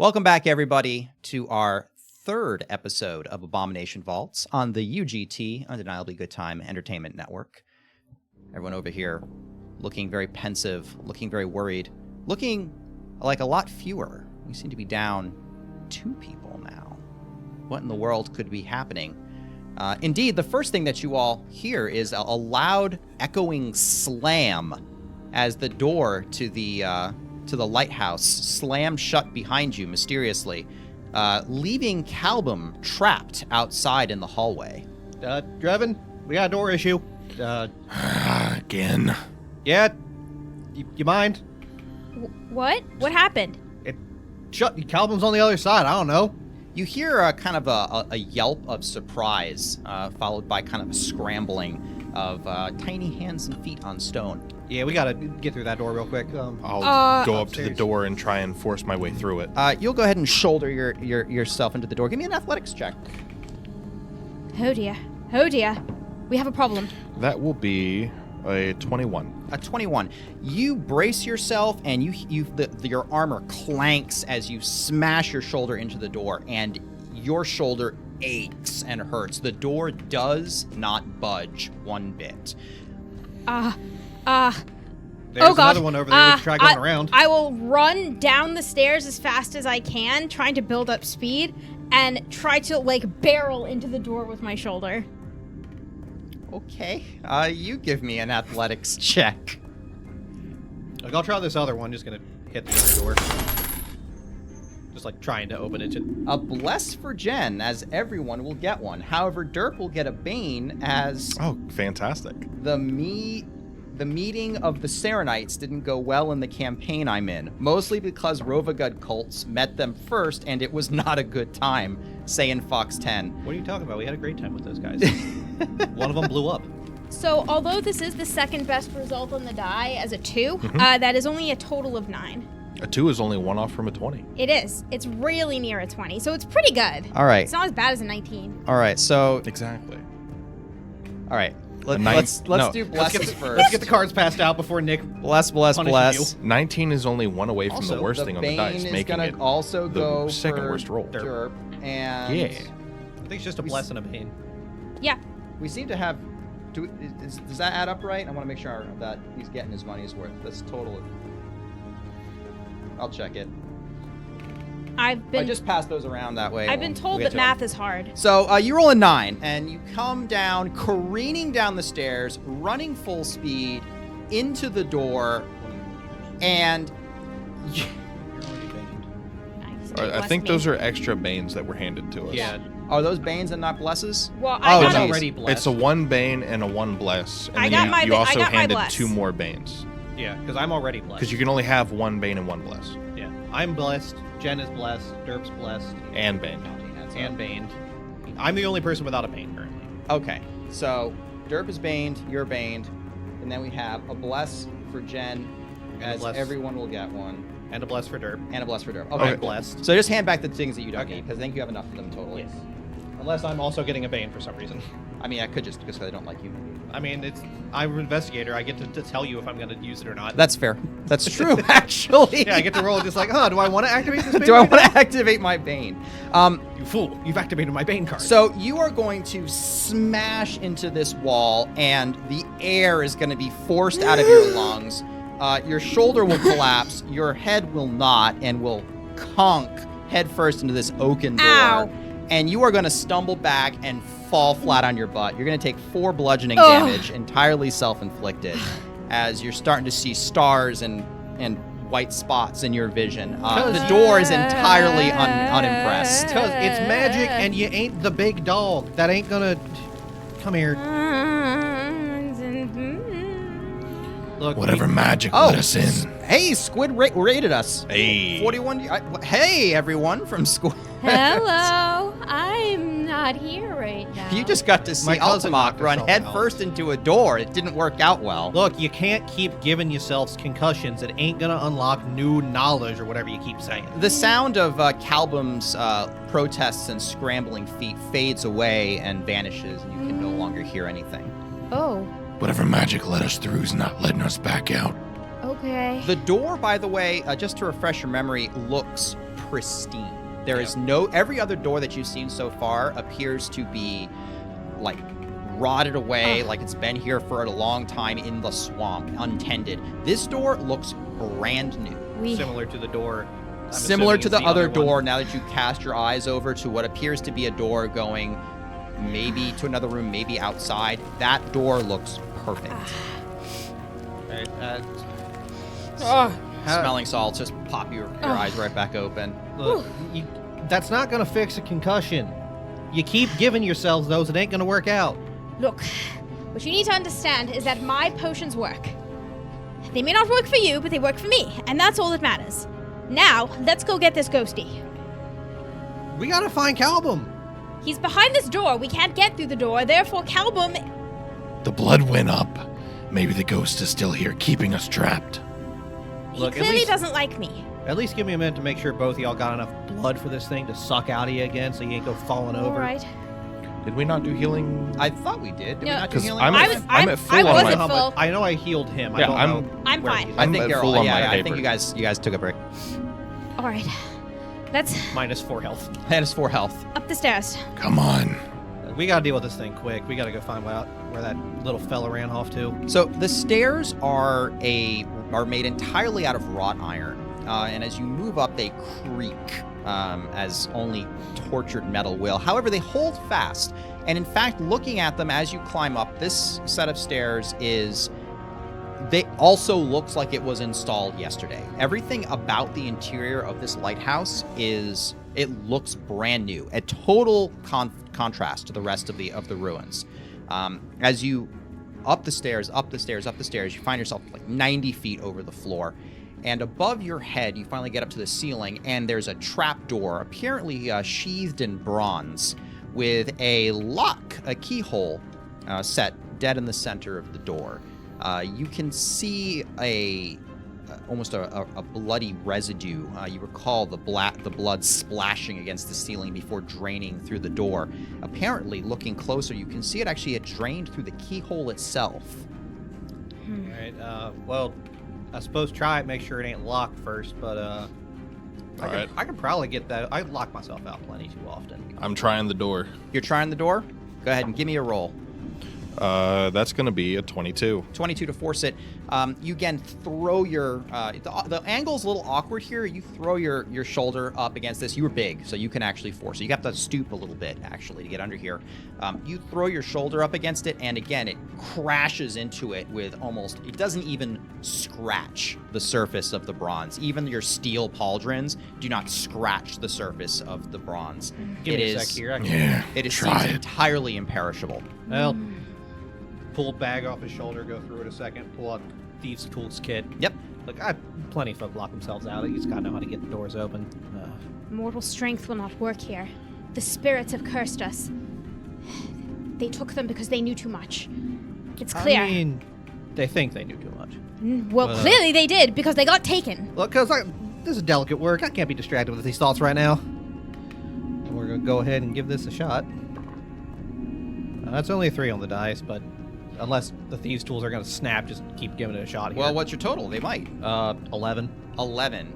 Welcome back, everybody, to our third episode of Abomination Vaults on the UGT, Undeniably Good Time Entertainment Network. Everyone over here looking very pensive, looking very worried, looking like a lot fewer. We seem to be down 2 people now. What in the world could be happening? Indeed, the first thing that you all hear is a loud, echoing slam as the door to the lighthouse slams shut behind you mysteriously, leaving Calbum trapped outside in the hallway. Drevin, we got a door issue. Again. Yeah, you mind? What? What happened? Shut. Calbum's on the other side. I don't know. You hear kind of a yelp of surprise, followed by kind of a scrambling of tiny hands and feet on stone. Yeah, we gotta get through that door real quick. I'll go up to the door and try and force my way through it. You'll go ahead and shoulder yourself into the door. Give me an athletics check. Oh dear. Oh dear. We have a problem. That will be a 21. A 21. You brace yourself, and your armor clanks as you smash your shoulder into the door, and your shoulder aches and hurts. The door does not budge one bit. There's oh God. another one over there. We can try going around. I will run down the stairs as fast as I can, trying to build up speed, and try to, barrel into the door with my shoulder. Okay. You give me an athletics check. Like, I'll try this other one. Just gonna hit the other door. Just trying to open it. A bless for Jen, as everyone will get one. However, Derp will get a bane, as Oh, fantastic. the meeting of the Serenites didn't go well in the campaign I'm in, mostly because Rovagud cults met them first, and it was not a good time, say in Fox 10. What are you talking about? We had a great time with those guys. One of them blew up. So, although this is the second best result on the die as a 2, that is only a total of 9. A 2 is only 1 off from a 20. It is. It's really near a 20, so it's pretty good. All right. It's not as bad as a 19. All right, so... Exactly. All right. Let's no. do blesses first. Let's get the cards passed out before Nick. Bless. punishes 19 is only 1 away from Also, the worst thing on the dice, Bane is making gonna it also the go second for worst roll. Derp, and Yeah. I think it's just a bless and a bane. Yeah. we seem to have... does that add up right? I want to make sure that he's getting his money's worth. That's total... I'll check it. I just passed those around that way. I've been told that math is hard. So you roll a 9, and you come down, careening down the stairs, running full speed into the door, and I think those are extra banes that were handed to us. Yeah. are those banes and not blesses? Well, I got geez. already blessed. It's a 1 bane and a 1 bless. And I then got you my also handed bless. 2 more banes. Yeah, because I'm already blessed. Because you can only have 1 bane and 1 bless. Yeah. I'm blessed. Jen is blessed. Derp's blessed. And bane. And baned. I'm the only person without a bane currently. Okay, so Derp is baned, you're baned, and then we have a bless for Jen, as everyone will get one. And a bless for Derp. And a bless for Derp. Okay. Okay. Blessed. So just hand back the things that you don't Okay. need, because I think you have enough of them totally. Yes. Unless I'm also getting a bane for some reason. I mean, I could just because I don't like you. I mean, I'm an investigator. I get to tell you if I'm going to use it or not. That's fair. That's true, actually. Yeah, I get to roll just do I want to activate this bane? Do I right want now? to activate my bane? You fool. You've activated my bane card. So you are going to smash into this wall, and the air is going to be forced out of your lungs. Your shoulder will collapse, your head will not, and will conk headfirst into this oaken door. Ow. And you are going to stumble back and fall flat on your butt. You're going to take 4 bludgeoning damage, entirely self-inflicted, as you're starting to see stars and white spots in your vision. The door is entirely unimpressed. Because it's magic and you ain't the big dog. That ain't going to... Come here. Look. Whatever magic let us in. Hey, Squid rated us. Hey. 41. Hey, everyone from Squid. Hello. I'm not here right now. You just got to see My cousin Ultimok knocked run herself out. headfirst into a door. It didn't work out well. Look, you can't keep giving yourselves concussions. It ain't going to unlock new knowledge or whatever you keep saying. The sound of Calbum's protests and scrambling feet fades away and vanishes, and you can no longer hear anything. Oh, Whatever magic let us through is not letting us back out. okay. The door, by the way, just to refresh your memory, looks pristine. There is every other door that you've seen so far appears to be like rotted away, like it's been here for a long time in the swamp, untended. This door looks brand new. Similar to the door. Similar to the other door, now that you cast your eyes over to what appears to be a door going maybe to another room, maybe outside. That door looks perfect. Smelling salts, just pop your eyes right back open. Look, that's not going to fix a concussion. You keep giving yourselves those, it ain't going to work out. Look, what you need to understand is that my potions work. They may not work for you, but they work for me, and that's all that matters. Now, let's go get this ghosty. We got to find Calbum. He's behind this door. We can't get through the door, therefore Calbum... The blood went up. Maybe the ghost is still here, keeping us trapped. He clearly doesn't like me. At least give me a minute to make sure both of y'all got enough blood for this thing to suck out of you again so you ain't go falling over. All right. Did we not do healing? I thought we did. Did we No. not do 'Cause healing? I'm at full I on my... wasn't full. I know I healed him. Yeah, I don't know I'm where fine. he's I at. think at you're full all, on my I think paper. you guys took a break. All right. Let's Minus 4 health. That is 4 health. up the stairs. Come on. We got to deal with this thing quick. We got to go find where that little fella ran off to. So the stairs are made entirely out of wrought iron, and as you move up, they creak as only tortured metal will. However, they hold fast, and in fact, looking at them as you climb up, this set of stairs they also looks like it was installed yesterday. Everything about the interior of this lighthouse it looks brand new, a total contrast to the rest of the ruins. As you up the stairs, you find yourself like 90 feet over the floor, and above your head, you finally get up to the ceiling, and there's a trap door, apparently sheathed in bronze, with a lock, a keyhole, set dead in the center of the door. You can see almost a bloody residue. You recall the blood splashing against the ceiling before draining through the door. Apparently, looking closer, you can see it actually had drained through the keyhole itself. All right. Well, I suppose try it. Make sure it ain't locked first. But I could probably get that. I lock myself out plenty too often. I'm trying the door. You're trying the door? Go ahead and give me a roll. That's going to be a 22. 22 to force it. You again throw your... the angle's a little awkward here. You throw your shoulder up against this. You were big, so you can actually force it. You have to stoop a little bit, actually, to get under here. You throw your shoulder up against it, and again, it crashes into it with almost... It doesn't even scratch the surface of the bronze. Even your steel pauldrons do not scratch the surface of the bronze. Give me a sec here. It seems entirely imperishable. Well... Pull bag off his shoulder, go through it a second, pull out Thieves' Tools kit. Yep. Look, plenty of folk lock themselves out. You just gotta know how to get the doors open. Mortal strength will not work here. The spirits have cursed us. They took them because they knew too much. It's clear. I mean, they think they knew too much. Well, clearly they did, because they got taken. Look, because this is delicate work. I can't be distracted with these thoughts right now. And we're gonna go ahead and give this a shot. That's only a 3 on the dice, but unless the Thieves' Tools are going to snap, just keep giving it a shot here. Well, what's your total? They might. 11. 11.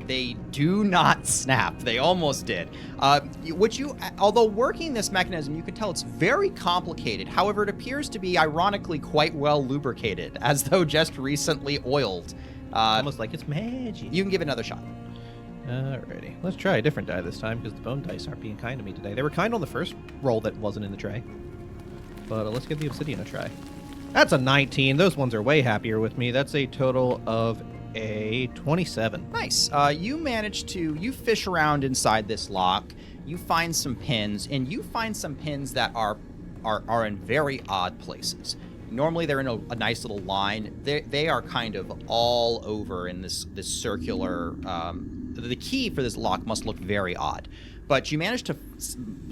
They do not snap. They almost did. Although working this mechanism, you can tell it's very complicated. However, it appears to be, ironically, quite well lubricated, as though just recently oiled. Almost like it's magic. You can give it another shot. Alrighty. Let's try a different die this time, because the bone dice aren't being kind to me today. They were kind on the first roll that wasn't in the tray. But let's give the obsidian a try. That's a 19. Those ones are way happier with me. That's a total of a 27. Nice. You fish around inside this lock. You find some pins, and you find some pins that are in very odd places. Normally they're in a nice little line. They are kind of all over in this circular. The key for this lock must look very odd. But you manage to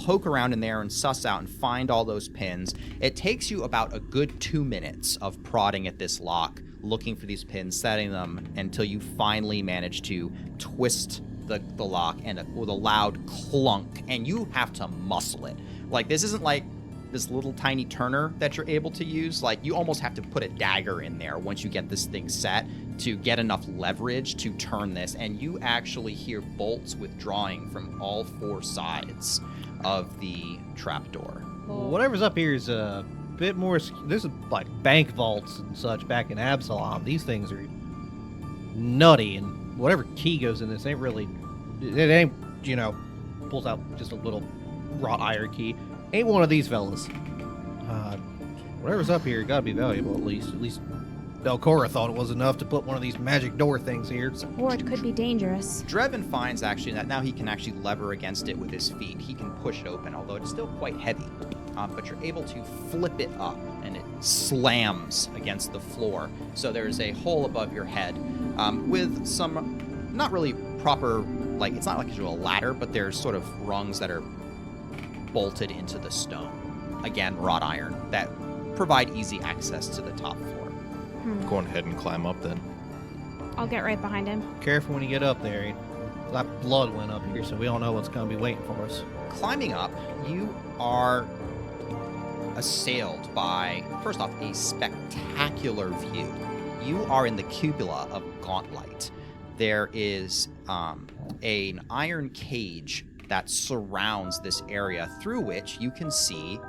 poke around in there and suss out and find all those pins. It takes you about a good 2 minutes of prodding at this lock, looking for these pins, setting them, until you finally manage to twist the lock and with a loud clunk, and you have to muscle it. Like, this isn't like this little tiny turner that you're able to use. Like, you almost have to put a dagger in there once you get this thing set to get enough leverage to turn this, and you actually hear bolts withdrawing from all 4 sides of the trapdoor. Whatever's up here is a bit more. This is like bank vaults and such back in Absalom. These things are nutty, and whatever key goes in this ain't really. It ain't, pulls out just a little wrought iron key. Ain't one of these fellas. Whatever's up here gotta be valuable at least. At least Belcora thought it was enough to put one of these magic door things here. Or it could be dangerous. Dreven finds actually that now he can actually lever against it with his feet. He can push it open, although it's still quite heavy. But you're able to flip it up, and it slams against the floor. So there's a hole above your head with some not really proper, like, it's not like a ladder, but there's sort of rungs that are bolted into the stone. Again, wrought iron that provide easy access to the top floor. Going ahead and climb up then. I'll get right behind him. Careful when you get up there. That blood went up here, so we all know what's gonna be waiting for us. Climbing up, you are assailed by, first off, a spectacular view. You are in the cupola of Gauntlight. There is an iron cage that surrounds this area, through which you can see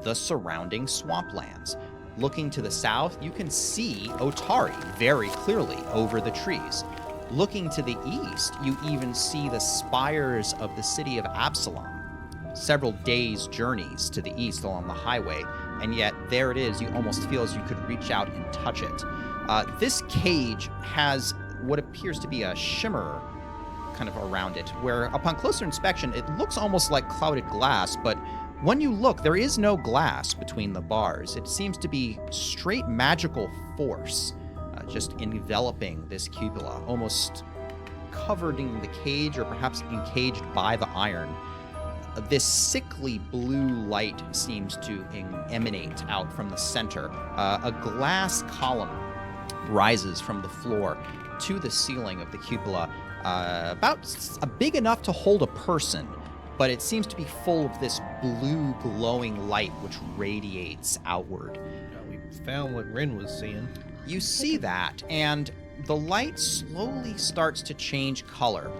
the surrounding swamplands. Looking to the south, you can see Otari very clearly over the trees. Looking to the east, you even see the spires of the city of Absalom. Several days' journeys to the east along the highway, and yet there it is. You almost feel as you could reach out and touch it. This cage has what appears to be a shimmer kind of around it, where upon closer inspection, it looks almost like clouded glass, but when you look, there is no glass between the bars. It seems to be straight magical force just enveloping this cupola, almost covered in the cage or perhaps encaged by the iron. This sickly blue light seems to emanate out from the center. A glass column rises from the floor to the ceiling of the cupola, about big enough to hold a person, but it seems to be full of this blue glowing light which radiates outward. We found what Rin was seeing. You see that, and the light slowly starts to change color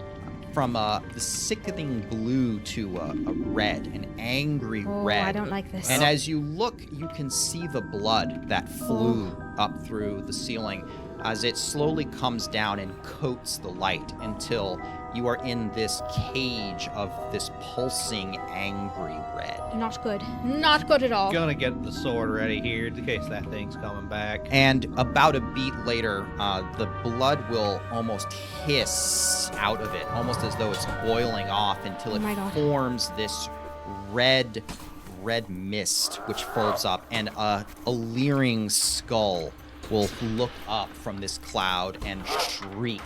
from the sickening blue to a red, an angry red. I don't like this. And as you look, you can see the blood that flew up through the ceiling as it slowly comes down and coats the light until you are in this cage of this pulsing, angry red. Not good. Not good at all. Gonna get the sword ready here in case that thing's coming back. And about a beat later, the blood will almost hiss out of it, almost as though it's boiling off until it forms this red mist which folds up, and a leering skull will look up from this cloud and shriek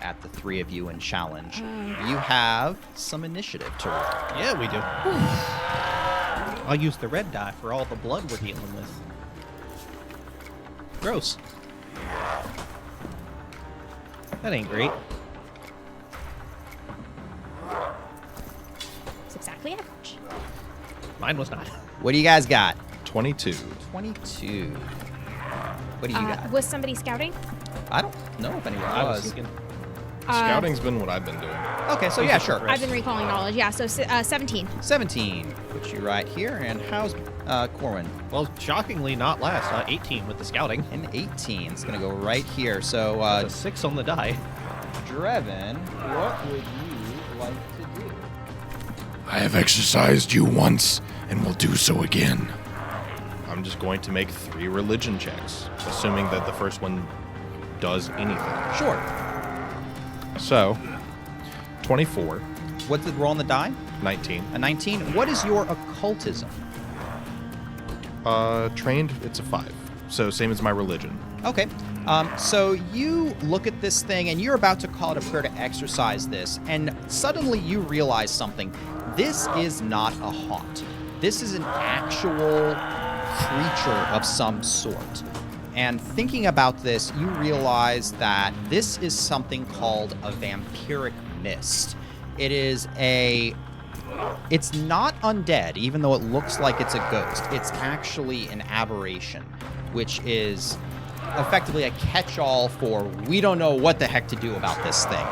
at the three of you and challenge. You have some initiative to roll. Yeah, we do. I'll use the red die for all the blood we're dealing with. Gross. That ain't great. It's exactly average. Mine was not. What do you guys got? 22. 22. What do you got? Was somebody scouting? I don't know if anyone I was was. thinking. Scouting's been what I've been doing. Okay, so yeah, sure. I've been recalling knowledge. Yeah, so 17. 17. Put you right here. And how's Corwin? Well, shockingly not last. 18 with the scouting. An 18. It's going to go right here. So, A 6 on the die. Dreven, what would you like to do? I have exercised you once and will do so again. I'm just going to make 3 religion checks, assuming that the first one does anything. Sure. So, 24, What's the roll on the die? 19. A 19. What is your occultism? Trained, it's a 5. So same as my religion. Okay. So you look at this thing and you're about to call it a prayer to exorcise this, and suddenly you realize something. This is not a haunt. This is an actual creature of some sort. And thinking about this, you realize that this is something called a vampiric mist. It is a It's not undead, even though it looks like it's a ghost. It's actually an aberration, which is effectively a catch-all for we don't know what the heck to do about this thing.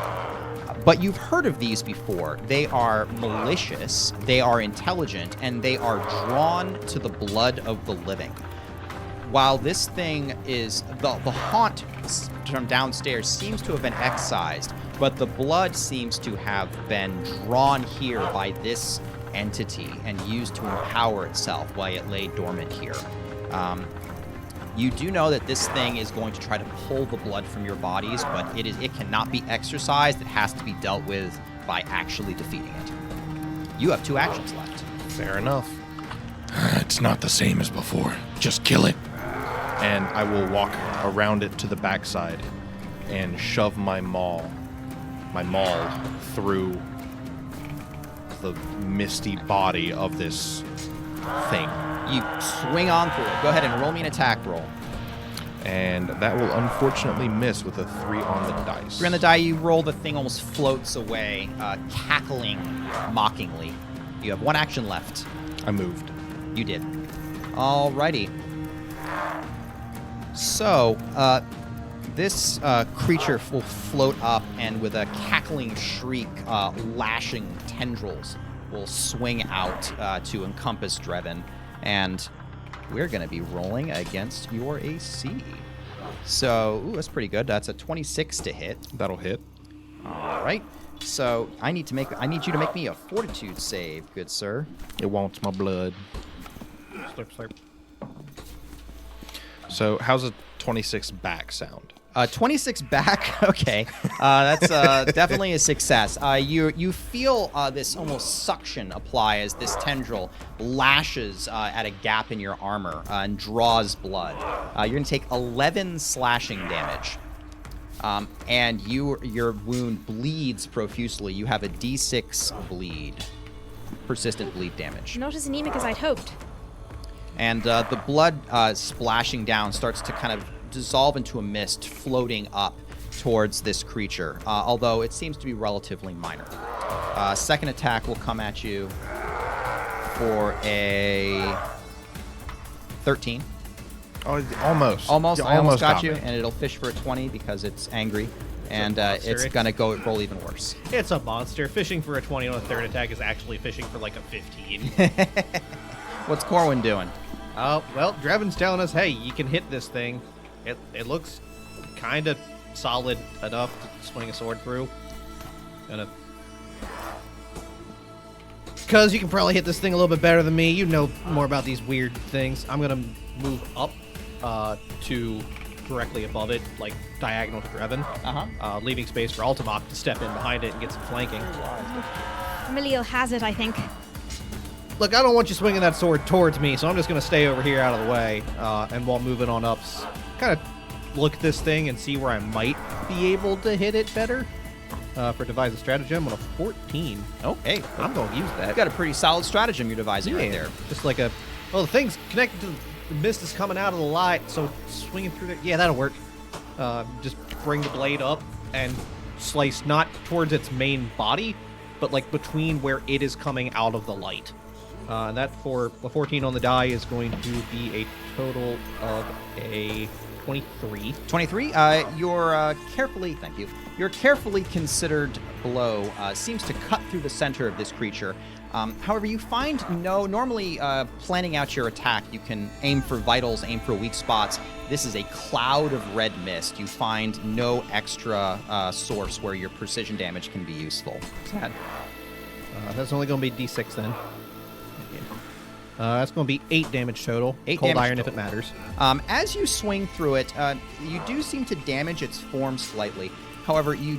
But you've heard of these before. They are malicious, they are intelligent, and they are drawn to the blood of the living. While this thing is, the haunt from downstairs seems to have been excised, but the blood seems to have been drawn here by this entity and used to empower itself while it lay dormant here. You do know that this thing is going to try to pull the blood from your bodies, but it cannot be exorcised. It has to be dealt with by actually defeating it. You have 2 actions left. Fair enough. It's not the same as before. Just kill it. And I will walk around it to the backside and shove my maul through the misty body of this thing. You swing on through it. Go ahead and roll me an attack roll. And that will unfortunately miss with a 3 on the dice. 3 on the die, you roll, the thing almost floats away, cackling mockingly. You have 1 action left. I moved. You did. Alrighty. So, this creature will float up, and with a cackling shriek, lashing tendrils will swing out to encompass Drevin. And we're going to be rolling against your AC. So, ooh, that's pretty good. That's a 26 to hit. That'll hit. All right. So, I need you to make me a fortitude save, good sir. It wants my blood. Slurp, slurp. So, how's a 26 back sound? 26 back. Okay, that's definitely a success. You feel this almost suction apply as this tendril lashes at a gap in your armor and draws blood. You're going to take 11 slashing damage, and your wound bleeds profusely. You have a D6 bleed, persistent bleed damage. Not as anemic as I'd hoped. And the blood splashing down starts to kind of dissolve into a mist floating up towards this creature, although it seems to be relatively minor. Second attack will come at you for a 13. Oh, almost. Almost, You I almost got got you, me. and it'll fish for a 20 because it's angry, and monster. it's going to go roll even worse. It's a monster. Fishing for a 20 on a third attack is actually fishing for like a 15. What's Corwin doing? Oh, well, Drevin's telling us, hey, you can hit this thing. It looks kind of solid enough to swing a sword through. Because you can probably hit this thing a little bit better than me. You know more about these weird things. I'm going to move up to directly above it, like diagonal to Drevin, leaving space for Ultimok to step in behind it and get some flanking. Familial hazard, I think. Look, I don't want you swinging that sword towards me, so I'm just going to stay over here out of the way, and while moving on up, kind of look at this thing and see where I might be able to hit it better. For devise a stratagem on a 14. Okay, I'm going to use that. you've got a pretty solid stratagem you're devising right there. Just like the thing's connected to the mist is coming out of the light, so swinging through that, yeah, that'll work. Just bring the blade up and slice not towards its main body, but like between where it is coming out of the light. And that for a 14 on the die is going to be a total of a 23. 23. Your carefully considered blow seems to cut through the center of this creature. However, you find normally planning out your attack, you can aim for vitals, aim for weak spots. This is a cloud of red mist. You find no extra source where your precision damage can be useful. Sad. That's only going to be D6 then. That's going to be 8 damage total. 8 Cold damage iron total. if it matters. As you swing through it, you do seem to damage its form slightly. However, you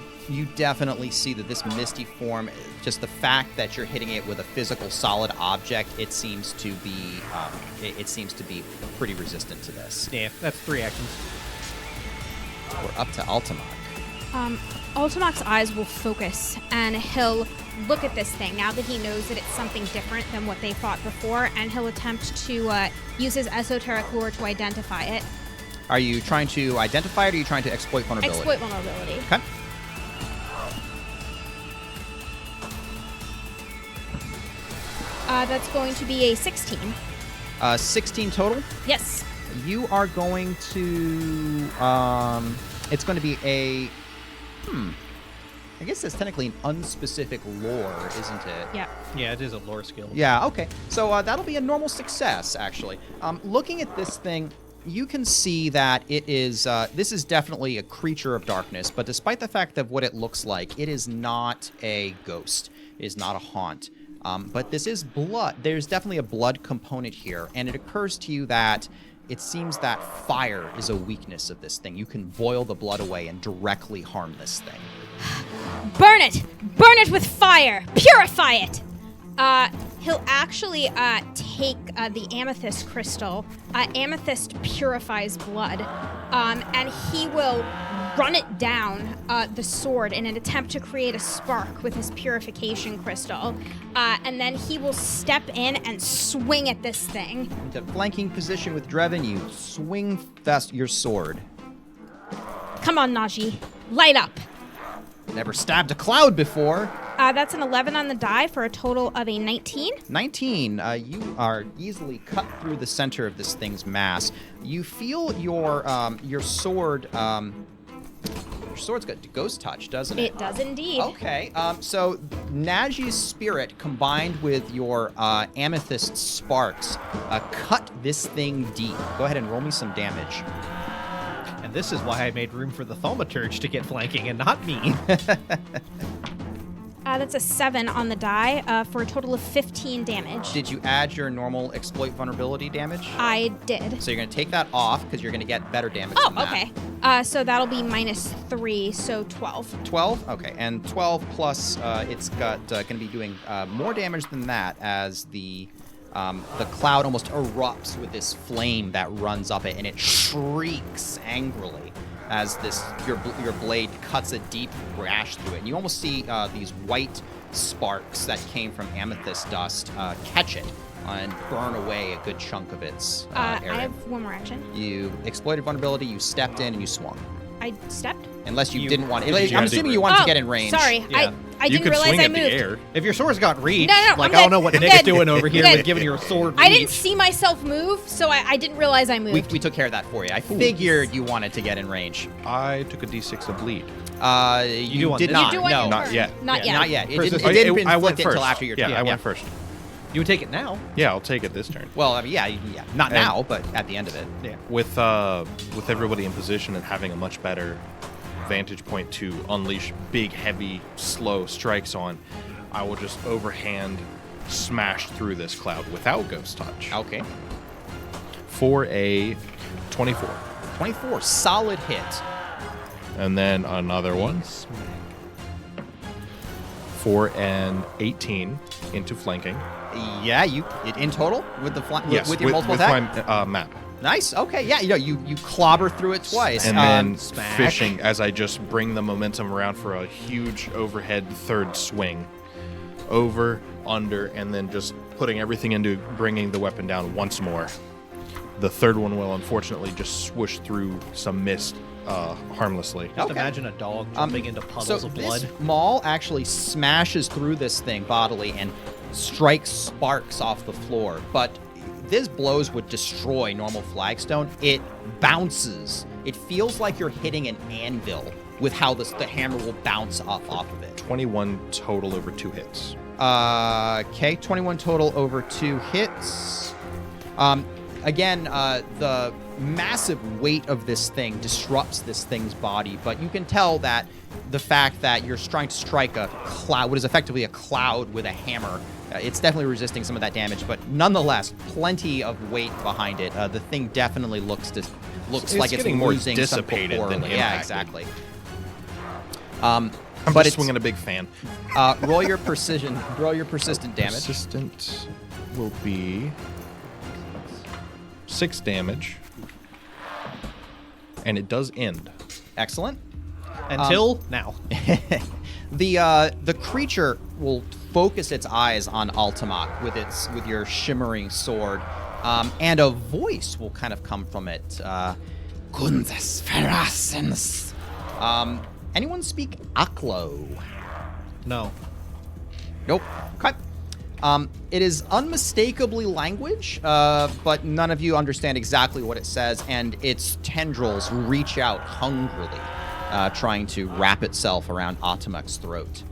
definitely see that this misty form, just the fact that you're hitting it with a physical solid object, it seems to be pretty resistant to this. Yeah, that's 3 actions. We're up to Ultimok. Ultimok's eyes will focus, and he'll look at this thing now that he knows that it's something different than what they fought before, and he'll attempt to use his esoteric lore to identify it. Are you trying to identify it, or are you trying to exploit vulnerability? Exploit vulnerability. Okay. That's going to be a 16. 16 total. Yes. You are going to, it's going to be a, I guess it's technically an unspecific lore, isn't it? Yeah. Yeah, it is a lore skill. Yeah, okay. So that'll be a normal success, actually. Looking at this thing, you can see that it is, this is definitely a creature of darkness, but despite the fact of what it looks like, it is not a ghost. It is not a haunt. But this is blood. There's definitely a blood component here, and it occurs to you that it seems that fire is a weakness of this thing. You can boil the blood away and directly harm this thing. Burn it! Burn it with fire! Purify it! He'll actually take the amethyst crystal. Amethyst purifies blood. And he will run it down the sword in an attempt to create a spark with his purification crystal. And then he will step in and swing at this thing. Into flanking position with Drevin, you swing your sword. Come on, Najee. Light up. Never stabbed a cloud before. That's an 11 on the die for a total of a 19. 19. You are easily cut through the center of this thing's mass. You feel your sword. Your sword's got ghost touch, doesn't it? It does indeed. Okay. So Najee's spirit combined with your amethyst sparks cut this thing deep. Go ahead and roll me some damage. And this is why I made room for the thaumaturge to get flanking and not me. That's a 7 on the die for a total of 15 damage. Did you add your normal exploit vulnerability damage? I did. So you're going to take that off because you're going to get better damage Oh, than that. okay. So that'll be -3, so 12. 12? Okay, and 12 plus it's got going to be doing more damage than that as the cloud almost erupts with this flame that runs up it, and it shrieks angrily as your blade cuts a deep gash through it. And you almost see these white sparks that came from amethyst dust catch it and burn away a good chunk of its I area. have one more action. You exploited vulnerability, you stepped in, and you swung. I stepped? Unless you didn't want you I'm had to- assuming you wanted to get in range. Sorry. Yeah. I You didn't could realize swing I at moved. the air. If your sword's got reach, No, like I'm I don't good. know what I'm Nick's good. doing over I'm here good. with giving your sword I didn't reach. see myself move, so I didn't realize I moved. We took care of that for you. I figured you wanted to get in range. I took a d6 of bleed. You do on did this not. You do on No, your not turn. yet. Not Yeah, yet. not yet. It First didn't, this- it didn't been I went inflicted first. until after your yeah, turn. I went first. You would take it now. Yeah, I'll take it this turn. Well, I mean, yeah. Not And- now, but at the end of it. Yeah. With everybody in position and having a much better vantage point to unleash big, heavy, slow strikes on, I will just overhand smash through this cloud without ghost touch Okay. for a 24. 24. Solid hit. And then another one for an 18 into flanking. Yeah, in total with the Yes, with your multiple attack. my map. Nice. Okay. Yeah. You clobber through it twice. And then smash. fishing as I just bring the momentum around for a huge overhead third swing. Over, under, and then just putting everything into bringing the weapon down once more. The third one will unfortunately just swoosh through some mist harmlessly. Just Okay. imagine a dog jumping into puddles of blood. This maul actually smashes through this thing bodily and strikes sparks off the floor. But these blows would destroy normal flagstone. It bounces. It feels like you're hitting an anvil with how the hammer will bounce off of it. 21 total over 2 hits. Okay, 21 total over 2 hits. Again, the massive weight of this thing disrupts this thing's body, but you can tell that the fact that you're trying to strike a cloud, what is effectively a cloud with a hammer, it's definitely resisting some of that damage, but nonetheless, plenty of weight behind it. The thing definitely looks It's like it's getting more losing some dissipated than poorly. Yeah, impacted. exactly. I'm But just swinging a big fan. Roll your precision. Roll your persistent damage. Persistent will be 6 damage. And it does end. Excellent. Until now. The creature will focus its eyes on Altamont with your shimmering sword, and a voice will kind of come from it. Kunzes Ferasens. Anyone speak Aklo? No. Nope. Okay. It is unmistakably language, but none of you understand exactly what it says, and its tendrils reach out hungrily, trying to wrap itself around Otomok's throat.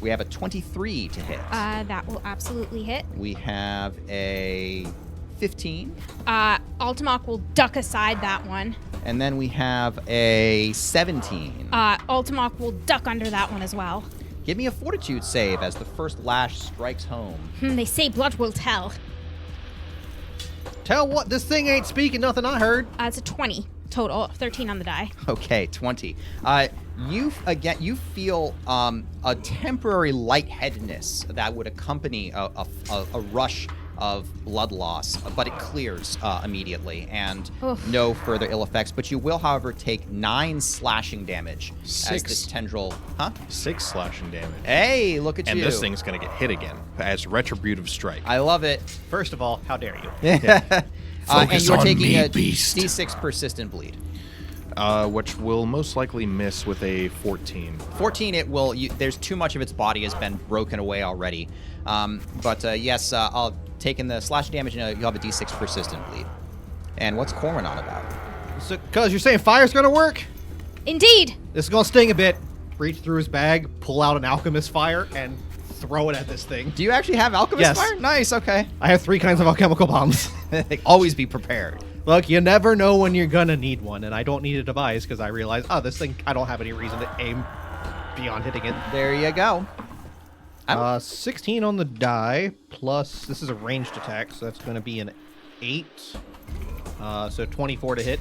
We have a 23 to hit. That will absolutely hit. We have a 15. Altamok will duck aside that one. And then we have a 17. Altamok will duck under that one as well. Give me a fortitude save as the first lash strikes home. They say blood will tell. Tell what? This thing ain't speaking nothing I heard. It's a 20 total, 13 on the die. Okay, 20. You feel a temporary lightheadedness that would accompany a rush of blood loss, but it clears immediately and no further ill effects. But you will, however, take 9 slashing damage as this tendril. 6 slashing damage. Hey, look at And you. this thing's going to get hit again as retributive strike. I love it. First of all, how dare you? And Focus you're on taking me, a beast. D6 persistent bleed. Which will most likely miss with a 14. 14, it will. There's too much of its body has been broken away already. Yes, I'll take in the slash damage, and you'll have a D6 persistent bleed. And what's Corwin on about? Because you're saying fire's gonna work? Indeed. This is gonna sting a bit. Reach through his bag, pull out an alchemist fire, and throw it at this thing. Do you actually have alchemist Yes. fire? Nice. Okay. I have 3 kinds of alchemical bombs. Always be prepared. Look, you never know when you're gonna need one, and I don't need a device because I realize, this thing, I don't have any reason to aim beyond hitting it. There you go. 16 on the die, plus, this is a ranged attack, so that's gonna be an 8. So 24 to hit.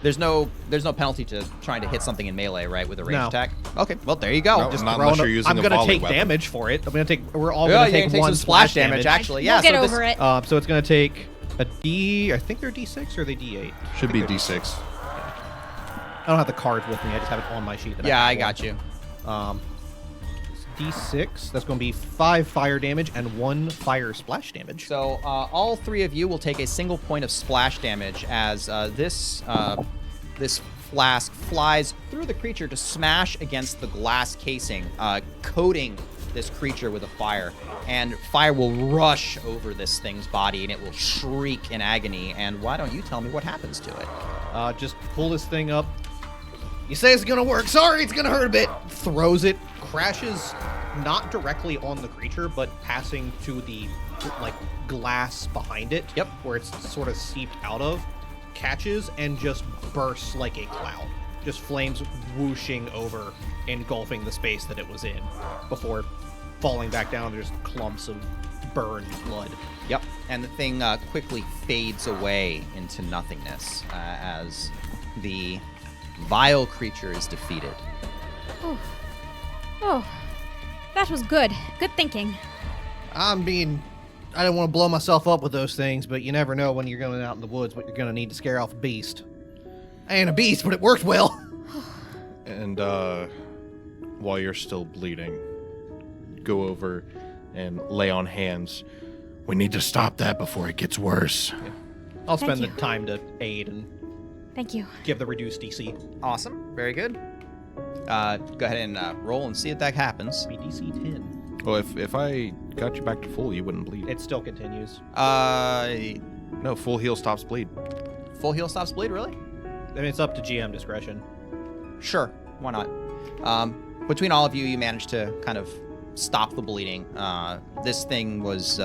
There's no penalty to trying to hit something in melee, right, with a ranged No. attack? Okay, well, there you go. No, Just not throwing unless you're up- using I'm a gonna volley take weapon. damage for it. We're all Yeah, gonna you're take gonna take one some splash damage, damage. actually. Yeah, We'll get so this- over it. So it's gonna take a D, I think they're D6 or are they D8? Should I be think they're D6. I don't have the card with me, I just have it on my sheet. That Yeah, I have got you. one. D6, that's going to be 5 fire damage and 1 fire splash damage. So all 3 of you will take a single point of splash damage as this flask flies through the creature to smash against the glass casing, coating this creature with a fire. And fire will rush over this thing's body, and it will shriek in agony. And why don't you tell me what happens to it? Just pull this thing up. You say it's going to work. Sorry, it's going to hurt a bit. Throws it, crashes not directly on the creature, but passing to the glass behind it. Yep. Where it's sort of seeped out of. Catches and just bursts like a cloud. Just flames whooshing over, engulfing the space that it was in before falling back down. There's clumps of burned blood. Yep. And the thing quickly fades away into nothingness as the vile creature is defeated. Oh, that was good. Good thinking. I didn't want to blow myself up with those things, but you never know when you're going out in the woods what you're going to need to scare off a beast. I ain't a beast, but it worked well. And while you're still bleeding, go over and lay on hands. We need to stop that before it gets worse. I'll Thank spend you. the time to aid and Thank you. give the reduced DC. Awesome. Very good. Go ahead and roll and see if that happens. Be DC 10. Well, if I got you back to full, you wouldn't bleed. It still continues. No, full heal stops bleed. Full heal stops bleed, really? I mean, it's up to GM discretion. Sure. Why not? Between all of you, you managed to kind of stop the bleeding. This thing was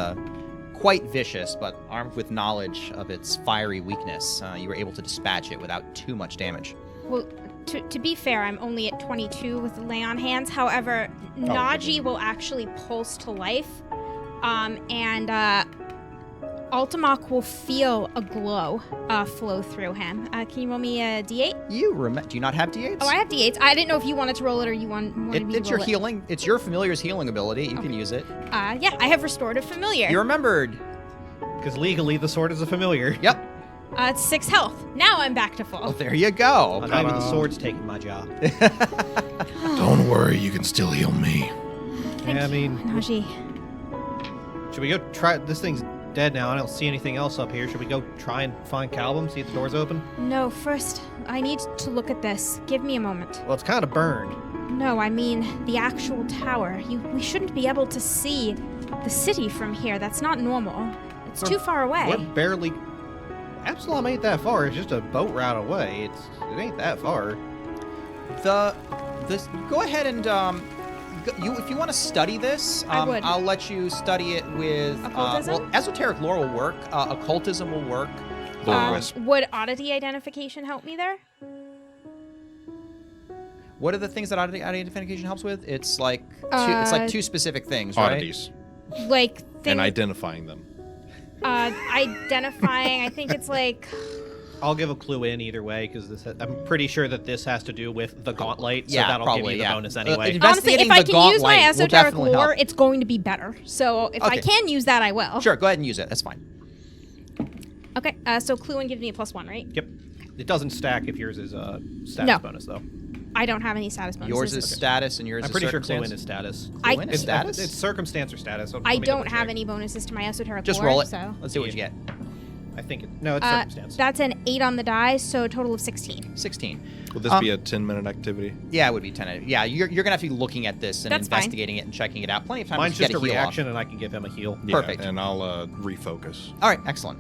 quite vicious, but armed with knowledge of its fiery weakness, you were able to dispatch it without too much damage. Well, to be fair, I'm only at 22 with lay on hands. However, Naji will actually pulse to life, and Altamok will feel a glow flow through him. Can you roll me a D8? Do you not have D8s? Oh, I have D8s. I didn't know if you wanted to roll it or you wanted me to It's your roll it. healing. It's your familiar's healing ability. You can use it. Yeah, I have Restorative Familiar. You remembered. Because legally, the sword is a familiar. Yep. It's 6 health. Now I'm back to full. Well, there you go. Not even the sword's taking my job. Don't worry, you can still heal me. Yeah, I mean, Naji. should we go try... This thing's dead now. I don't see anything else up here. Should we go try and find Calvum, see if the door's open? No, first, I need to look at this. Give me a moment. Well, it's kind of burned. No, I mean the actual tower. We shouldn't be able to see the city from here. That's not normal. It's too far away. We're barely... Absalom ain't that far. It's just a boat route away. It ain't that far. Go ahead and if you want to study this, I would. I'll let you study it with Occultism? esoteric lore will work. Occultism will work. Lore Wisp. Would oddity identification help me there? What are the things that identification helps with? It's like two specific things, right? Oddities. Like And identifying them. identifying. I think it's like. I'll give a clue in either way, because I'm pretty sure that this has to do with the Gauntlight, so Yeah, that'll probably, give you the yeah. bonus anyway. Honestly, if Investigating I the can use my Gauntlight will esoteric definitely lore, help. it's going to be better. So if I Okay. can use that, I will. Sure, go ahead and use it. That's fine. Okay, so clue and gives me a +1, right? Yep. It doesn't stack if yours is a status No. bonus, though. I don't have any status bonuses. Yours is status and yours I'm is pretty sure clue circumstance. in is status. Clue in is It's status? It's circumstance or status. So I let me don't double have check. any bonuses to my esoteric Just lore. roll it. So. Let's see what you get. I think no, it's circumstance. That's an 8 on the die, so a total of 16. 16. Will this be a 10-minute activity? Yeah, it would be 10. Yeah, you're gonna have to be looking at this and That's fine. investigating it and checking it out. Plenty of time Mine's to get just a heal reaction, off. and I can give him a heal. Yeah, Perfect. And I'll refocus. All right, excellent.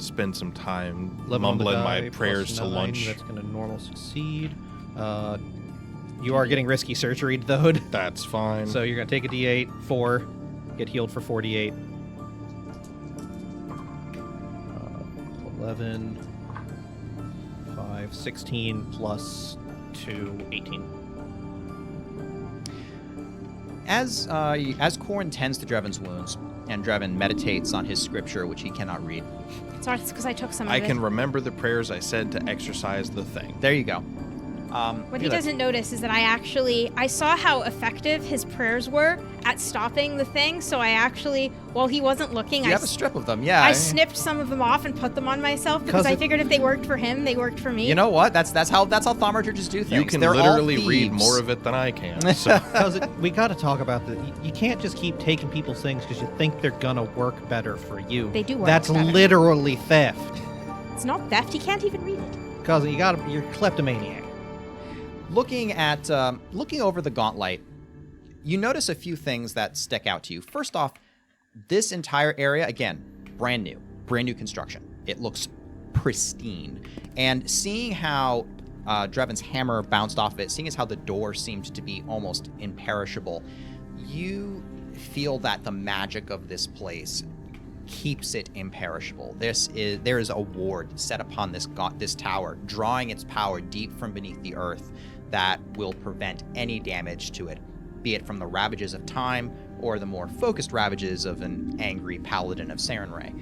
Spend some time 11 on the mumbling my die, prayers plus to 9, lunch. That's going to normal succeed. You are getting risky surgery, though. That's fine. So you're going to take a d8, 4, get healed for 48. 11, 5, 16, plus 2, 18. As Corin tends to Drevin's wounds, and Drevin meditates on his scripture, which he cannot read. Sorry, it's because I took some of I it. can remember the prayers I said to exercise the thing. There you go. What he doesn't notice is that I saw how effective his prayers were at stopping the thing, so I actually, while he wasn't looking, You have a strip of them, yeah. I snipped some of them off and put them on myself because I figured if they worked for him, they worked for me. You know what? That's how thaumaturges do things. You can They're all literally read thieves. more of it than I can. So. We got to talk about this. You can't just keep taking people's things because you think they're going to work better for you. They do work That's better. literally theft. It's not theft. He can't even read it. Because you're kleptomaniac. Looking over the Gauntlight, you notice a few things that stick out to you. First off, this entire area, again, brand new construction. It looks pristine. And seeing how Drevin's hammer bounced off of it, seeing as how the door seemed to be almost imperishable, you feel that the magic of this place keeps it imperishable. There is a ward set upon this tower, drawing its power deep from beneath the earth that will prevent any damage to it, be it from the ravages of time or the more focused ravages of an angry paladin of Sarenrae.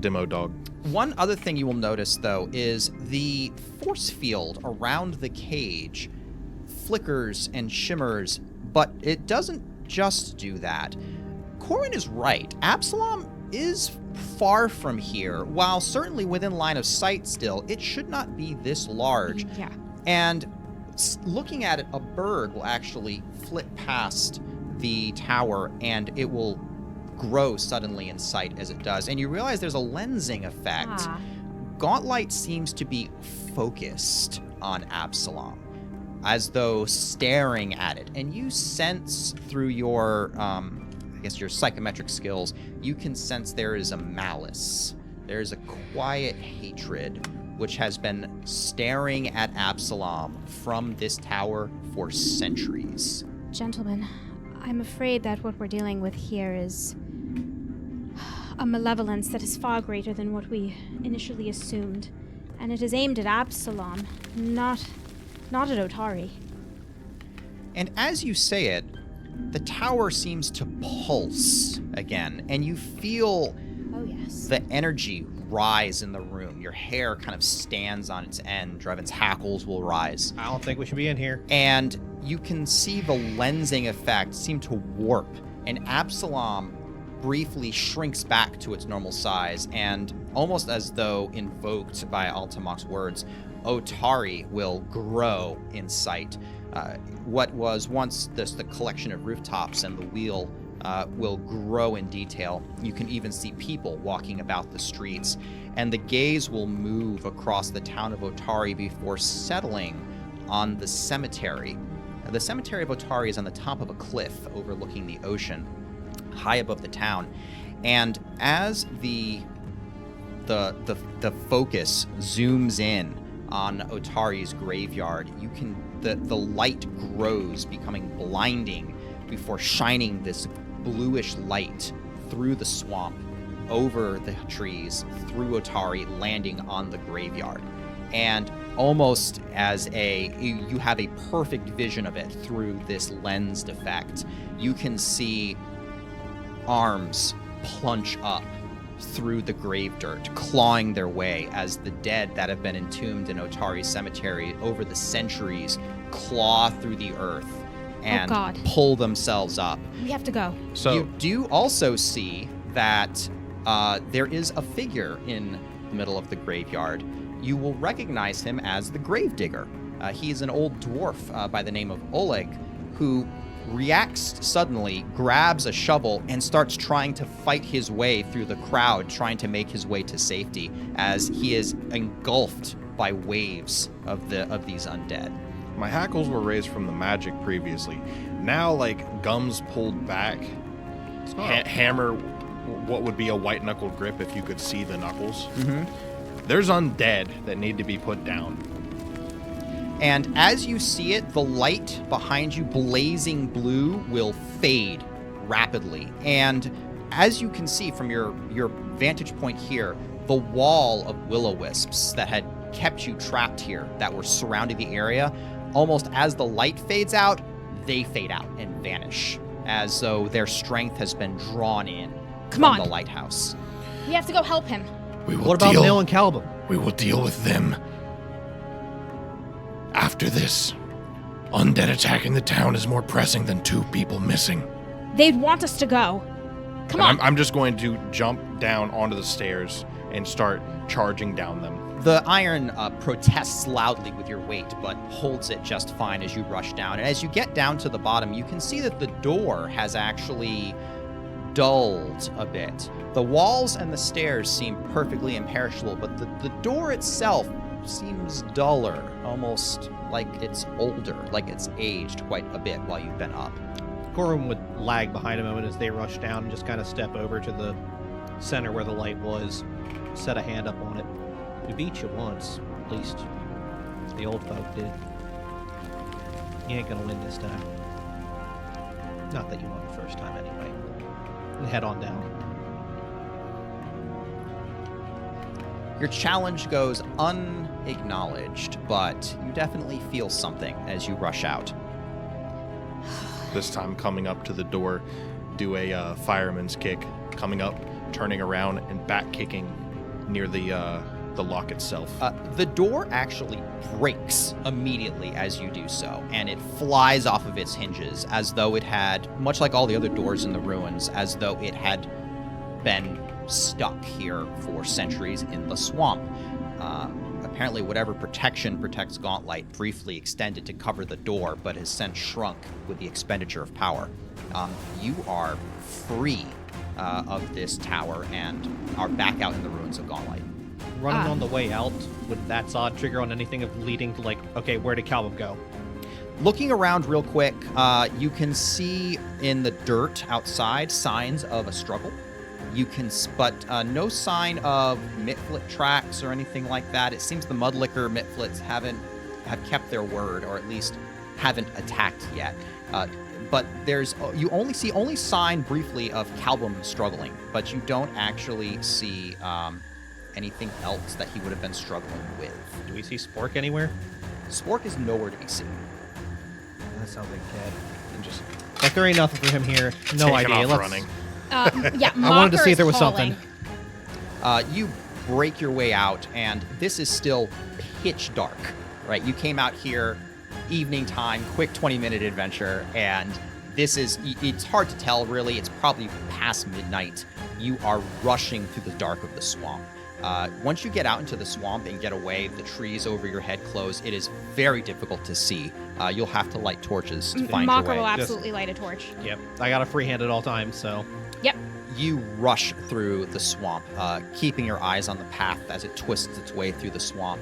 Demo dog. One other thing you will notice, though, is the force field around the cage flickers and shimmers, but it doesn't just do that. Corin is right. Absalom is far from here. While certainly within line of sight still, it should not be this large. Yeah. And looking at it, a bird will actually flit past the tower and it will grow suddenly in sight as it does. And you realize there's a lensing effect. Ah. Gauntlight seems to be focused on Absalom, as though staring at it. And you sense through your, your psychometric skills, you can sense there is a malice. There is a quiet hatred which has been staring at Absalom from this tower for centuries. Gentlemen, I'm afraid that what we're dealing with here is a malevolence that is far greater than what we initially assumed. And it is aimed at Absalom, not at Otari. And as you say it, the tower seems to pulse again, and you feel Oh, yes. the energy rise in the room. Your hair kind of stands on its end. Drevin's hackles will rise. I don't think we should be in here. And you can see the lensing effect seem to warp, and Absalom briefly shrinks back to its normal size, and almost as though invoked by Altamok's words, Otari will grow in sight. What was once the collection of rooftops and the wheel will grow in detail. You can even see people walking about the streets, and the gaze will move across the town of Otari before settling on the cemetery. Now, the cemetery of Otari is on the top of a cliff overlooking the ocean, high above the town. And as the focus zooms in on Otari's graveyard, the light grows, becoming blinding before shining this bluish light through the swamp, over the trees, through Otari, landing on the graveyard. And almost as you have a perfect vision of it through this lensed effect, you can see arms plunge up through the grave dirt, clawing their way as the dead that have been entombed in Otari Cemetery over the centuries claw through the earth and pull themselves up. We have to go. So you do also see that there is a figure in the middle of the graveyard. You will recognize him as the Gravedigger. He's an old dwarf by the name of Oleg, who reacts suddenly, grabs a shovel, and starts trying to fight his way through the crowd, trying to make his way to safety as he is engulfed by waves of these undead. my hackles were raised from the magic previously. Now, like, gums pulled back. Hammer, what would be a white-knuckled grip if you could see the knuckles. Mm-hmm. There's undead that need to be put down. And as you see it, the light behind you, blazing blue, will fade rapidly. And as you can see from your vantage point here, the wall of will-o-wisps that had kept you trapped here, that were surrounding the area, almost as the light fades out, they fade out and vanish, as though their strength has been drawn in from the lighthouse. We have to go help him. What about Mill and Caliban? We will deal with them after this. Undead attacking the town is more pressing than 2 people missing. They'd want us to go. Come on. I'm just going to jump down onto the stairs and start charging down them. The iron protests loudly with your weight, but holds it just fine as you rush down. And as you get down to the bottom, you can see that the door has actually dulled a bit. The walls and the stairs seem perfectly imperishable, but the door itself seems duller, almost like it's older, like it's aged quite a bit while you've been up. Gorham would lag behind a moment as they rush down and just kind of step over to the center where the light was, set a hand up on it. We beat you once, at least the old folk did. You ain't gonna win this time. Not that you won the first time anyway. And head on down. Your challenge goes unacknowledged, but you definitely feel something as you rush out. This time coming up to the door, do a fireman's kick, coming up, turning around, and back kicking near the lock itself. The door actually breaks immediately as you do so, and it flies off of its hinges as though it had, much like all the other doors in the ruins, as though it had been stuck here for centuries in the swamp. Apparently whatever protection protects Gauntlight briefly extended to cover the door, but has since shrunk with the expenditure of power. You are free of this tower and are back out in the ruins of Gauntlight. Running on the way out, would that sod trigger on anything of leading to, like, okay, where did Calvin go? Looking around real quick, you can see in the dirt outside signs of a struggle. But no sign of Mitflit tracks or anything like that. It seems the Mudlicker Mitflits have kept their word, or at least haven't attacked yet. But you only sign briefly of Calbum struggling, but you don't actually see anything else that he would have been struggling with. Do we see Spork anywhere? Spork is nowhere to be seen. That sounds like Cad. And just like there ain't nothing for him here. No Taking idea. off Let's running. Yeah, I wanted to see if there was Mocker is something. You break your way out, and this is still pitch dark, right? You came out here evening time, quick 20-minute adventure, and it's hard to tell, really. It's probably past midnight. You are rushing through the dark of the swamp. Once you get out into the swamp and get away, the trees over your head close. It is very difficult to see. You'll have to light torches to find Mocker your way. will absolutely light a torch. Yep. I got a free hand at all times, so. Yep. You rush through the swamp, keeping your eyes on the path as it twists its way through the swamp.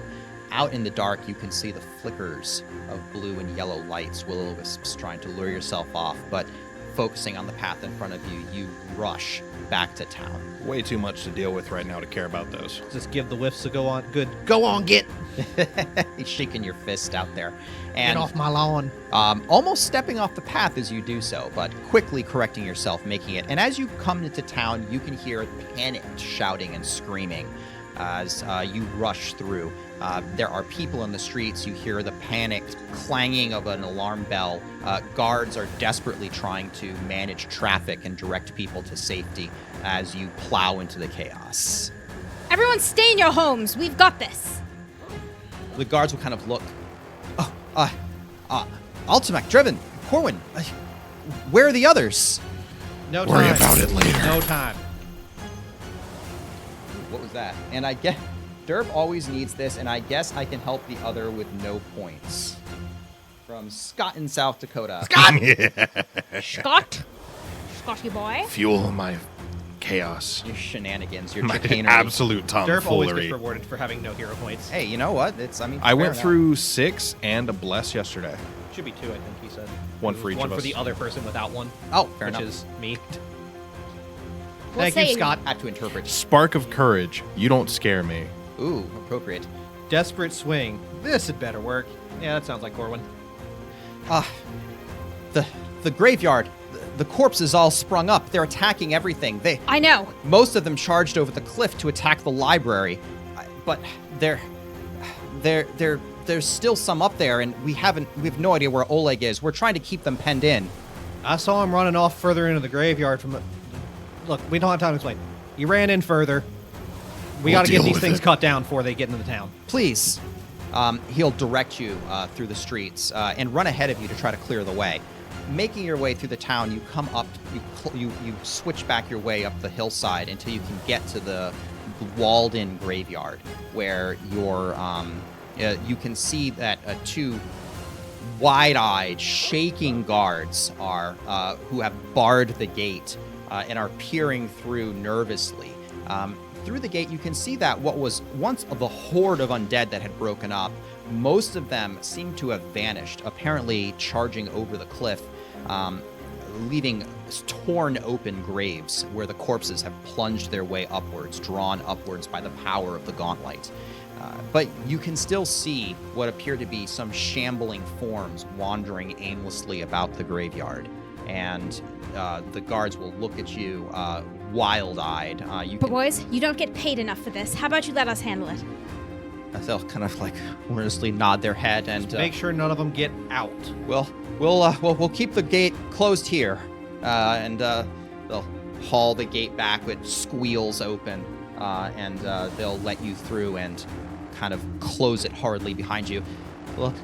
out in the dark, you can see the flickers of blue and yellow lights, will-o'-wisps trying to lure yourself off, but focusing on the path in front of you, you rush back to town. Way too much to deal with right now to care about those. Just give the whiffs a go on. Good. Go on, get Shaking your fist out there. And off my lawn. almost stepping off the path as you do so, but quickly correcting yourself, making it. And as you come into town, you can hear panicked shouting and screaming as you rush through. There are people in the streets. You hear the panicked clanging of an alarm bell. Guards are desperately trying to manage traffic and direct people to safety as you plow into the chaos. Everyone stay in your homes. We've got this. The guards will kind of look. Ultimac, Driven, Corwin, where are the others? No time. Worry about it later. No time. What was that? And I guess Derp always needs this, and I guess I can help the other with no points. From Scott in South Dakota. Scott? Scotty boy? Fuel my chaos. Your shenanigans, your My chicanery. absolute Derp always tomfoolery. gets rewarded for having no hero points. Hey, you know what? I went through 6 and a bless yesterday. Should be 2, I think he said. One for each one of for us. the other person without one, Oh, fair which enough. is me. We'll Thank you, say- Scott. Had to interpret. Spark of courage. You don't scare me. Ooh, appropriate. Desperate swing. This had better work. Yeah, that sounds like Corwin. The graveyard. The corpses all sprung up. They're attacking everything. I know. Most of them charged over the cliff to attack the library, but there's still some up there, and we have no idea where Oleg is. We're trying to keep them penned in. I saw him running off further into the graveyard from the... Look, we don't have time to explain. He ran in further. We We'll got to get deal these with things it. cut down before they get into the town. Please. He'll direct you through the streets and run ahead of you to try to clear the way. Making your way through the town, you come up, you switch back your way up the hillside until you can get to the walled-in graveyard, where you can see that 2 wide-eyed, shaking guards are who have barred the gate and are peering through nervously. Through the gate, you can see that what was once the horde of undead that had broken up, most of them seem to have vanished, apparently charging over the cliff, leaving torn open graves where the corpses have plunged their way upwards, drawn upwards by the power of the Gauntlight. But you can still see what appear to be some shambling forms wandering aimlessly about the graveyard. And the guards will look at you wild-eyed. But boys, you don't get paid enough for this. How about you let us handle it? They'll kind of like earnestly nod their head and Make sure none of them get out. we'll keep the gate closed here, and they'll haul the gate back. It squeals open, and they'll let you through and kind of close it hardly behind you.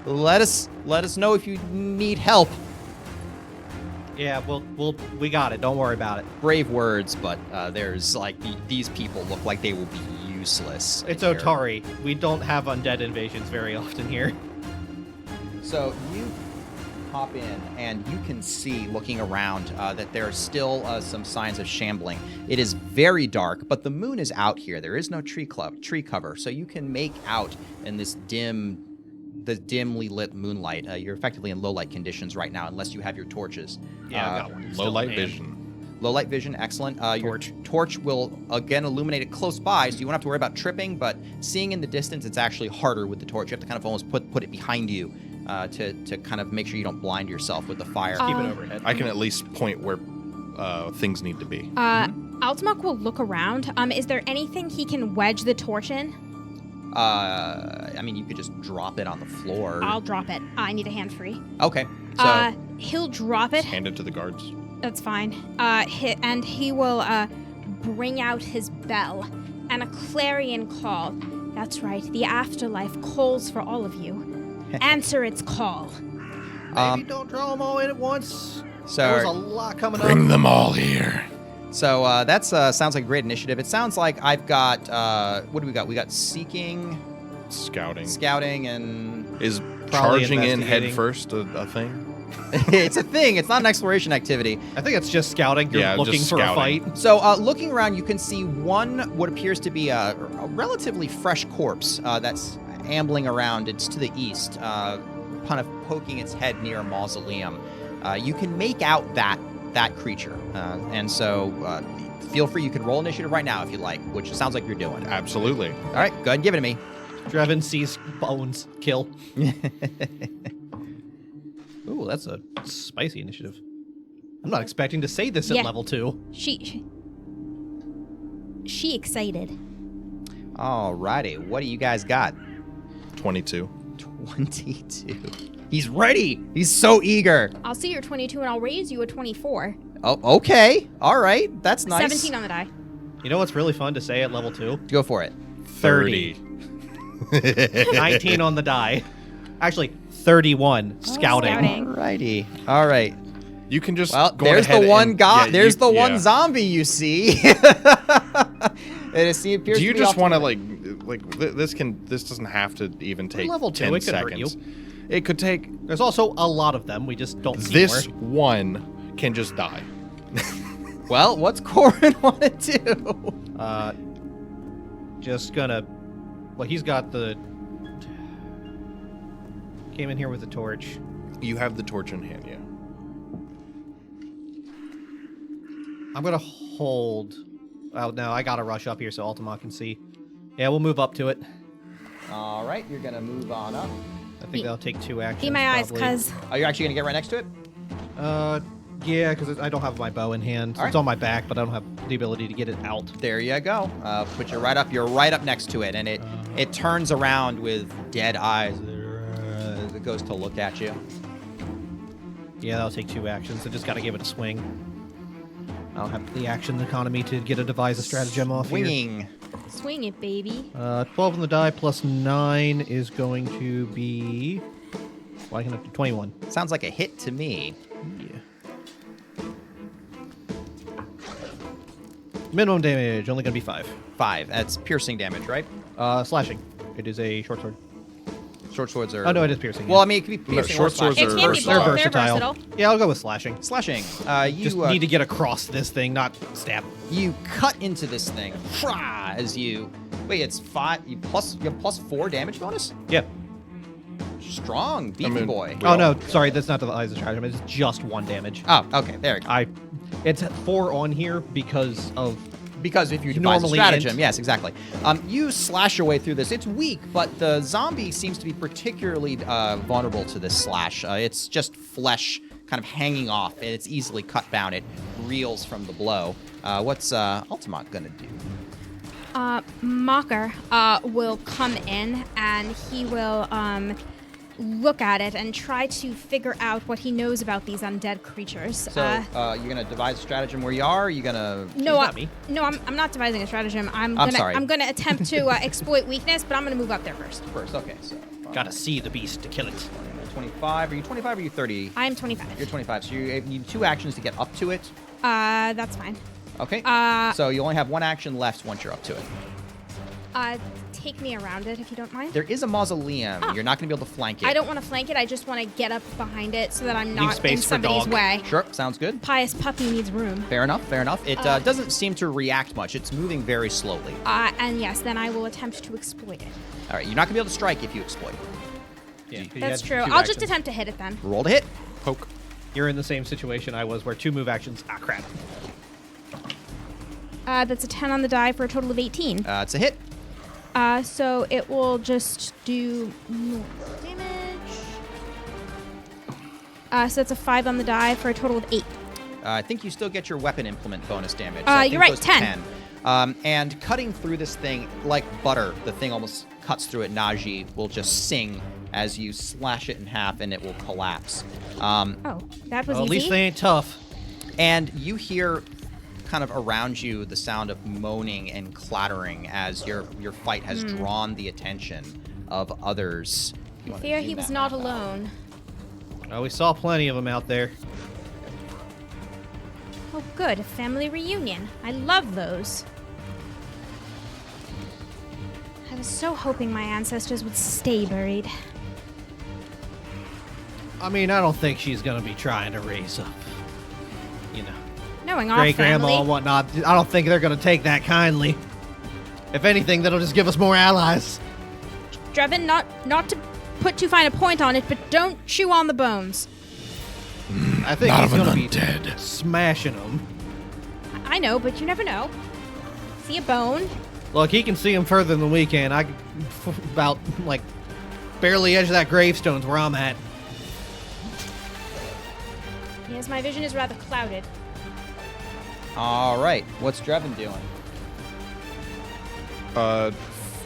Let us know if you need help. Yeah, we got it. Don't worry about it. Brave words, but there's like these people look like they will be useless. It's here. Otari. We don't have undead invasions very often here. So you hop in, and you can see, looking around, that there are still some signs of shambling. It is very dark, but the moon is out here. There is no tree cover, so you can make out in this dimly lit moonlight. You're effectively in low light conditions right now, unless you have your torches. Yeah, I've got one. Low Still light in hand. vision. Low light vision, excellent. Your Torch. torch will again illuminate it close by, so you won't have to worry about tripping. But seeing in the distance, it's actually harder with the torch. You have to kind of almost put it behind you to kind of make sure you don't blind yourself with the fire. Keep it overhead. I can at least point where things need to be. Altamok will look around. Is there anything he can wedge the torch in? I mean, you could just drop it on the floor. I'll drop it. I need a hand free. Okay. So He'll drop it. Hand it to the guards. That's fine. And he will bring out his bell and a clarion call. That's right. The afterlife calls for all of you. Answer its call. Maybe don't draw them all in at once. So- There's a lot coming Bring up. them all here. So that's sounds like a great initiative. It sounds like I've got what do we got? We got seeking, Scouting. and Is Probably charging in investigating. head first a thing? it's a thing. It's not an exploration activity. I think it's just scouting. You're Yeah, looking just for scouting. a fight. So looking around, you can see what appears to be a relatively fresh corpse that's ambling around. It's to the east, kind of poking its head near a mausoleum. You can make out that creature, and so feel free. You can roll initiative right now if you like, which it sounds like you're doing. Absolutely. All right, go ahead and give it to me. Drevin sees bones. Kill. Ooh, that's a spicy initiative. I'm not expecting to say this at Yeah. level 2. She excited. Alrighty, what do you guys got? 22. 22. He's ready. He's so eager. I'll see your 22 and I'll raise you a 24. Oh, okay. All right, that's nice. 17 on the die. You know what's really fun to say at level 2? Go for it. 30. 19 on the die. Actually, 31 scouting. scouting. Alrighty. All right. You can just Well, go there's the ahead one and- guy. yeah, There's you- the one yeah. zombie you see. It appears Do you to be just off want to the- this doesn't have to even take level 2, 10 it could hurt seconds. It could take There's also a lot of them. We just don't see this more. one can just die. Well, what's Corin want to do? Just gonna... Well, he's got the... Came in here with the torch. You have the torch in hand, yeah. I'm gonna hold... Oh, no, I gotta rush up here so Ultima can see. Yeah, we'll move up to it. All right, you're gonna move on up. I think that'll take 2 actions. Be my eyes, probably. cuz. Are you actually gonna get right next to it? Yeah, because I don't have my bow in hand. All It's right. on my back, but I don't have the ability to get it out. There you go. Put you right up. You're right up next to it, and it turns around with dead eyes. It goes to look at you. Yeah, that'll take 2 actions. I just gotta give it a swing. I don't have the action economy to get a devise a stratagem off here. Swinging. Swing it, baby. 12 on the die plus 9 is going to be... Well, I can up to 21. Sounds like a hit to me. Yeah. Minimum damage, only gonna be 5. 5. That's piercing damage, right? Slashing. It is a short sword. Short swords are. Oh, no, it is piercing. Well, yeah. I mean, it could be piercing short or swords slashing. are It can be versatile. both. They're They're versatile. versatile. Yeah, I'll go with slashing. Slashing. You Just need to get across this thing, not stab. You cut into this thing. Frah, as you. Wait, it's 5. You have plus 4 damage bonus. Yeah. Strong, beefy mean, boy. we Oh, all- no, sorry, that's not the eyes of stratagem. It's just 1 damage. Oh, okay. There you go. It's 4 on here because of... Because if you devise a Normally stratagem, int. yes, exactly. You slash your way through this. It's weak, but the zombie seems to be particularly vulnerable to this slash. It's just flesh kind of hanging off, and it's easily cut down. It reels from the blow. What's Ultimate gonna do? Mocker will come in and he will look at it and try to figure out what he knows about these undead creatures. So you're gonna devise a stratagem where you are. Or you gonna? No, not me. no, I'm not devising a stratagem. I'm sorry. gonna attempt to exploit weakness, but I'm gonna move up there first. First, okay. So Gotta see the beast to kill it. 25. Are you 25 or are you 30? I'm 25. You're 25. So you need 2 actions to get up to it. That's fine. Okay. Uh, so you only have 1 action left once you're up to it. Take me around it if you don't mind. There is a mausoleum. Oh. You're not gonna be able to flank it. I don't want to flank it. I just want to get up behind it so that I'm not in space for somebody's dog. way. Sure, sounds good. Pious puppy needs room. Fair enough, fair enough. It doesn't seem to react much. It's moving very slowly. And yes, then I will attempt to exploit it. All right, you're not going to be able to strike if you exploit. Yeah, That's true. I'll just attempt to hit it then. Roll to hit. Poke. You're in the same situation I was, where 2 move actions. Ah, crap. That's a 10 on the die for a total of 18. It's a hit. So it will just do more damage. So that's a 5 on the die for a total of 8. I think you still get your weapon implement bonus damage. So I think you're right, it goes to 10. And cutting through this thing like butter, the thing almost cuts through it. Najee will just sing as you slash it in half, and it will collapse. Oh, that was Well, at easy. least they ain't tough. And you hear kind of around you the sound of moaning and clattering as your fight has drawn the attention of others. You I wanna fear zoom he was that not map out. alone. Oh, we saw plenty of them out there. Oh, good. A family reunion. I love those. I was so hoping my ancestors would stay buried. I mean, I don't think she's gonna be trying to raise up, you know, Knowing our great grandma family. and whatnot. I don't think they're gonna take that kindly. If anything, that'll just give us more allies. Drevin, not to put too fine a point on it, but don't chew on the bones. I think Not he's of an gonna be undead. smashing them. I know, but you never know. See a bone? Look, he can see them further than we can. I about like barely edge of that gravestone's where I'm at. Yes, my vision is rather clouded. All right. What's Drevin doing?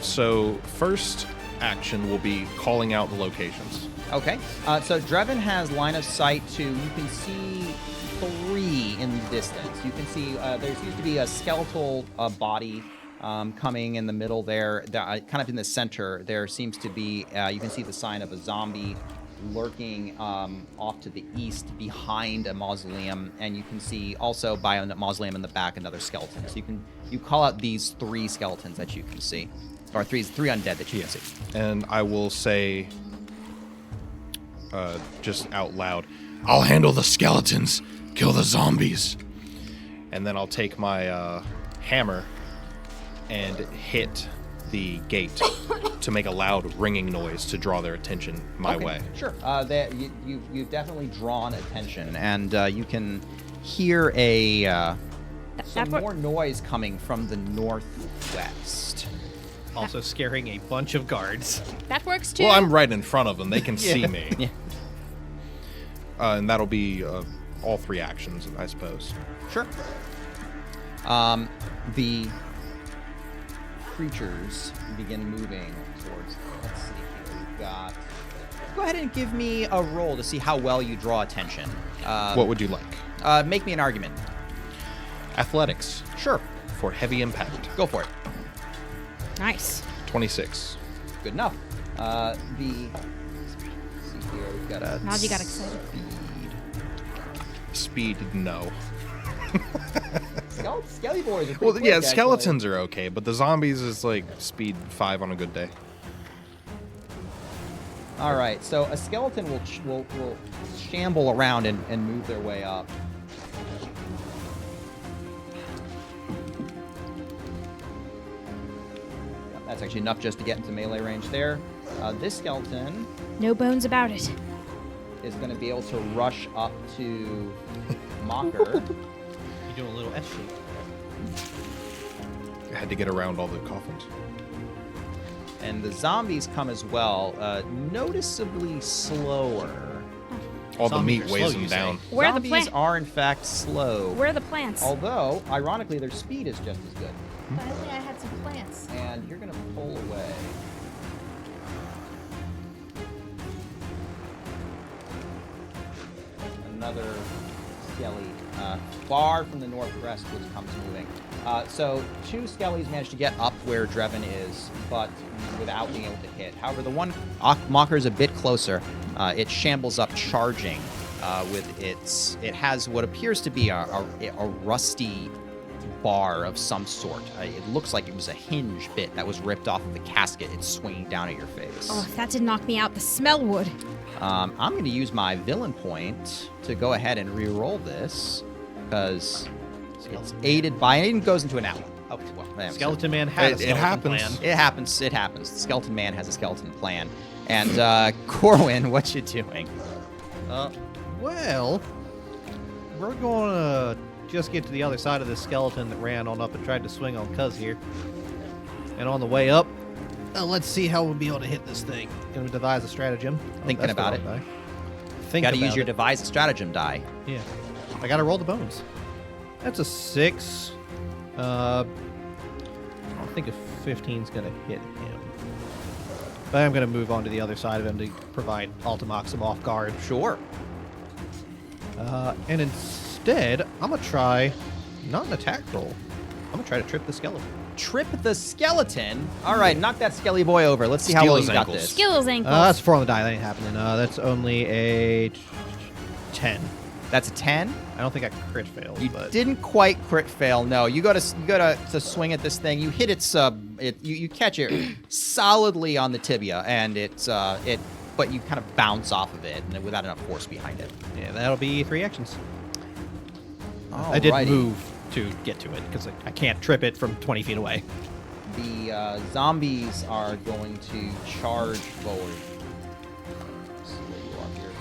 So first action will be calling out the locations. Okay. So Drevin has line of sight to, you can see 3 in the distance. You can see there seems to be a skeletal body coming in the middle there. Kind of in the center, there seems to be, you can see the sign of a zombie lurking off to the east behind a mausoleum, and you can see also by a mausoleum in the back another skeleton. So you call out these 3 skeletons that you can see, or three undead that you can see. And I will say, just out loud, I'll handle the skeletons. Kill the zombies. and then I'll take my hammer and hit the gate to make a loud ringing noise to draw their attention my Okay, way. Sure. You've definitely drawn attention, and you can hear some more noise coming from the northwest. Also scaring a bunch of guards. That works too. Well, I'm right in front of them. They can see Yeah. me. Yeah. And that'll be all 3 actions, I suppose. Sure. The creatures begin moving towards. Let's see here. We've got. Go ahead and give me a roll to see how well you draw attention. What would you like? Make me an argument. Athletics Sure. for heavy impact. Go for it. Nice. 26. Good enough. Let's see here. We've got a. Nazi got excited. Speed, no. Skelly boys are pretty Well, quick, yeah, actually. skeletons are okay, but the zombies is like speed 5 on a good day. All right, so a skeleton will shamble around and move their way up. Yep, that's actually enough just to get into melee range there. This skeleton No bones about it. is going to be able to rush up to Mocker. You're doing a little S shape. I had to get around all the coffins. And the zombies come as well, noticeably slower. All the Zombies meat are weighs slow, them you down. say. Where are the Zombies plants? are in fact slow. Where are the plants? Although, ironically, their speed is just as good. I think I had some plants. And you're going to pull away. Another skelly, far from the northwest, which comes moving. So 2 skellies managed to get up where Drevin is, but without being able to hit. However, the one Mocker is a bit closer. It shambles up, charging with its. It has what appears to be a rusty bar of some sort. It looks like it was a hinge bit that was ripped off of the casket. It's swinging down at your face. Oh, if that did knock me out, the smell would. I'm going to use my villain point to go ahead and re-roll this, because it's aided by, and it goes into an outline. Oh, well, Skeleton Man had a It skeleton happens. plan. It happens. It happens. The Skeleton Man has a skeleton plan. And Corwin, what you doing? Well, we're going to just get to the other side of this skeleton that ran on up and tried to swing on Cuz here. And on the way up, let's see how we'll be able to hit this thing. Gonna devise a stratagem. Thinking that's the about wrong it. die. Think Got to use about your it. devise a stratagem die. Yeah. I gotta roll the bones. That's a 6. I don't think a 15's gonna hit him. But I'm gonna move on to the other side of him to provide Ultimox some off guard. Sure. And instead, I'm gonna try not an attack roll. I'm gonna try to trip the skeleton. Trip the skeleton. All right, knock that skelly boy over. Let's see how Steal well his you got ankles. this. Skills ankles. That's 4 on the die. That ain't happening. That's only a 10. That's a 10. I don't think I crit failed, You but didn't quite crit fail. No, you got to swing at this thing. You hit its you catch it solidly on the tibia, and but you kind of bounce off of it and without enough force behind it. yeah, that'll be 3 actions. I did Alrighty. move to get to it because I can't trip it from 20 feet away. the zombies are going to charge forward. Let's see where you are here.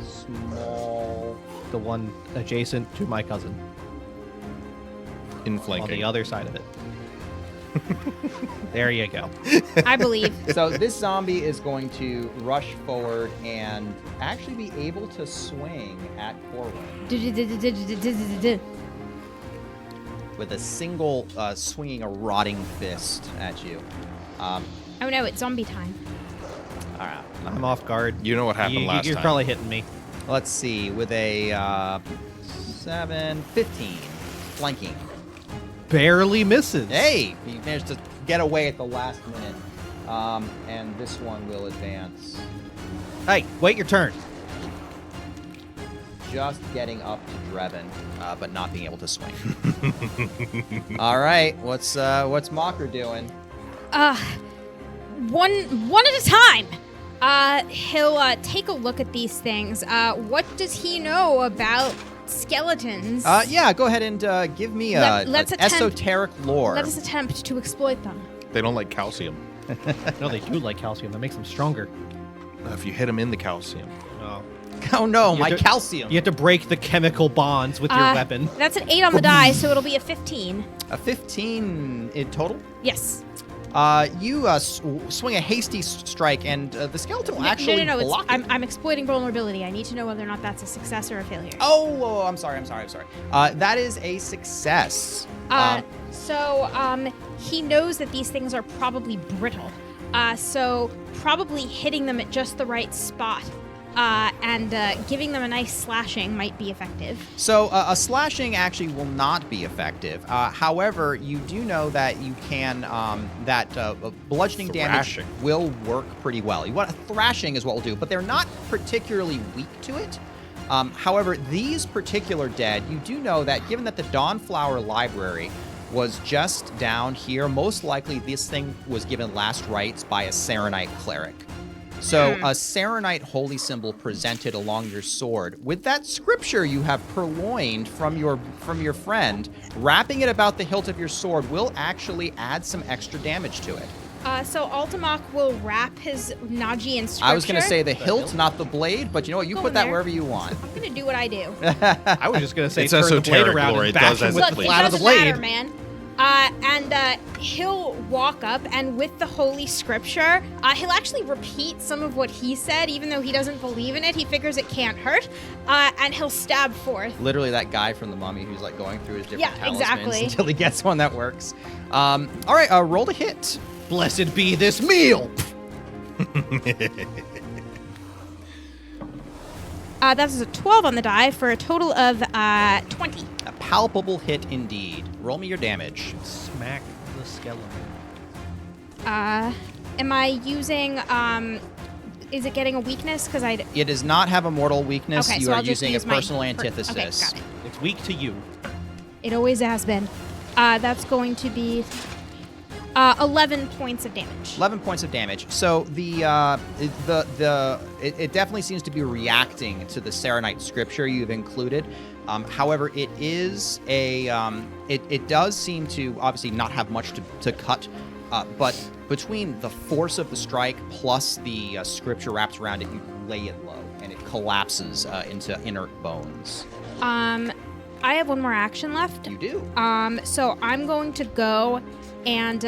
Small. The one adjacent to my cousin. In On flanking. the other side of it. There you go. I believe. So this zombie is going to rush forward and actually be able to swing at Corwin with a single swinging a rotting fist at you. Oh no, it's zombie time. All right. I'm off guard. You know what happened last You're time. probably hitting me. Let's see. With a 7, 15 flanking. Barely misses. Hey, you managed to get away at the last minute. And this one will advance. Hey, wait your turn. Just getting up to Drebin, but not being able to swing. All right, what's Mocker doing? One at a time. He'll take a look at these things. What does he know about skeletons? Yeah, go ahead and give me Let's an attempt- esoteric lore. Let us attempt to exploit them. They don't like calcium. No, they do like calcium. That makes them stronger. If you hit them in the calcium. Oh. Oh no, You my have to- calcium. You have to break the chemical bonds with your weapon. That's an 8 on the die, so it'll be a 15. A 15 in total. Yes. You swing a hasty strike, and the skeleton will actually no. block it. I'm exploiting vulnerability. I need to know whether or not that's a success or a failure. Oh, I'm sorry. That is a success. So he knows that these things are probably brittle. So probably hitting them at just the right spot and giving them a nice slashing might be effective. So a slashing actually will not be effective. However, you do know that you can that bludgeoning damage Thrashing. will work pretty well. What thrashing is what we'll do, but they're not particularly weak to it. However, these particular dead, you do know that given that the Dawnflower Library was just down here, most likely this thing was given last rites by a Serenite cleric. So a Serenite holy symbol presented along your sword with that scripture you have purloined from your friend, wrapping it about the hilt of your sword will actually add some extra damage to it. So Altamok will wrap his Naji in scripture. I was going to say the hilt, not the blade, but you know what? You Go put in that there. wherever you want. I'm gonna do what I do. I was just going to say It's turn the blade esoteric around lore, and it bash does him as with it the Look, it flat of the doesn't blade. matter, man. And he'll walk up, and with the holy scripture, he'll actually repeat some of what he said, even though he doesn't believe in it. He figures it can't hurt, and he'll stab forth. Literally that guy from the Mummy who's like going through his different Yeah, talismans exactly. until he gets one that works. All right, roll to hit. Blessed be this meal. That's a 12 on the die for a total of 20. A palpable hit indeed. Roll me your damage. Smack the skeleton. Am I using, is it getting a weakness? Because I... It does not have a mortal weakness. Okay, You so are I'll just using a use my personal Okay, antithesis. got it. It's weak to you. It always has been. That's going to be 11 points of damage. 11 points of damage. So it definitely seems to be reacting to the Serenite scripture you've included. However, it is it does seem to obviously not have much to cut, but between the force of the strike plus the scripture wraps around it, you lay it low and it collapses into inert bones. I have one more action left. You do. So I'm going to go and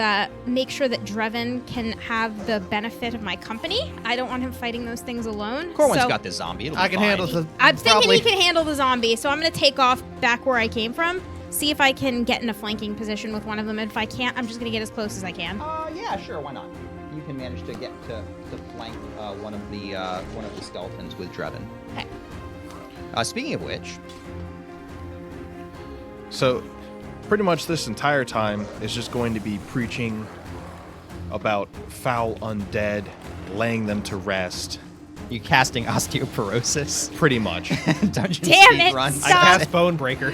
make sure that Drevin can have the benefit of my company. I don't want him fighting those things alone. Corwin's so got this zombie. It'll be I can fine. handle the. I'm thinking probably. he can handle the zombie, so I'm going to take off back where I came from, see if I can get in a flanking position with one of them. And if I can't, I'm just going to get as close as I can. Yeah, sure. Why not? You can manage to get to flank one of the skeletons with Drevin. Okay. Speaking of which, So, pretty much this entire time is just going to be preaching about foul undead, laying them to rest. you casting osteoporosis. Pretty much. Dungeon Damn speed it, run. I stop. cast Bone Breaker.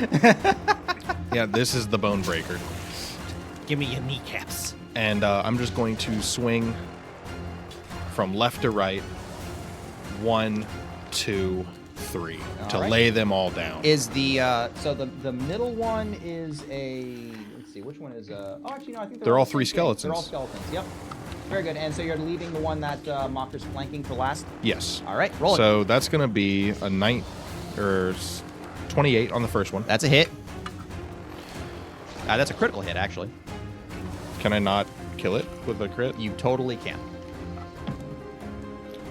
Yeah, this is the Bone Breaker. Give me your kneecaps. And I'm just going to swing from left to right. 1, 2, 3. To All right. lay them all down. Is the so the middle one is a let's Let's see, which one is... Oh, actually, no, I think They're all the three same thing. skeletons. They're all skeletons, yep. Very good. And so you're leaving the one that Mocker's flanking for last? Yes. All right, roll it. So that's going to be a 28 on the first one. That's a hit. That's a critical hit, actually. Can I not kill it with a crit? You totally can.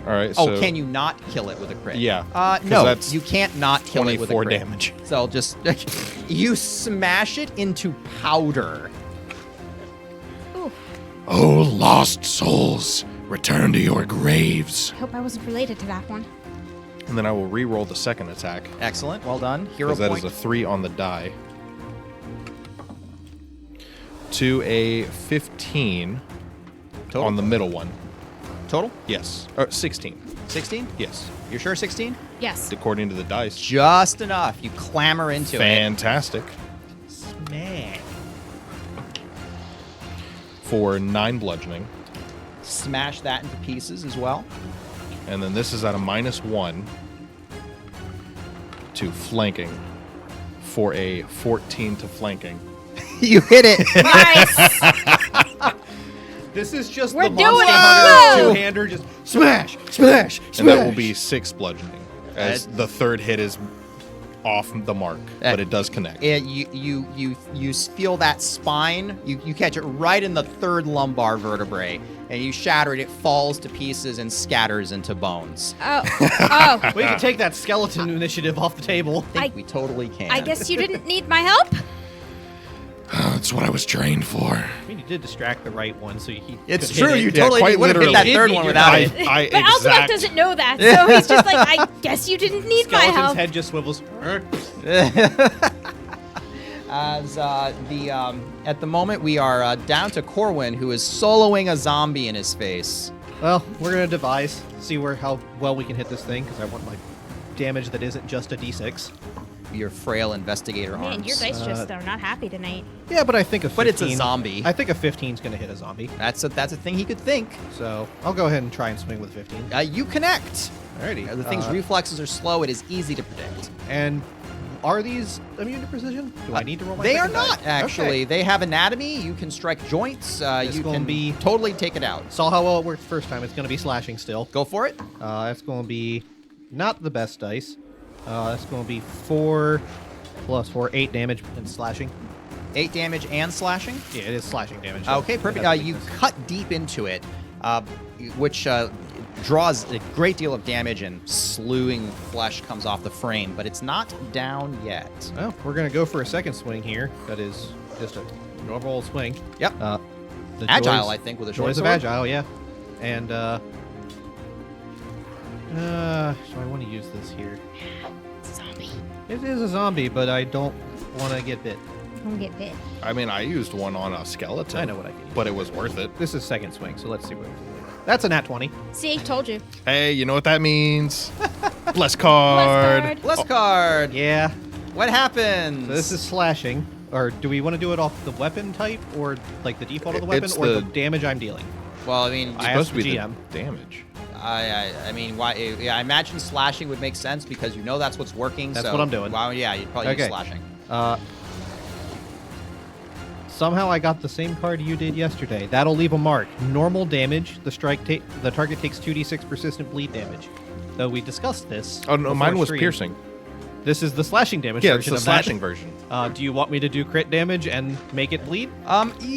All right. So Can you not kill it with a crit? Yeah, No, that's you can't not kill it with a 24 crit. damage. So just... you smash it into powder. Ooh, Oh, lost souls, return to your graves. I hope I wasn't related to that one. And then I will re-roll the second attack Excellent. Well done. Hero because that point. is a 3 on the die. To a 15 Total? on the middle one. Total? Yes. Or 16. 16? Yes. You're sure 16? Yes. According to the dice. Just enough. You clamber into Fantastic. it. Smash. For 9 bludgeoning. Smash that into pieces as well. And then this is at a -1 to flanking for a 14 to flanking. You hit it. Nice. This is just We're the doing Monster it. Hunter Whoa! two-hander, just smash, smash, smash. And that will be 6 bludgeoning. As That- the third hit is off the mark, but it does connect. You feel that spine. You catch it right in the third lumbar vertebrae, and you shatter it. It falls to pieces and scatters into bones. Oh. Oh. We can take that skeleton initiative off the table. I think we totally can. I guess you didn't need my help? That's what I was trained for. I mean, you did distract the right one, so he It's could true. hit it. You Yeah, totally quite would have hit that literally. third one without it. I But Altamont exact. doesn't know that, so he's just like, I guess you didn't need my Skeleton's help. head just swivels. As at the moment we are down to Corwin, who is soloing a zombie in his face. Well, we're gonna devise, see how well we can hit this thing, because I want like damage that isn't just a d6. Your frail investigator Man, arms. your dice just are not happy tonight. Yeah, but I think a 15. But it's a zombie. I think a 15's gonna hit a zombie. That's a thing he could think. So I'll go ahead and try and swing with 15. You connect. Alrighty. The thing's reflexes are slow. It is easy to predict. And are these immune to precision? Do I need to roll my They are second die? not, actually. Okay. They have anatomy. You can strike joints. It's You gonna can be- totally take it out. Saw how well it worked the first time. It's going to be slashing still. Go for it. That's going to be not the best dice. That's going to be 4 plus 4, 8 damage and slashing. 8 damage and slashing. Yeah, it is slashing damage. Okay, perfect. You cut deep into it, which draws a great deal of damage, and slewing flesh comes off the frame, but it's not down yet. Well, we're going to go for a second swing here. That is just a normal swing. Yep. The Agile, joys- I think, with a short Joys of sword. Agile, yeah. And, so I want to use this here. Zombie. It is a zombie, but I don't want to get bit. Don't get bit. I mean, I used one on a skeleton. I know what I can use. But it was worth it. This is second swing, so let's see what. That's a nat 20. See, told you. Hey, you know what that means? Bless card. Bless card. Bless card. Yeah. What happens? So this is slashing. Or do we want to do it off the weapon type, or like the default of the weapon, It's or the the- damage I'm dealing? Well, I mean, I Supposed asked to be the the GM. damage. I mean, why? Yeah, I imagine slashing would make sense because you know that's what's working. That's so, what I'm doing. Well, yeah, you'd probably use Okay. slashing. Somehow I got the same card you did yesterday. That'll leave a mark. Normal damage. The target takes 2d6 persistent bleed damage. Though we discussed this. Oh, no, before mine was stream. piercing. This is the slashing damage Yeah, it's version the of slashing that. version. Do you want me to do crit damage and make it bleed?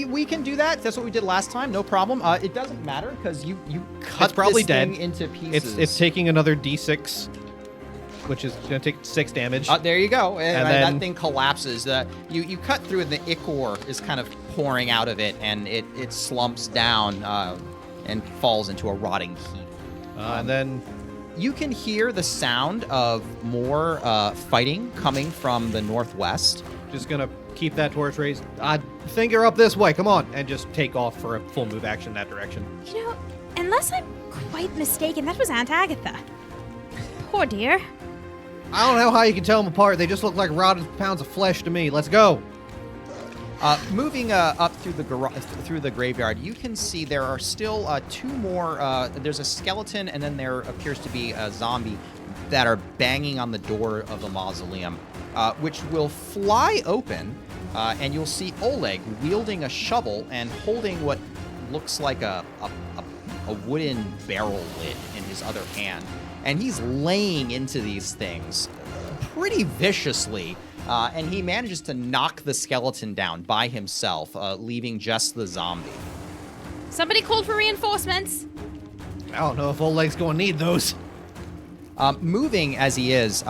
We can do that. That's what we did last time. No problem. It doesn't matter because you cut It's probably this dead. thing into pieces. It's taking another d6, which is going to take 6 damage. There you go. And then- that thing collapses. You cut through and the ichor is kind of pouring out of it, and it slumps down and falls into a rotting heap. And then You can hear the sound of more fighting coming from the northwest. just going to keep that torch raised. Finger up this way. Come on. And just take off for a full move action in that direction. You know, unless I'm quite mistaken, that was Aunt Agatha. Poor dear. I don't know how you can tell them apart. They just look like rotted pounds of flesh to me. Let's go. Moving up through the graveyard, you can see there are still 2 more. There's a skeleton, and then there appears to be a zombie that are banging on the door of the mausoleum, which will fly open and you'll see Oleg wielding a shovel and holding what looks like a wooden barrel lid in his other hand. And he's laying into these things pretty viciously. And he manages to knock the skeleton down by himself, leaving just the zombie. Somebody called for reinforcements. I don't know if Oleg's going to need those. Moving as he is,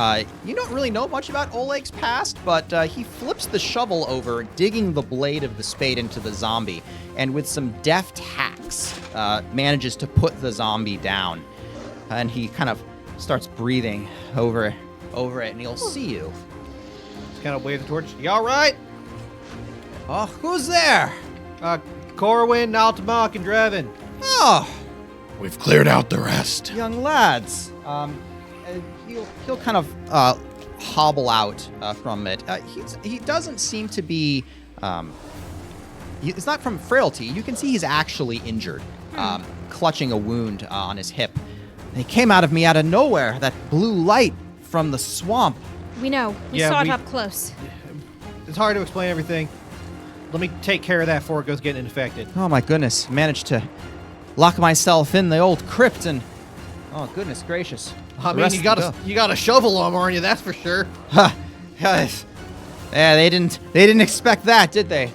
you don't really know much about Oleg's past, but he flips the shovel over, digging the blade of the spade into the zombie, and with some deft hacks, manages to put the zombie down. And he kind of starts breathing over it, and he'll see you. Just kind of wave the torch. You all right? Oh, who's there? Corwin, Altamok, and Drevin. Oh, We've cleared out the rest. young lads. He'll kind of hobble out from it. He doesn't seem to be. It's not from frailty. You can see he's actually injured, clutching a wound on his hip. They came out of me out of nowhere. That blue light from the swamp. We know. We Yeah, saw it we- up close. It's hard to explain everything. Let me take care of that before it goes getting infected. Oh my goodness! Managed to lock myself in the old crypt and. Oh goodness gracious! I The mean, rest you got of the- you got a shovel on you, that's for sure. Yes. Yeah, they didn't expect that, did they?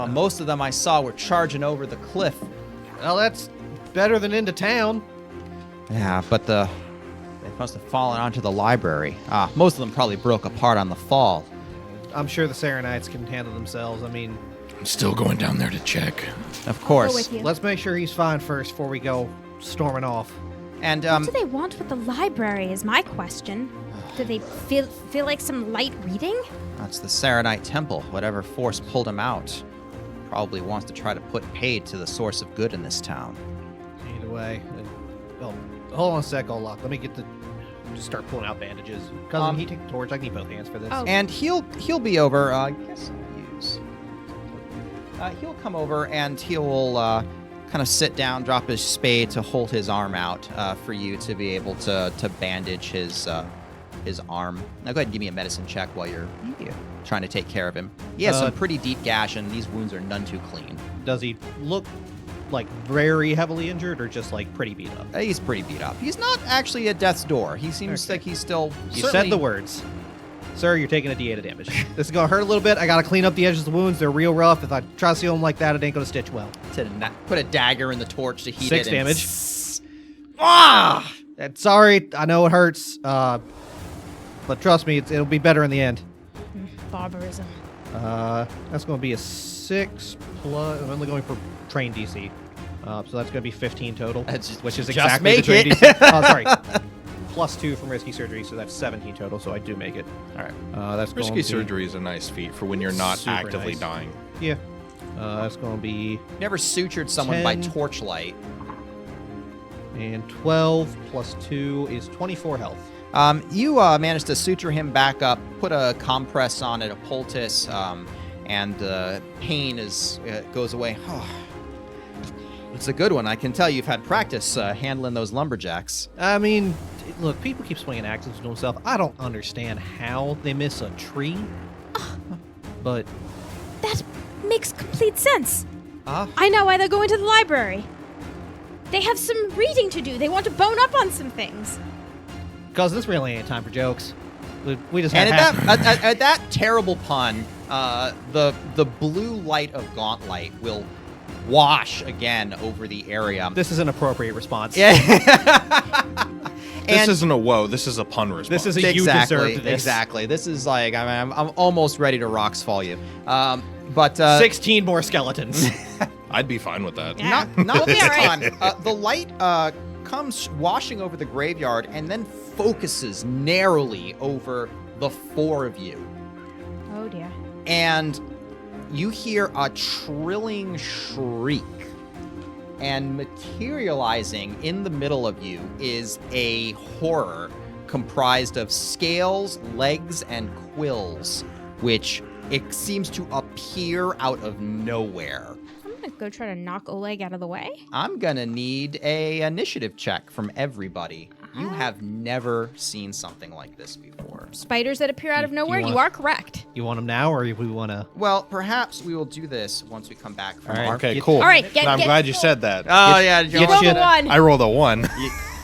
Most of them I saw were charging over the cliff. Well, that's better than into town. Yeah, but they must have fallen onto the library. Most of them probably broke apart on the fall. I'm sure the Serenites can handle themselves. I mean, I'm still going down there to check. Of Go course. with you. let's make sure he's fine first before we go storming off. And What do they want with the library is my question. Do they feel like some light reading? that's the Serenite Temple. Whatever force pulled him out probably wants to try to put paid to the source of good in this town. Either way. Oh, hold on a sec, Olaf. Let me just start pulling out bandages. Cousin, he take the torch. I need both hands for this. Oh. And he'll be over. I guess I'll use. He'll come over and he'll kind of sit down, drop his spade to hold his arm out for you to be able to bandage his arm. Now go ahead and give me a medicine check while you're trying to take care of him. He has some pretty deep gash, and these wounds are none too clean. Does he look like very heavily injured or just like pretty beat up? He's pretty beat up. He's not actually at death's door. He seems Okay. like he's still. You certainly- said the words. Sir, you're taking a D8 of damage. This is going to hurt a little bit. I got to clean up the edges of the wounds. They're real rough. If I try to seal them like that, it ain't going to stitch well. Put a dagger in the torch to heat 6 it. and damage. Ah! Sorry, I know it hurts, but trust me, it'll be better in the end. Barbarism. That's going to be a 6 plus. I'm only going for train DC. So that's going to be 15 total, which is just exactly the make train it. DC. Oh, sorry. Plus 2 from risky surgery, so that's 17 total. So I do make it. All right. That's Risky going to surgery is a nice feat for when you're not Super actively nice. dying. Yeah. That's going to be Never sutured someone by 10. torchlight. and 12 plus 2 is 24 health. You managed to suture him back up, put a compress on it, a poultice, and the pain goes away. It's a good one. I can tell you've had practice handling those lumberjacks. I mean, look, people keep swinging axes to themselves. I don't understand how they miss a tree, but That makes complete sense. Ah. I know why they're going to the library. They have some reading to do. They want to bone up on some things. because this really ain't time for jokes. We just had And half- at that terrible pun, the blue light of Gauntlight will wash again over the area. This is an appropriate response. Yeah. This And- isn't a whoa. This is a pun response. This is a you exactly, deserved this. exactly. This is like I'm almost ready to rocks fall you. But 16 more skeletons. I'd be fine with that. Yeah. not We'll be this all right. time. The light comes washing over the graveyard and then focuses narrowly over the 4 of you. Oh dear. And you hear a trilling shriek. And materializing in the middle of you is a horror comprised of scales, legs, and quills, which it seems to appear out of nowhere. I'm gonna go try to knock Oleg out of the way. I'm gonna need a initiative check from everybody. You have never seen something like this before. Spiders that appear out of nowhere? You are correct. You want them now, or we want to? Well, perhaps we will do this once we come back from All right. our... Okay, Get- cool. All right, get- I'm glad you said that. Oh, yeah. get Joel. Roll shit- the one. I rolled a 1.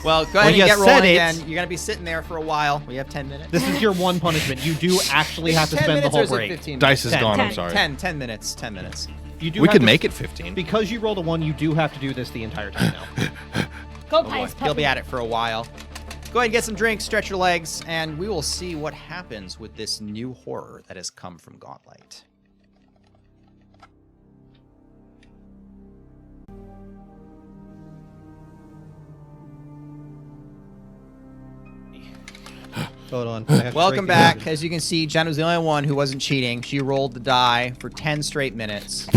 Well, go Well, ahead and you get said rolling it. then. You're going to be sitting there for a while. We have 10 minutes. This is your one punishment. You do actually have to 10 spend the minutes or whole is it break. 15 Dice is 10. gone. I'm 10. sorry. 10 minutes. 10 minutes. You do. We have could to- make it 15. because you rolled a 1. You do have to do this the entire time now. Go, Oh boy, Pious he'll Puppy. be at it for a while. Go ahead and get some drinks, stretch your legs, and we will see what happens with this new horror that has come from Gauntlight. Hold on. I have to Welcome break back. these. As you can see, Jen was the only one who wasn't cheating. She rolled the die for 10 straight minutes.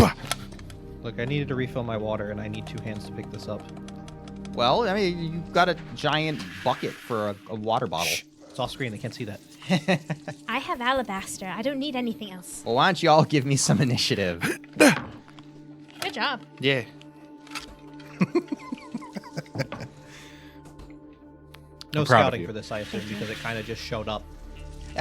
Look, I needed to refill my water, and I need 2 hands to pick this up. Well, I mean, you've got a giant bucket for a water bottle. It's off screen. They can't see that. I have alabaster. I don't need anything else. Well, why don't you all give me some initiative? Good job. Yeah. No I'm proud of scouting you. for this, I assume, because it kind of just showed up.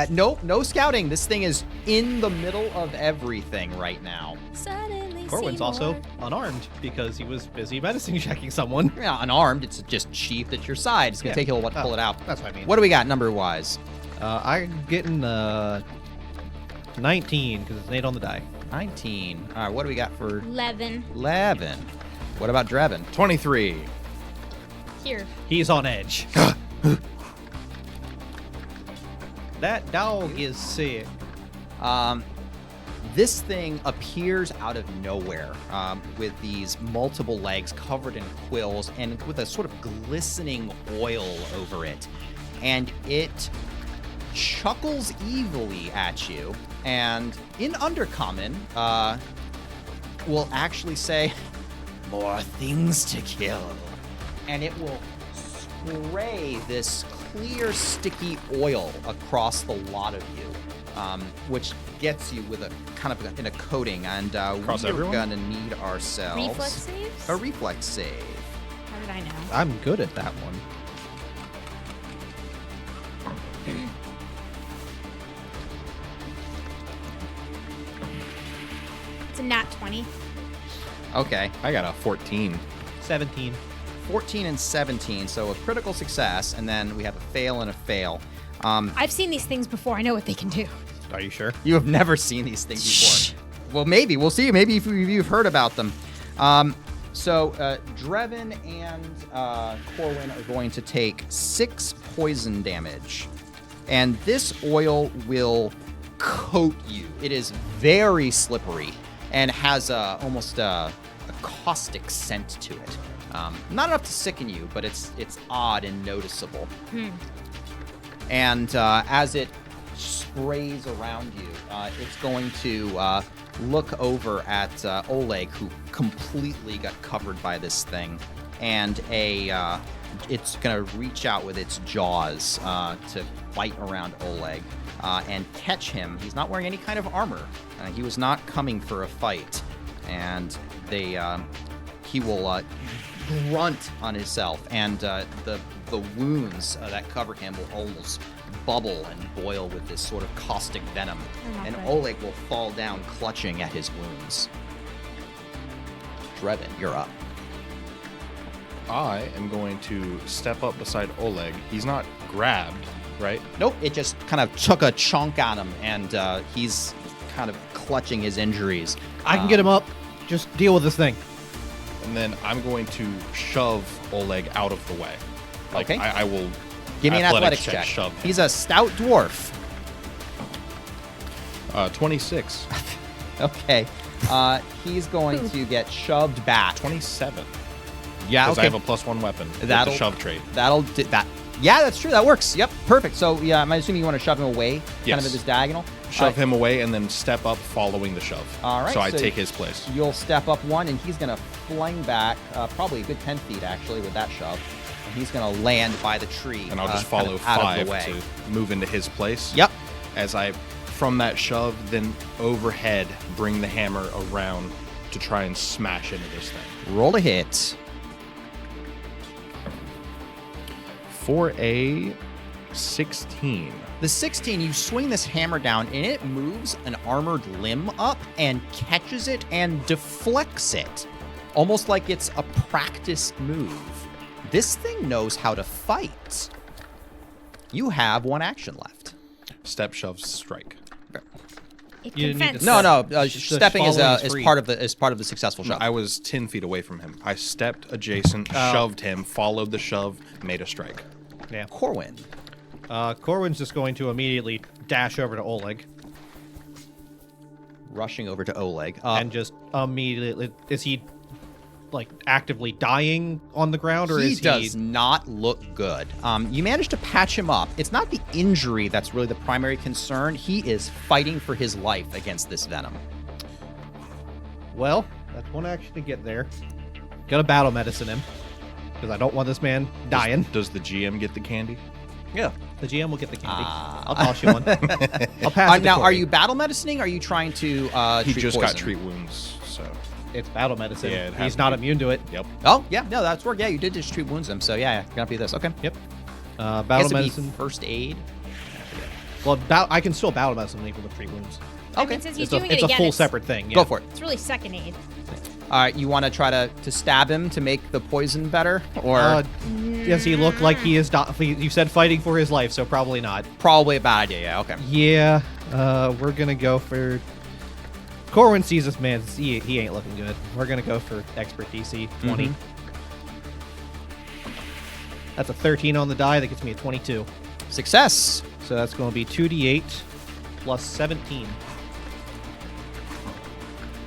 Nope, no scouting. This thing is in the middle of everything right now. Suddenly Corwin's also unarmed because he was busy medicine checking someone. You're not unarmed. It's just sheathed at your side. It's going to take you a little while to pull it out. That's what I mean. What do we got number-wise? I'm getting 19 because it's an 8 on the die. 19. All right, what do we got for 11. 11? What about Drevin? 23. Here. He's on edge. That dog is sick. This thing appears out of nowhere with these multiple legs covered in quills and with a sort of glistening oil over it. And it chuckles evilly at you. And in Undercommon, will actually say, "More things to kill." And it will spray this clear, sticky oil across the lot of you, which gets you with a kind of in a coating. And Across we're everyone? gonna need ourselves Reflex saves? a reflex save. How did I know? I'm good at that one. It's a nat 20. Okay, I got a 14. 17. 14 and 17, so a critical success, and then we have a fail and a fail. I've seen these things before. I know what they can do. Are you sure? You have never seen these things before. Well, maybe. We'll see. Maybe if you've heard about them. So Drevin and Corwin are going to take 6 poison damage. And this oil will coat you. It is very slippery and has almost a caustic scent to it. Not enough to sicken you, but it's odd and noticeable. And as it sprays around you, it's going to look over at Oleg, who completely got covered by this thing, and it's going to reach out with its jaws to bite around Oleg and catch him. He's not wearing any kind of armor. He was not coming for a fight, and he will grunt on himself, and the wounds that cover him will almost bubble and boil with this sort of caustic venom, and good. Oleg will fall down clutching at his wounds. Drevin, you're up. I am going to step up beside Oleg. He's not grabbed, right? Nope, it just kind of took a chunk at him, and he's kind of clutching his injuries. I can get him up. Just deal with this thing. And then I'm going to shove Oleg out of the way. Like, Okay. I will. Give me an athletics check. Shove him. He's a stout dwarf. 26. Okay. He's going to get shoved back. 27. Yeah, Because okay. I have a +1 weapon. With That'll- the shove trait. That'll do that. Yeah, that's true. That works. Yep, perfect. So, yeah, I'm assuming you want to shove him away, kind Yes. of at this diagonal. Shove him away and then step up following the shove. All right, So I so- take his place. You'll step up one, and he's going to fling back probably a good 10 feet, actually, with that shove. And he's going to land by the tree. And I'll just kind follow of out 5 of the way. to move into his place. Yep. As I, from that shove, then overhead, bring the hammer around to try and smash into this thing. Roll a hit. For a 16. The 16, you swing this hammer down, and it moves an armored limb up and catches it and deflects it, almost like it's a practice move. This thing knows how to fight. You have one action left. Step, shove, strike. It You can need to fence. step. No, Just stepping is following is free. part of the successful No, shove. I was 10 feet away from him. I stepped adjacent, shoved him, followed the shove, made a strike. Yeah. Corwin. Corwin's just going to immediately dash over to Oleg Rushing over to Oleg. and just immediately. Is he like actively dying on the ground, or he is does not look good. You managed to patch him up. It's not the injury that's really the primary concern. He is fighting for his life against this venom. Well, that's one action to get there. Gonna battle medicine him because I don't want this man dying. Does the GM get the candy? Yeah, the GM will get the candy. Ah. I'll toss you one. I'll pass it to Now, are Corey. you battle medicining? Or are you trying to He treat just poison? got treat wounds, so. It's battle medicine. Yeah, it has He's to not be. immune to it. Yep. Oh, yeah, no, that's work. Yeah, you did just treat wounds him. So yeah, gonna be this. Okay. Yep. I Battle guess it'd be medicine. first aid. Well, I can still battle medicine equal to treat wounds. I Okay. mean, since he's It's a, doing it's it a again, full it's, separate thing. Yeah. Go for it. it's really second aid. All right, you want to try to stab him to make the poison better, or Does he look like he is? You said fighting for his life, so probably not. probably a bad idea? Yeah. Okay. Yeah. We're gonna go for. Corwin sees this man. He ain't looking good. We're gonna go for expert DC 20. Mhm. That's a 13 on the die. That gets me a 22. Success. So that's going to be 2d8 plus 17.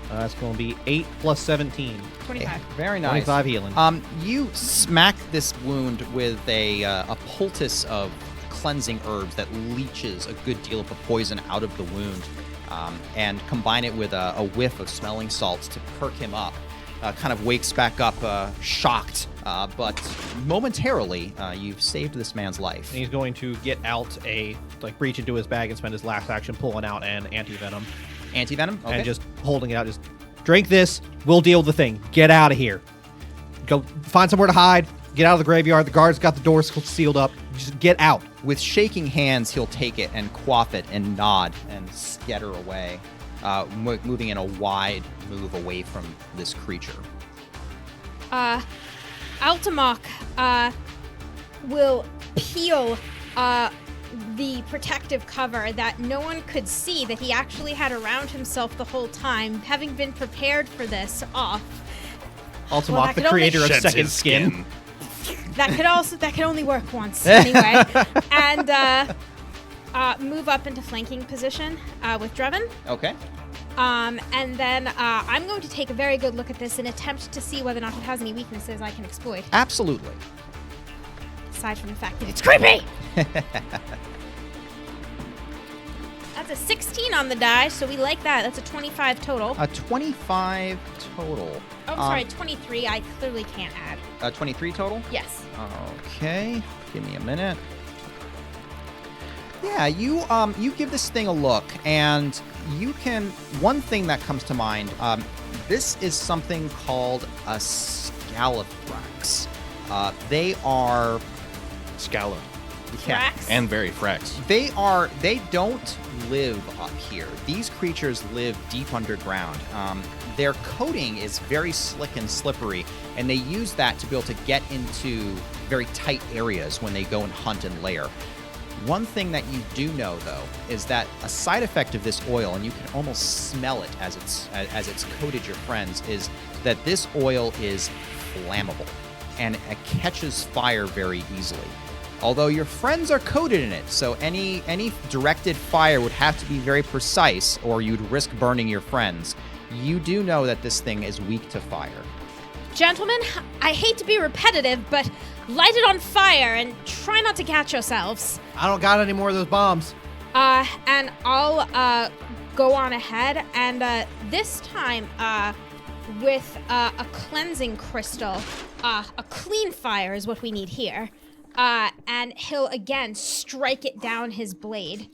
That's going to be 8 plus 17. 25. Very nice. 25 healing. You smack this wound with a poultice of cleansing herbs that leaches a good deal of the poison out of the wound, and combine it with a whiff of smelling salts to perk him up. Kind of wakes back up, shocked, but momentarily, you've saved this man's life. And he's going to get out reach into his bag and spend his last action pulling out an anti-venom. Anti-venom? Okay. And just holding it out. Just drink this. We'll deal with the thing. Get out of here. Go find somewhere to hide. Get out of the graveyard. The guard's got the doors sealed up. Just get out. With shaking hands, he'll take it and quaff it and nod and scatter away, moving in a wide move away from this creature. Altamok will peel the protective cover that no one could see that he actually had around himself the whole time, having been prepared for this off. Well, Altamok, that the could only- creator of Sheds Second his Skin. That could only work once anyway. And move up into flanking position with Drevin. Okay. And then I'm going to take a very good look at this and attempt to see whether or not it has any weaknesses I can exploit. Absolutely. Aside from the fact that it's creepy. That's a 16 on the die, so we like that. That's a 25 total. A 25 total. Oh, I'm sorry, 23. I clearly can't add. 23 total? Yes. Okay. Give me a minute. Yeah, you give this thing a look, and you can. One thing that comes to mind. This is something called a Scalathrax. They are. Scala. Yeah, Thrax? And very frax. They don't live up here. These creatures live deep underground. Their coating is very slick and slippery, and they use that to be able to get into very tight areas when they go and hunt and lair. One thing that you do know, though, is that a side effect of this oil, and you can almost smell it as it's coated your friends, is that this oil is flammable, and it catches fire very easily. Although your friends are coated in it, so any directed fire would have to be very precise, or you'd risk burning your friends. You do know that this thing is weak to fire. Gentlemen, I hate to be repetitive, but light it on fire and try not to catch yourselves. I don't got any more of those bombs. And I'll go on ahead, and this time with a cleansing crystal, a clean fire is what we need here. And he'll again strike it down his blade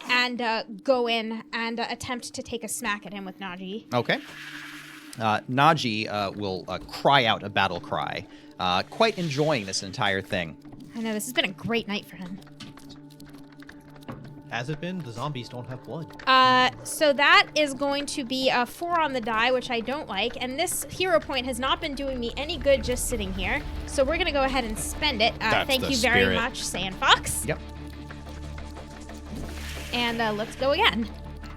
and go in and attempt to take a smack at him with Naji. Okay. Naji will cry out a battle cry, quite enjoying this entire thing. I know, this has been a great night for him. Has it been? The zombies don't have blood. So that is going to be a 4 on the die, which I don't like. And this hero point has not been doing me any good just sitting here. So we're going to go ahead and spend it. Thank the you very spirit. much, Sandfox. Yep. And let's go again.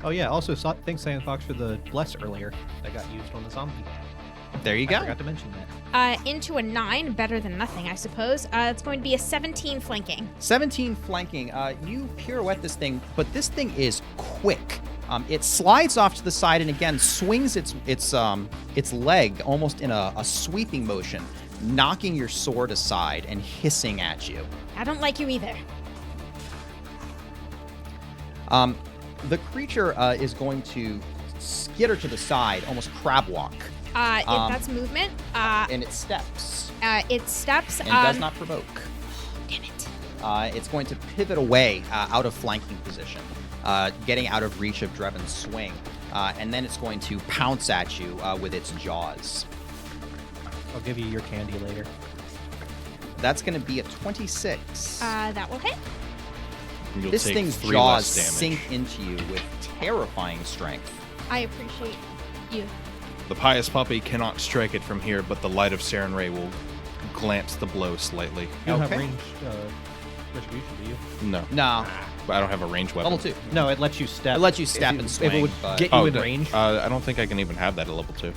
Oh yeah, also thanks Sandfox for the bless earlier that got used on the zombie. There you I go. forgot to mention that. Into a 9, better than nothing, I suppose. It's going to be a 17 flanking. 17 flanking. You pirouette this thing, but this thing is quick. It slides off to the side and again swings its leg almost in a sweeping motion, knocking your sword aside and hissing at you. I don't like you either. The creature is going to skitter to the side, almost crab walk, If that's movement, and it steps it steps. and does not provoke. Damn it. It's going to pivot away out of flanking position, getting out of reach of Dreven's swing, and then it's going to pounce at you with its jaws. I'll give you your candy later. That's going to be a 26. That will hit. You'll This take thing's 3 jaws less damage. sink into you with terrifying strength. I appreciate you. The pious puppy cannot strike it from here, but the light of Saren Ray will glance the blow slightly. You don't have Okay. ranged retribution, do you? No, No, but I don't have a ranged weapon. level 2. No, it lets you step. It lets you step If and If swing, it would but- get you Oh, in no. range. I don't think I can even have that at level 2.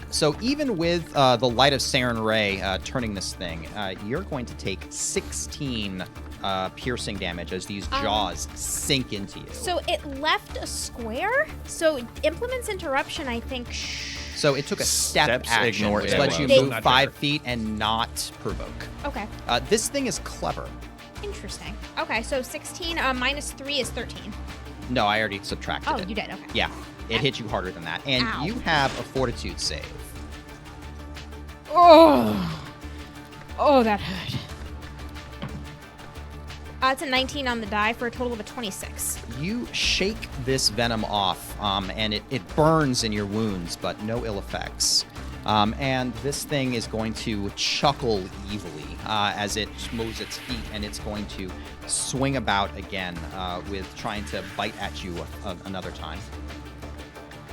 So even with the light of Saren Ray turning this thing, you're going to take 16 piercing damage as these jaws sink into you. So it left a square. So implements interruption, I think. So it took a step Steps action, ignore which lets you arrows. move Not 5 trigger. feet and not provoke. Okay. This thing is clever. Interesting. Okay, so 16 minus 3 is 13. No, I already subtracted Oh, it. you did. Okay. Yeah, it hit you harder than that. And Ow. you have a fortitude save. Oh, that hurt. It's a 19 on the die for a total of a 26. You shake this venom off, and it burns in your wounds, but no ill effects. And this thing is going to chuckle evilly as it moves its feet, and it's going to swing about again with trying to bite at you another time.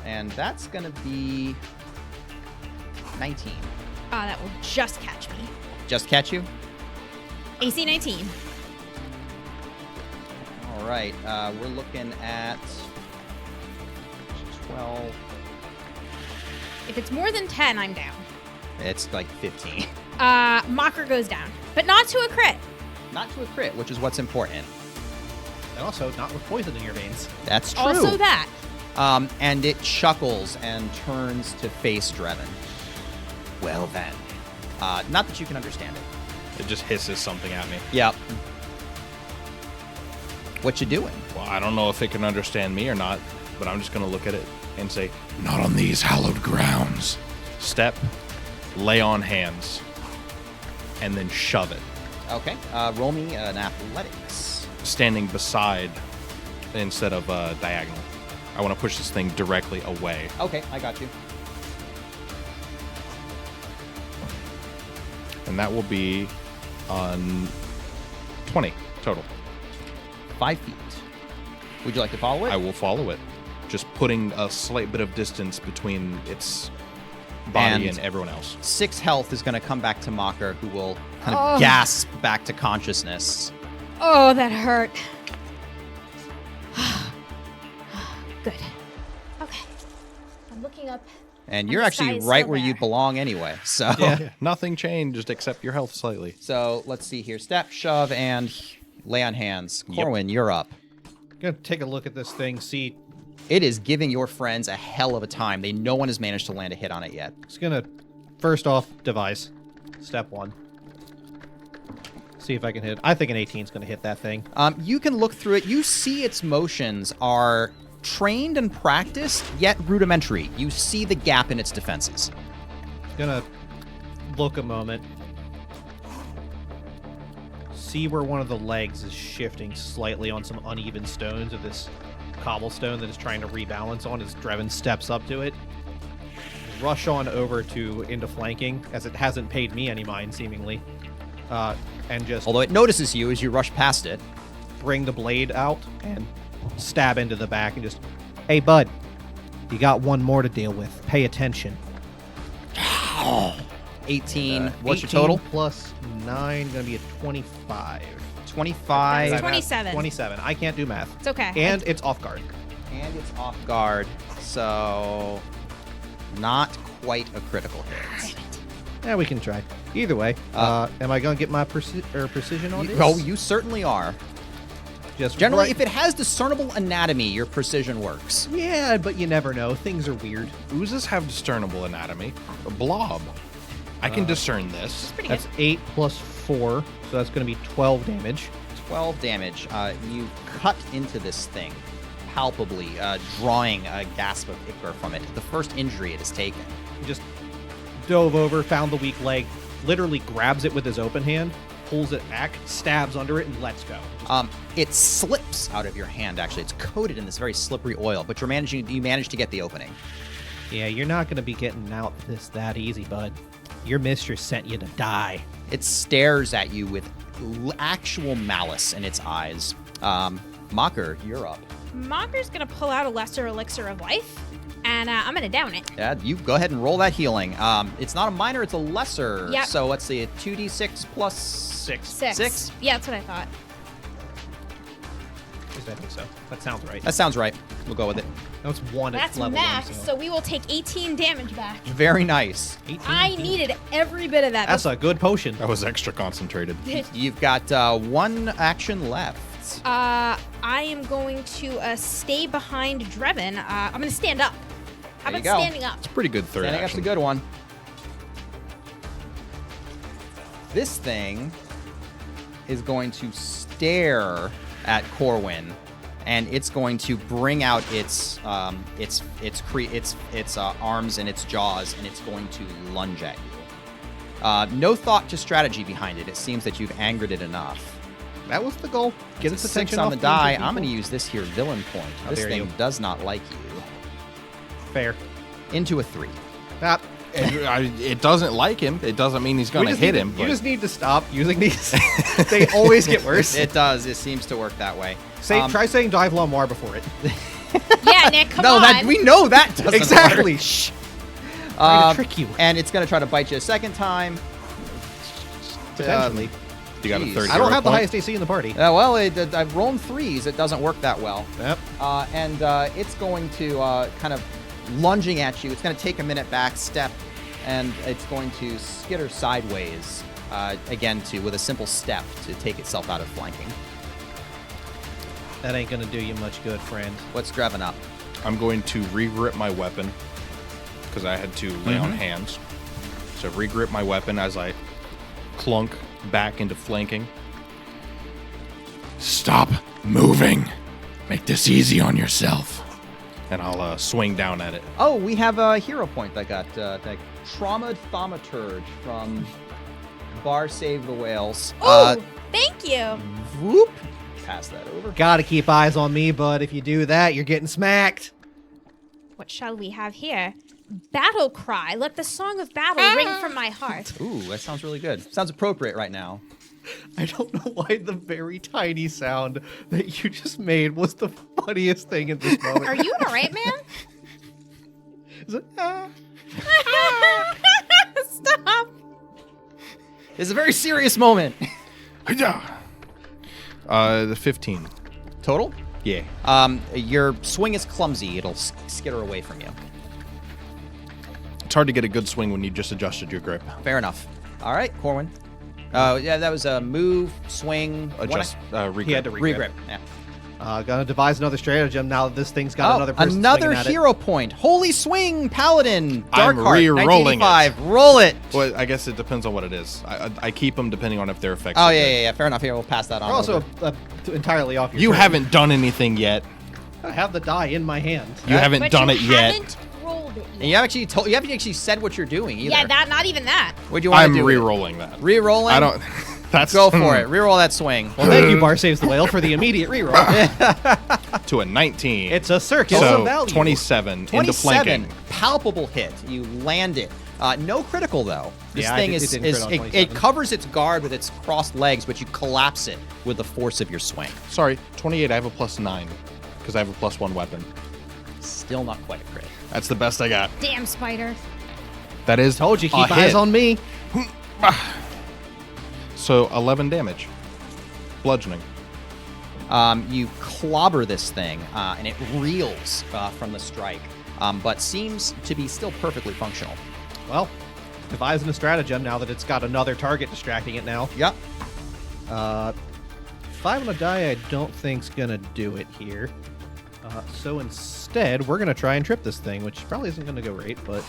And that's going to be 19. That will just catch me. Just catch you? AC 19. All right. We're looking at 12. If it's more than 10, I'm down. It's like 15. Mocker goes down, but not to a crit. Not to a crit, which is what's important. And also, not with poison in your veins. That's true. Also that. And it chuckles and turns to face Dreven. Well then. Not that you can understand it. It just hisses something at me. Yep. What you doing? Well, I don't know if it can understand me or not, but I'm just going to look at it and say, Not on these hallowed grounds. step, lay on hands, and then shove it. Okay. Roll me an athletics. Standing beside instead of diagonal. I want to push this thing directly away. Okay, I got you. And that will be on 20 total. 5 feet. Would you like to follow it? I will follow it, just putting a slight bit of distance between its body and everyone else. 6 health is going to come back to Mocker, who will kind of gasp back to consciousness. Oh, that hurt. Good. Okay. I'm looking up. And And you're the actually sky's right still where you there. belong anyway. So, Yeah, nothing changed except your health slightly. so let's see here. Step, shove, and lay on hands. Corwin, you're up. Gonna take a look at this thing, see. It is giving your friends a hell of a time. No one has managed to land a hit on it yet. It's gonna, first off, devise. Step 1. See if I can hit. I think an 18 is gonna hit that thing. You can look through it. You see its motions are trained and practiced, yet rudimentary. You see the gap in its defenses. Gonna look a moment. See where one of the legs is shifting slightly on some uneven stones of this cobblestone that is trying to rebalance on as Dreven steps up to it. rush on over into flanking, as it hasn't paid me any mind, seemingly. And just Although it notices you as you rush past it. bring the blade out and stab into the back and just, hey, bud, you got one more to deal with. Pay attention. 18. What's your 18 total? plus 9, going to be a 25. 25. That's 27. 27. I can't do math. It's okay. And it's off guard. And it's off guard, so not quite a critical hit. Yeah, we can try. Either way, am I going to get my precision on this? Oh, you certainly are. Just Generally, right- if it has discernible anatomy, your precision works. Yeah, but you never know. Things are weird. Oozes have discernible anatomy. A blob. I can discern this. Pretty That's good. 8 plus 4, so that's going to be 12 damage. 12 damage. You cut into this thing, palpably, drawing a gasp of ichor from it. The first injury it has taken. He just dove over, found the weak leg, literally grabs it with his open hand, pulls it back, stabs under it, and lets go. It slips out of your hand, actually. It's coated in this very slippery oil, but you manage to get the opening. Yeah, you're not going to be getting out this that easy, bud. Your mistress sent you to die. It stares at you with actual malice in its eyes. Mocker, you're up. Mocker's gonna pull out a lesser elixir of life, and I'm gonna down it. Yeah, you go ahead and roll that healing. It's not a minor, it's a lesser. Yep. So let's see, a 2d6 plus 6. 6. Yeah, that's what I thought. At least I think so. That sounds right. That sounds right. We'll go with it. That's 1 at That's level max, 1. so we will take 18 damage back. Very nice. 18 I damage. needed every bit of that. That's a good potion. That was extra concentrated. You've got one action left. I am going to stay behind Drevin. I'm going to stand up. How There about you go. standing up? It's a pretty good third Standing up's a action. good one. This thing is going to stare at Corwin, and it's going to bring out its arms and its jaws, and it's going to lunge at you. No thought to strategy behind it. It seems that you've angered it enough. That was the goal. Get It's its a 6 attention on off the things die. and I'm going to people. use this here villain point. How This dare thing you. does not like you. Fair. Into a 3. Ah, It doesn't like him. It doesn't mean he's going to hit him. You but- just need to stop using these. They always get worse. It does. It seems to work that way. Try saying Dive Lamoire before it. Yeah, Nick, come no, on. that we know that doesn't Exactly. work. Shh. Trying to trick you. And it's going to try to bite you a second time. Potentially. You got a Jeez. 30 I don't have the point. highest AC in the party. I've rolled 3s. It doesn't work that well. Yep. And it's going to kind of lunging at you. It's going to take a minute back step, and it's going to skitter sideways again with a simple step to take itself out of flanking. That ain't gonna do you much good, friend. What's Drevin up? I'm going to re-grip my weapon because I had to lay on hands. So re-grip my weapon as I clunk back into flanking. Stop moving. Make this easy on yourself. And I'll swing down at it. Oh, we have a hero point that got that Trauma Thaumaturge from Bar Save the Whales. Oh, thank you. Whoop. Pass that over. Gotta keep eyes on me, bud. If you do that, you're getting smacked. What shall we have here? Battle cry. Let the song of battle ring from my heart. Ooh, that sounds really good. Sounds appropriate right now. I don't know why the very tiny sound that you just made was the funniest thing in this moment. Are you all right, man? Is it, ah? Stop. It's a very serious moment. The 15. Total? Yeah. Your swing is clumsy. It'll skitter away from you. It's hard to get a good swing when you just adjusted your grip. Fair enough. All right, Corwin. Yeah, that was a move, swing, Adjust, re-grip. He had to regrip. Yeah. Gonna devise another stratagem now that this thing's got another person another swinging at it. hero point. Holy swing, Paladin. I'm Darkheart, re-rolling 1985. Roll it. Well, I guess it depends on what it is. I keep them depending on if they're effective. Oh, yeah. Fair enough. Here, we'll pass that on. We're also over. entirely off your You turn. haven't done anything yet. I have the die in my hand. You haven't But done you it yet. haven't rolled it And yet. you haven't actually said what you're doing either. Yeah, not even that. What do you want to I'm do? re-rolling that. Re-rolling? I don't. That's Go for it. Reroll that swing. Well, thank you, Bar Saves the Whale, for the immediate reroll. to a 19. It's a circus of so value. 27 into 27. flanking. Palpable hit. You land it. No critical, though. This Yeah, thing it is didn't crit on it 27. covers its guard with its crossed legs, but you collapse it with the force of your swing. Sorry, 28. I have a +9 because I have a +1 weapon. Still not quite a crit. That's the best I got. Damn, Spider. That is Told you, a keep eyes hit. on me. So 11 damage. Bludgeoning. You clobber this thing, and it reels from the strike, but seems to be still perfectly functional. Well, devising a stratagem now that it's got another target distracting it now. Yep. 5 on a die I don't think's gonna do it here. So instead, we're gonna try and trip this thing, which probably isn't gonna go great, but...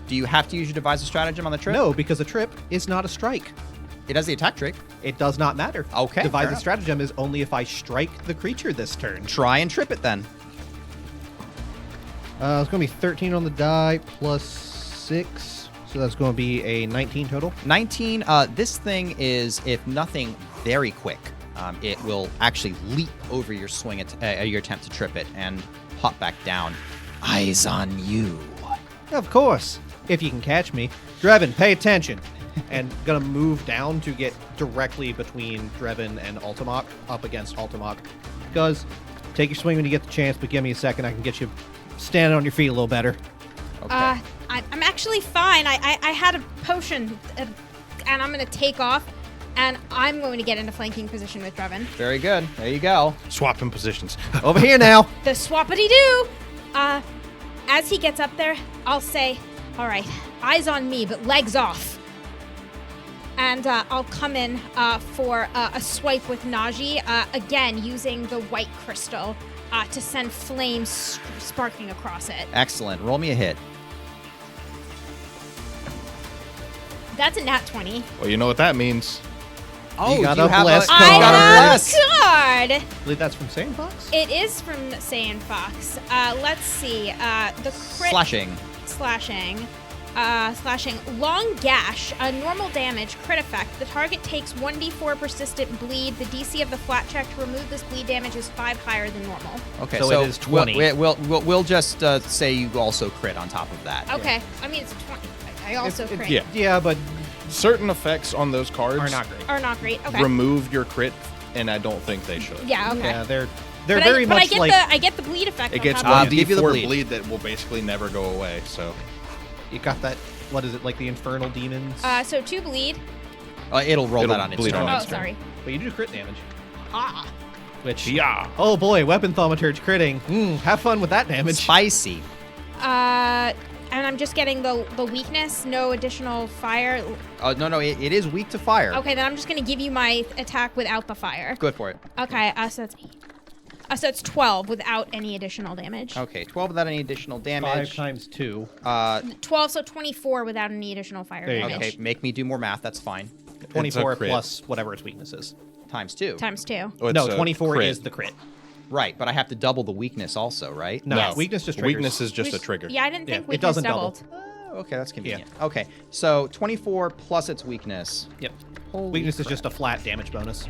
Do you have to use your devise a stratagem on the trip? No, because a trip is not a strike. It has the attack trait. It does not matter. Okay, fair Devise a enough. stratagem is only if I strike the creature this turn. Try and trip it then. It's going to be 13 on the die plus 6. So that's going to be a 19 total. 19. This thing is, if nothing, very quick. It will actually leap over your swing, your attempt to trip it, and pop back down. Eyes on you. Of course. If you can catch me. Drevin, pay attention. And going to move down to get directly between Drevin and Ultimok, up against Ultimok. Because take your swing when you get the chance, but give me a second. I can get you standing on your feet a little better. Okay. I'm actually fine. I had a potion, and I'm going to take off, and I'm going to get into flanking position with Drevin. Very good. There you go. Swapping positions. Over here now. The swappity-doo! As he gets up there, I'll say, all right, eyes on me, but legs off. And I'll come in for a swipe with Najee, again, using the white crystal to send flames sparking across it. Excellent. Roll me a hit. That's a nat 20. Well, you know what that means. Oh, got you a have bless a, you card. got a I bless. have a card. I believe that's from Sandbox? It is from Saiyan Fox. Let's see. The crit Slashing. slashing. Long gash, normal damage, crit effect. The target takes 1d4 persistent bleed. The DC of the flat check to remove this bleed damage is 5 higher than normal. Okay, So it is 20. We'll just say you also crit on top of that. Okay, I mean, it's a 20. I also crit. Yeah. Yeah, but Certain effects on those cards are not great. Are not great. Okay. remove your crit, and I don't think they should. Yeah, okay. Yeah, they're but very but much I get like... I get the bleed effect. It on gets top of give you the 1d4 bleed. bleed that will basically never go away, so... You got that, what is it, like the Infernal Demons? So 2 bleed. It'll roll It'll that on its bleed turn. on Oh, its turn. sorry. But you do crit damage. Ah. Which, Yeah. oh boy, Weapon Thaumaturge critting. Have fun with that damage. Spicy. And I'm just getting the weakness, no additional fire. No, it is weak to fire. Okay, then I'm just gonna give you my attack without the fire. Good for it. Okay, so that's 8. So it's 12 without any additional damage. Okay, 12 without any additional 5 damage. times 2. 12, so 24 without any additional fire There you go. damage. Okay, make me do more math. That's fine. 24 crit. plus whatever its weakness is. Times 2. Times 2. Oh, it's No, a 24 crit. is the crit. Right, but I have to double the weakness also, right? No, Yes. weakness just triggers. Weakness is just a trigger. Yeah, I didn't Yeah, think it weakness doesn't double. doubled. Okay, that's convenient. Okay, so 24 plus its weakness. Yep. Holy Weakness is crap. just a flat damage bonus.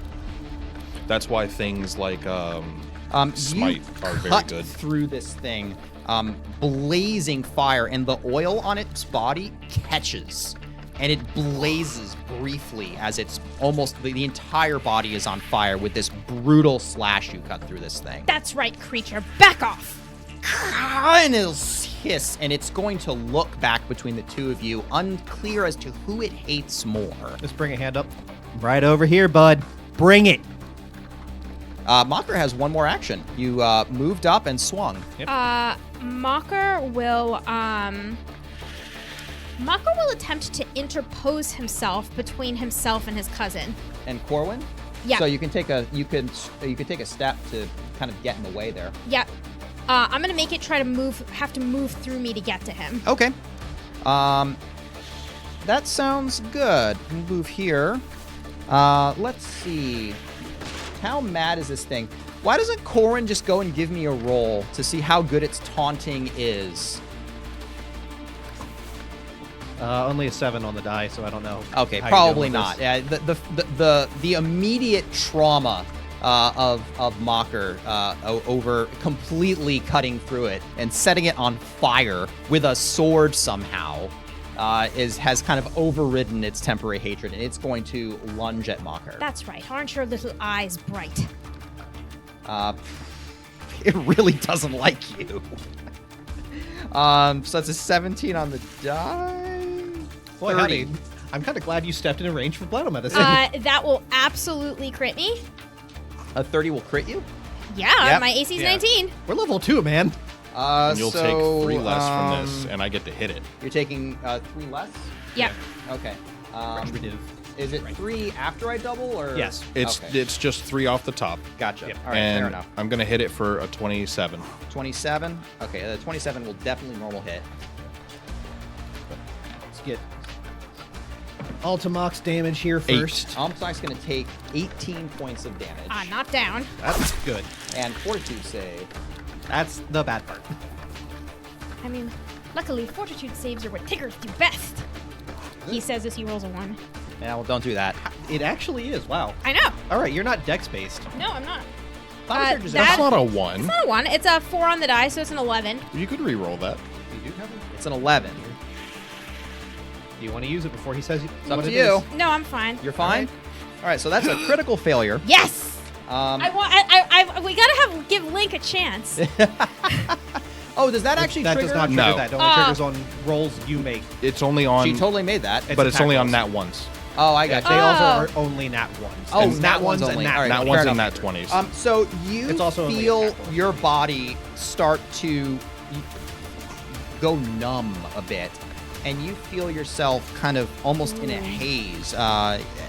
That's why things like Smite you are very cut good. through this thing, blazing fire, and the oil on its body catches, and it blazes briefly as it's almost the entire body is on fire with this brutal slash you cut through this thing. That's right, creature. Back off. And it'll hiss, and it's going to look back between the two of you, unclear as to who it hates more. Just bring a hand up. Right over here, bud. Bring it. Mocker has one more action. You moved up and swung. Mocker will attempt to interpose himself between himself and his cousin. And Corwin? Yeah. So you can take a take a step to kind of get in the way there. Yep. I'm gonna make it have to move through me to get to him. Okay. That sounds good. Move here. Let's see. How mad is this thing? Why doesn't Corwin just go and give me a roll to see how good its taunting is? Only a 7 on the die, so I don't know. Okay, how you're probably doing not. with The immediate trauma of Mocker over completely cutting through it and setting it on fire with a sword somehow has kind of overridden its temporary hatred, and it's going to lunge at Mocker. That's right. Aren't your little eyes bright? It really doesn't like you. So that's a 17 on the die. Boy, 30. howdy. I'm kind of glad you stepped into range for Blood Medicine. That will absolutely crit me. A 30 will crit you. Yeah, Yep. my AC's Yeah. 19. We're level 2, man. And you'll So, take 3 less from this, and I get to hit it. You're taking 3 less. Yep. Okay. Retributive. Is it 3 after I double or? Yes. It's Okay. it's just 3 off the top. Gotcha. Yep. All right, and fair enough. I'm gonna hit it for a 27. 27. Okay, the 27 will definitely normal hit. Let's get Ultimox damage here 8. first. Almsnice's going to take 18 points of damage. Not down. That's good. And Fortitude save. That's the bad part. I mean, luckily, fortitude saves are what tiggers do best. He says as he rolls a 1. Yeah, well, don't do that. It actually is. Wow. I know. All right, you're not dex-based. No, I'm not. Thaumaturge is That's That- not a 1. It's not a 1. It's a 4 on the die, so it's an 11. You could re-roll that. You do have it? It's an 11. Do you want to use it before he says It's up what to it you. is? No, I'm fine. You're fine? All right, so that's a critical failure. Yes! We gotta give Link a chance. Oh, does that actually That trigger? does not trigger No. that. It only triggers on rolls you make. It's only on, She totally made that. It's but it's attack only on rolls. nat ones. Oh, I Yeah, got they you. also Oh. are only nat ones. Oh, And nat ones and only. nat All right, Nat fair ones and enough. nat 20s. So you It's also only feel attack rolls. your body start to go numb a bit, and you feel yourself kind of almost in a haze.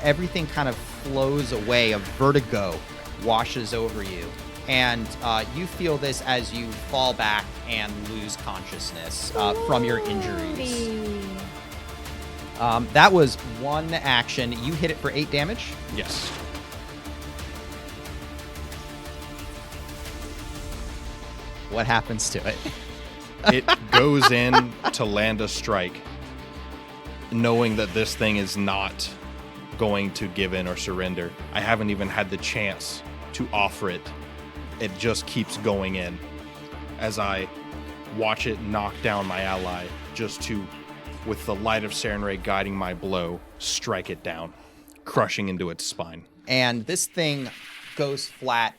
Everything kind of flows away. A vertigo washes over you, and you feel this as you fall back and lose consciousness from your injuries. That was one action. You hit it for 8 damage. Yes. What happens to it? It goes in to land a strike, knowing that this thing is not going to give in or surrender. I haven't even had the chance to offer it. It just keeps going in as I watch it knock down my ally, just to, with the light of Sarenrae guiding my blow, strike it down, crushing into its spine. And this thing goes flat,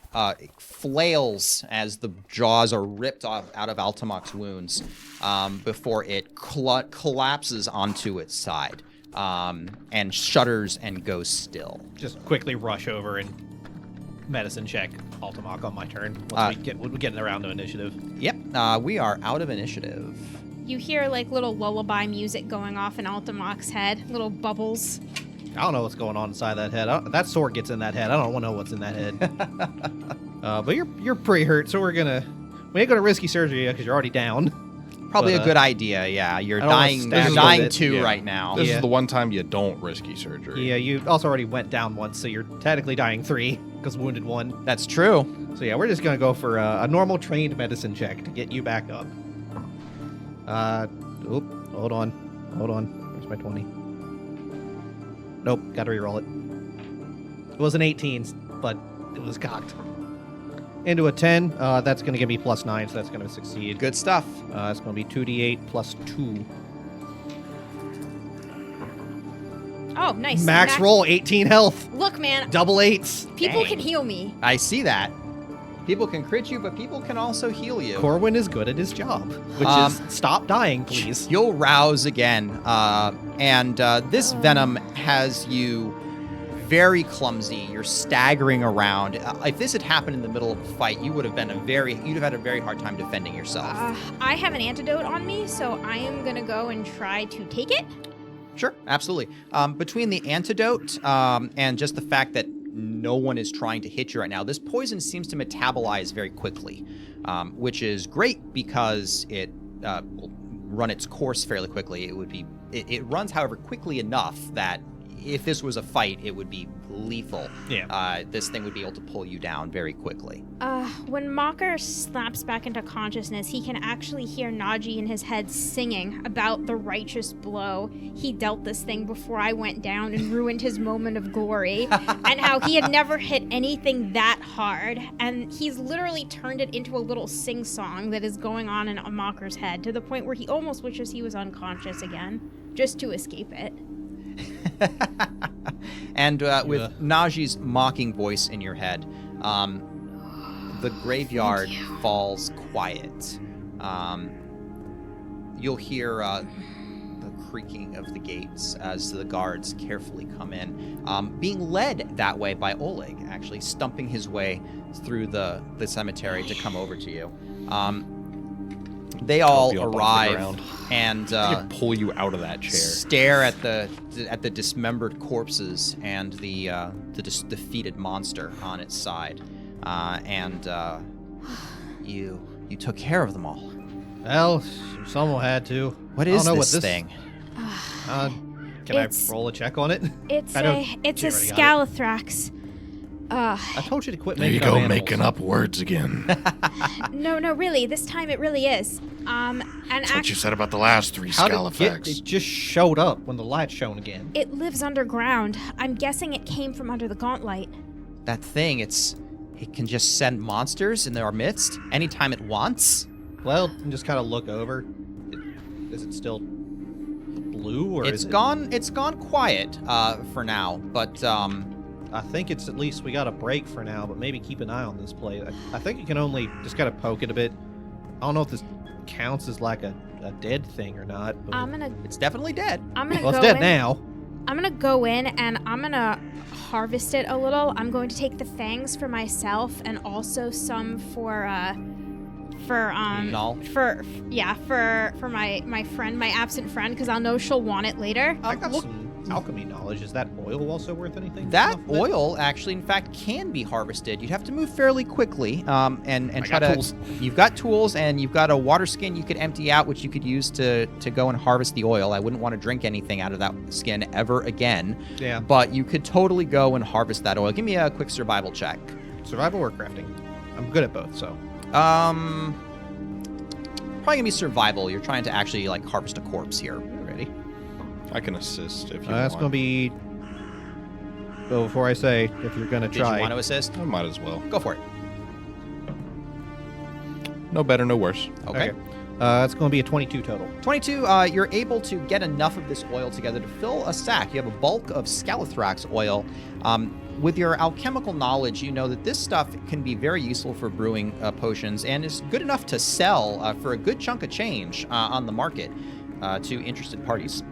flails as the jaws are ripped off out of Altamoc's wounds before it collapses onto its side and shudders and goes still. Just quickly rush over and medicine check Ultimoc on my turn. Once we get around to initiative. Yep, we are out of initiative. You hear like little lullaby music going off in Altamoc's head, little bubbles. I don't know what's going on inside that head. That sword gets in that head. I don't want to know what's in that head. But you're pretty hurt, so we ain't gonna risky surgery because you're already down. Probably But, a good idea. Yeah, you're I don't wanna dying. stay You're with dying it. too Yeah. right now. This Yeah. is the one time you don't risky surgery. Yeah, you also already went down once, so you're technically dying 3 because wounded 1. That's true. So yeah, we're just gonna go for a normal trained medicine check to get you back up. Hold on. Where's my 20? Nope, gotta reroll it. It was an 18, but it was cocked. Into a 10, that's gonna give me +9, so that's gonna succeed. Good stuff. It's gonna be 2d8 plus 2. Oh, nice. Max roll, 18 health. Look, man, Double 8s. people Dang. can heal me. I see that. People can crit you, but people can also heal you. Corwin is good at his job, which is stop dying, please. You'll rouse again, and this venom has you very clumsy. You're staggering around. If this had happened in the middle of a fight, you'd have had a very hard time defending yourself. I have an antidote on me, so I am gonna go and try to take it. Sure, absolutely. Between the antidote and just the fact that no one is trying to hit you right now, this poison seems to metabolize very quickly, which is great because it will run its course fairly quickly. It runs, however, quickly enough that if this was a fight, it would be lethal. Yeah. This thing would be able to pull you down very quickly. When Mocker snaps back into consciousness, he can actually hear Naji in his head singing about the righteous blow he dealt this thing before I went down and ruined his moment of glory, and how he had never hit anything that hard, and he's literally turned it into a little sing-song that is going on in Mocker's head, to the point where he almost wishes he was unconscious again, just to escape it. And with Naji's mocking voice in your head, the graveyard falls quiet. You'll hear the creaking of the gates as the guards carefully come in, being led that way by Oleg, actually stumping his way through the cemetery to come over to you. They all arrive and I could pull you out of that chair. stare at the dismembered corpses and the defeated monster on its side, and you took care of them all. Well, someone had to. What I is don't know this what thing? Can I roll a check on it? It's I know a she already got Scalathrax. I told you to quit There you making up go, animals. making up words again. No, really. This time it really is. And That's what you said about the last 3 How did Scalafax. it just showed up when the light's shown again? it lives underground. I'm guessing it came from under the Gauntlight. That thing, it can just send monsters in our midst anytime it wants. Well, and just kind of look over. Is it still blue or It's is it... gone quiet for now, but I think it's at least we got a break for now, but maybe keep an eye on this play. I think you can only just kind of poke it a bit. I don't know if this counts as like a dead thing or not. But it's definitely dead. I'm gonna well, go it's dead in. now. I'm gonna go in and I'm gonna harvest it a little. I'm going to take the fangs for myself and also some for Null. for my friend, my absent friend, because I'll know she'll want it later. I got some alchemy knowledge. Is that oil also worth anything? That Off of it? oil actually, in fact, can be harvested. You'd have to move fairly quickly, and try got to. tools. You've got tools, and you've got a water skin you could empty out, which you could use to go and harvest the oil. I wouldn't want to drink anything out of that skin ever again. Yeah. But you could totally go and harvest that oil. Give me a quick survival check. Survival or crafting? I'm good at both, so. Probably gonna be survival. You're trying to actually like harvest a corpse here. Ready? I can assist if you That's want. going to be... Well, before I say, if you're going to Did try... you want to assist? I might as well. Go for it. No better, no worse. Okay. It's going to be a 22 total. 22, you're able to get enough of this oil together to fill a sack. You have a bulk of Scalathrax oil. With your alchemical knowledge, you know that this stuff can be very useful for brewing potions and is good enough to sell for a good chunk of change on the market to interested parties.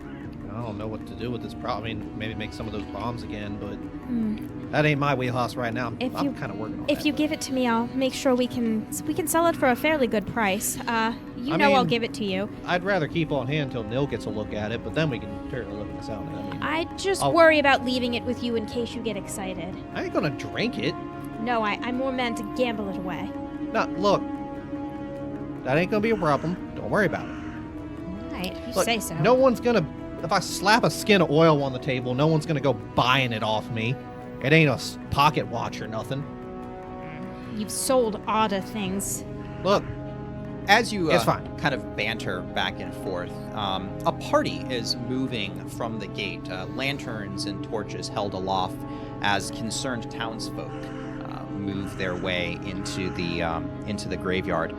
I don't know what to do with this problem. I mean, maybe make some of those bombs again, but that ain't my wheelhouse right now. If I'm you- kind of working on If that. you give it to me, I'll make sure we can sell it for a fairly good price. I'll mean- give it to you. I'd rather keep on hand until Nil gets a look at it, but then we can turn a look at the sound. I mean, I just I'll- worry about leaving it with you in case you get excited. I ain't gonna drink it. No, I'm more meant to gamble it away. No, look, that ain't gonna be a problem. Don't worry about it. Right, if you Look, say so. No one's gonna. If I slap a skin of oil on the table, no one's gonna go buying it off me. It ain't a pocket watch or nothing. You've sold odder things. Look, As you It's fine. kind of banter back and forth, a party is moving from the gate, lanterns and torches held aloft as concerned townsfolk move their way into the graveyard.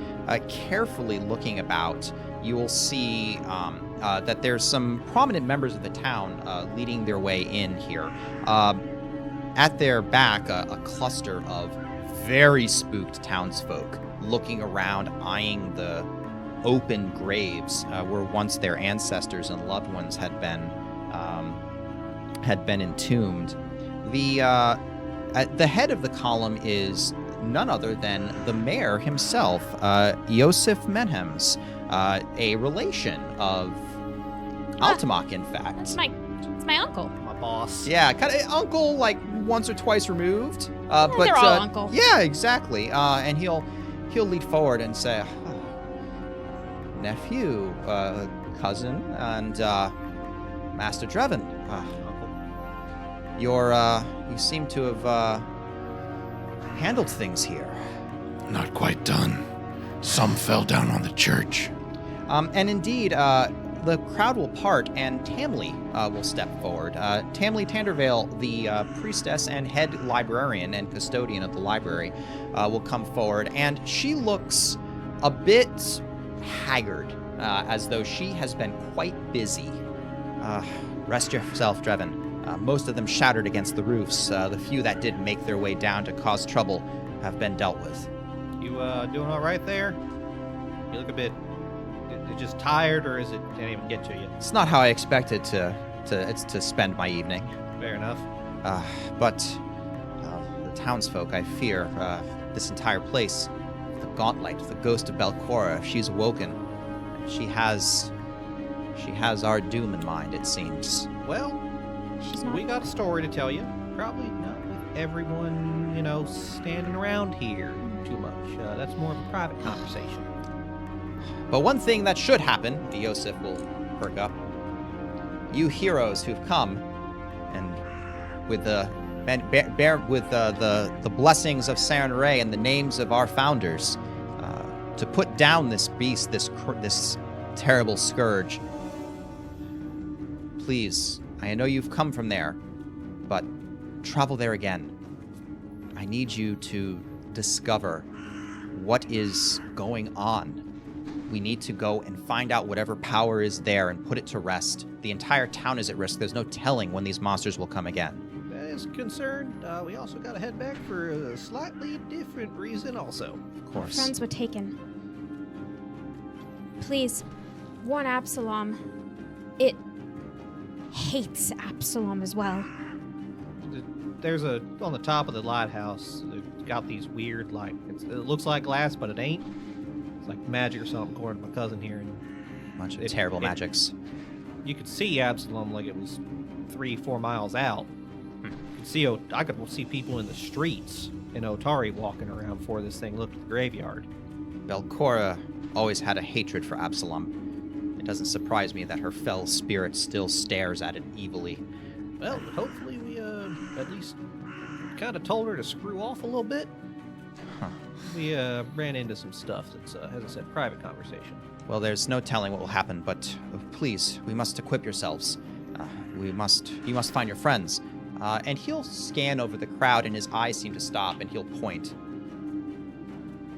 Carefully looking about, you will see that there's some prominent members of the town leading their way in here. At their back, a cluster of very spooked townsfolk looking around, eyeing the open graves where once their ancestors and loved ones had been entombed. At the head of the column is none other than the mayor himself, Yosef Menhems, a relation of Altamach, in fact. It's my uncle. my boss. Yeah, kind of uncle, like once or twice removed. But they're all uncle. Yeah, exactly. And he'll lead forward and say, nephew, cousin, and Master Drevin. You seem to have handled things here. Not quite done. Some fell down on the church. And indeed, the crowd will part, and Tamley will step forward. Tamley Tandervale, the priestess and head librarian and custodian of the library, will come forward, and she looks a bit haggard, as though she has been quite busy. Rest yourself, Drevin. Most of them shattered against the roofs. The few that did make their way down to cause trouble have been dealt with. You doing all right there? You look a bit just tired, or is it can't even get to you? It's not how I expected to spend my evening. Fair enough. But the townsfolk, I fear, this entire place, the Gauntlight, the ghost of Belcora, she's awoken. She has our doom in mind, it seems. Well, we got a story to tell you. Probably not with everyone, standing around here too much. That's more of a private conversation. But one thing that should happen, Yosef will perk up. You heroes who've come, and with the blessings of Saren Ray and the names of our founders, to put down this beast, this terrible scourge. Please, I know you've come from there, but travel there again. I need you to discover what is going on. We need to go and find out whatever power is there and put it to rest. The entire town is at risk. There's no telling when these monsters will come again. As concerned, we also got to head back for a slightly different reason also. Of course. Friends were taken. Please, warn Absalom. It hates Absalom as well. There's on the top of the lighthouse, they've got these weird, it looks like glass, but it ain't. It's like magic or something, according to my cousin here. And Bunch of terrible magics. You could see Absalom like it was 3-4 miles out. I could see people in the streets in Otari walking around before this thing looked at the graveyard. Belcora always had a hatred for Absalom. It doesn't surprise me that her fell spirit still stares at it evilly. Well, hopefully we at least kind of told her to screw off a little bit. Huh. We ran into some stuff that's, as I said, private conversation. Well, there's no telling what will happen, but please, we must equip yourselves. You must find your friends. And he'll scan over the crowd, and his eyes seem to stop, and he'll point.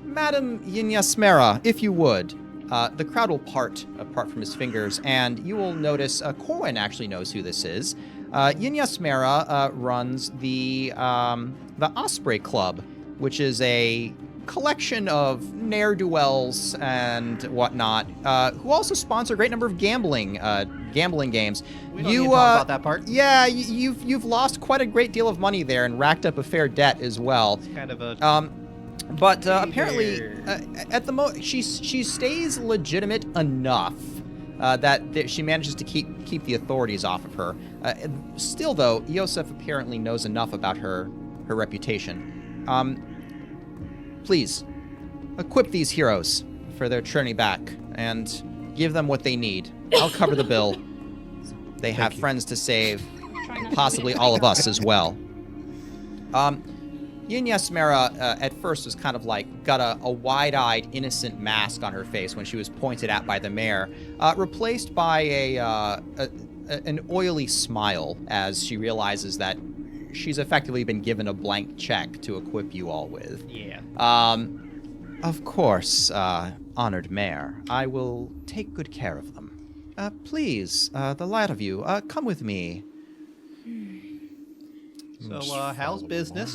Madam Yinyasmera, if you would. The crowd will part from his fingers, and you will notice Corwin actually knows who this is. Yinyasmera runs the Osprey Club, which is a collection of ne'er-do-wells and whatnot, who also sponsor a great number of gambling games. We don't need to talk about that part. Yeah, you've lost quite a great deal of money there and racked up a fair debt as well. It's kind of a But apparently, at the she stays legitimate enough that she manages to keep the authorities off of her. Still, though, Yosef apparently knows enough about her reputation. Please, equip these heroes for their journey back and give them what they need. I'll cover the bill. They have friends to save, and possibly all of us as well. Yinyasmera at first was kind of got a wide-eyed, innocent mask on her face when she was pointed at by the mayor, replaced by an oily smile as she realizes that she's effectively been given a blank check to equip you all with. Yeah. Of course, honored mayor, I will take good care of them. Please, the lot of you, come with me. So, how's business?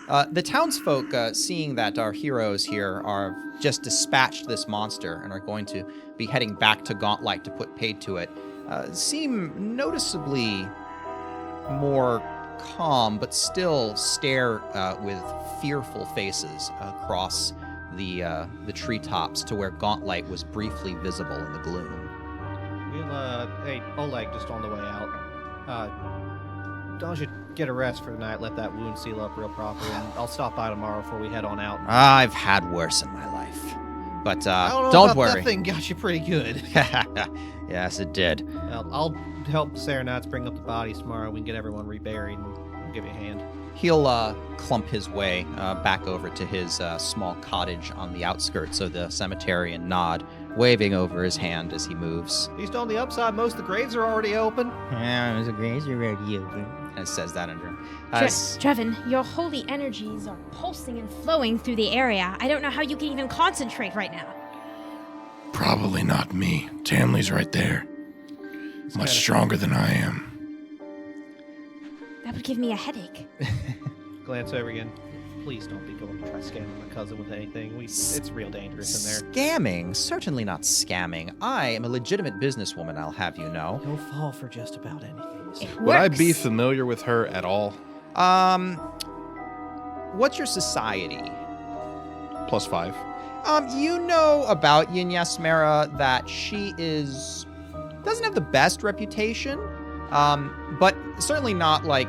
The townsfolk, seeing that our heroes here are just dispatched this monster and are going to be heading back to Gauntlight to put paid to it, seem noticeably more calm, but still stare with fearful faces across the treetops to where Gauntlight was briefly visible in the gloom. We'll, hey, Oleg, just on the way out. Don't you get a rest for the night, let that wound seal up real proper, and I'll stop by tomorrow before we head on out. I've had worse in my life. But I don't know don't about worry. That thing got you pretty good. Yes, it did. I'll help the Serenades bring up the bodies tomorrow. We can get everyone reburied and we'll give you a hand. He'll clump his way back over to his small cottage on the outskirts of the cemetery and nod, waving over his hand as he moves. At least on the upside, most of the graves are already open. Yeah, there's a grace already open. And says that under him. Trevin, your holy energies are pulsing and flowing through the area. I don't know how you can even concentrate right now. Probably not me. Tamley's right there. Much stronger than I am. That would give me a headache. Glance over again. Please don't be going to try scamming my cousin with anything. It's real dangerous in there. Scamming? Certainly not scamming. I am a legitimate businesswoman, I'll have you know. You'll fall for just about anything. It Would I works. be familiar with her at all? What's your society? +5. You know about Yin Yasmera that she doesn't have the best reputation, but certainly not like